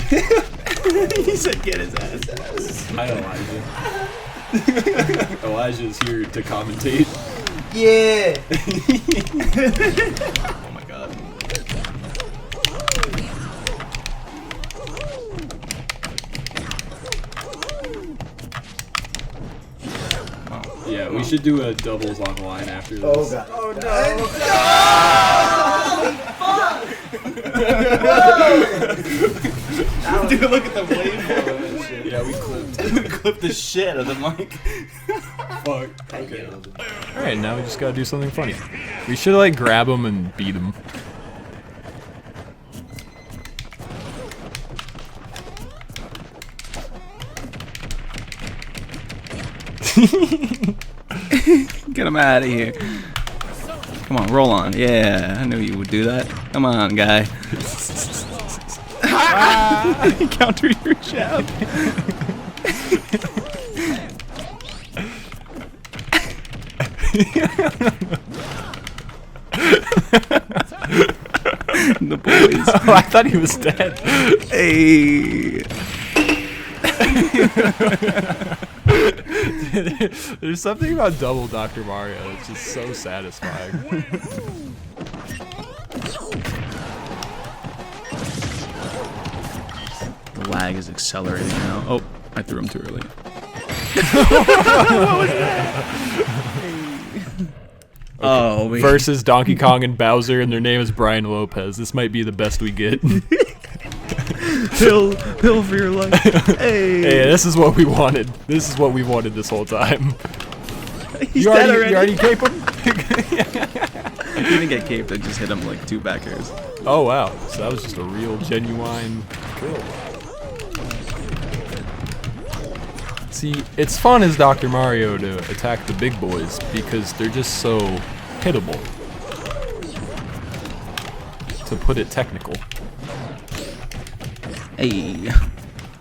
He said get his ass. Hi, Elijah. Elijah's here to commentate. Yeah. Oh my god. Yeah, we should do a doubles online after this. Oh god. Oh no. Dude, look at the waveform of that shit. Yeah, we clipped the shit out of the mic. Fuck. Okay. Alright, now we just gotta do something funny. We should like grab him and beat him. Get him out of here. Come on, roll on. Yeah, I knew you would do that. Come on, guy. Counter your jab. The boys. Oh, I thought he was dead. Hey. There's something about double Dr. Mario that's just so satisfying. The lag is accelerating now. Oh, I threw him too early. What was that? Okay. Oh, man. Versus Donkey Kong and Bowser, and their name is Brian Lopez. This might be the best we get. Pill for your life. Hey, this is what we wanted. This is what we wanted this whole time. He's dead already. You already cape him? He didn't get caped. I just hit him like 2 back airs. Oh wow, so that was just a real genuine kill. See, it's fun as Dr. Mario to attack the big boys because they're just so hittable. To put it technical. Hey.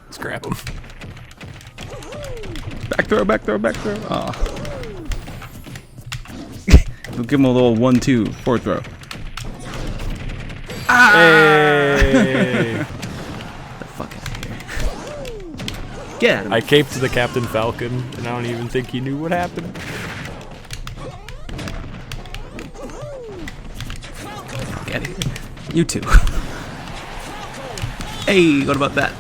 Let's grab him. Back throw, back throw, back throw. Aw. We'll give him a little 1-2 forward throw. Ah! Hey! The fuck out of here. Get out of I caped the Captain Falcon, and I don't even think he knew what happened. Get out of here. You too. Hey, what about that?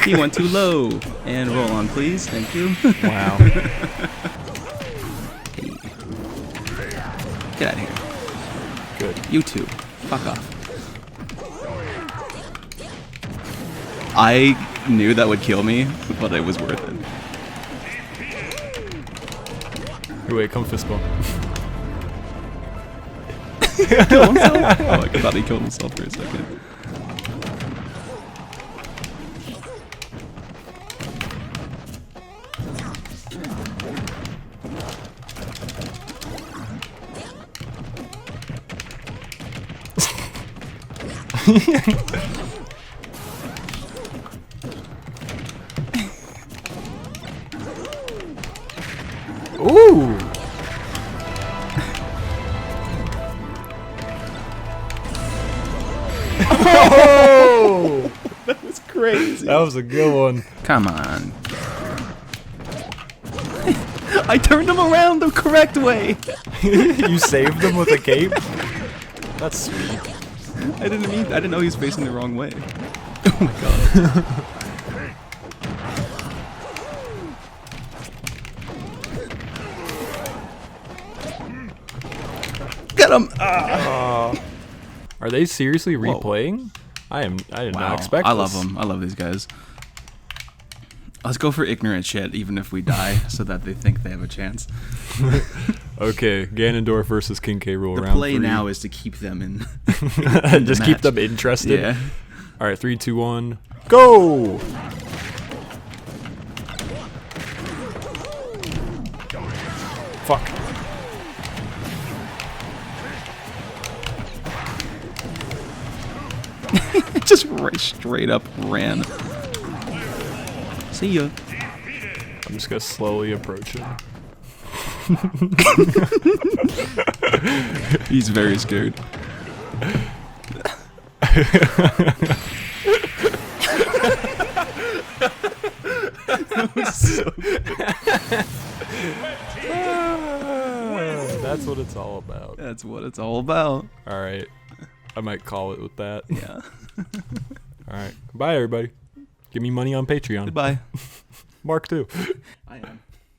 He went too low. And roll on, please. Thank you. Wow. Hey. Get out of here. Good. You too. Fuck off. I knew that would kill me, but it was worth it. Hey, wait, come fist bump. Kill himself? Oh, I thought he killed himself for a second. Ooh! Oh! That was crazy. That was a good one. Come on. I turned him around the correct way. You saved him with a cape? That's sweet. I didn't know he was facing the wrong way. Oh my god. Get him! Are they seriously replaying? I did not expect I this. love them. I love these guys. Let's go for ignorant shit, even if we die, so that they think they have a chance. Okay, Ganondorf versus King K. Rool The round play 3. now is to keep them in. Just keep them interested. Yeah. All right, 3, 2, 1, go! Fuck. Just right straight up ran. See ya. I'm just gonna slowly approach him. He's very scared. That was so good. That's what it's all about. That's what it's all about. All right. I might call it with that. Yeah. All right. Bye, everybody. Give me money on Patreon. Goodbye. Mark too. I am.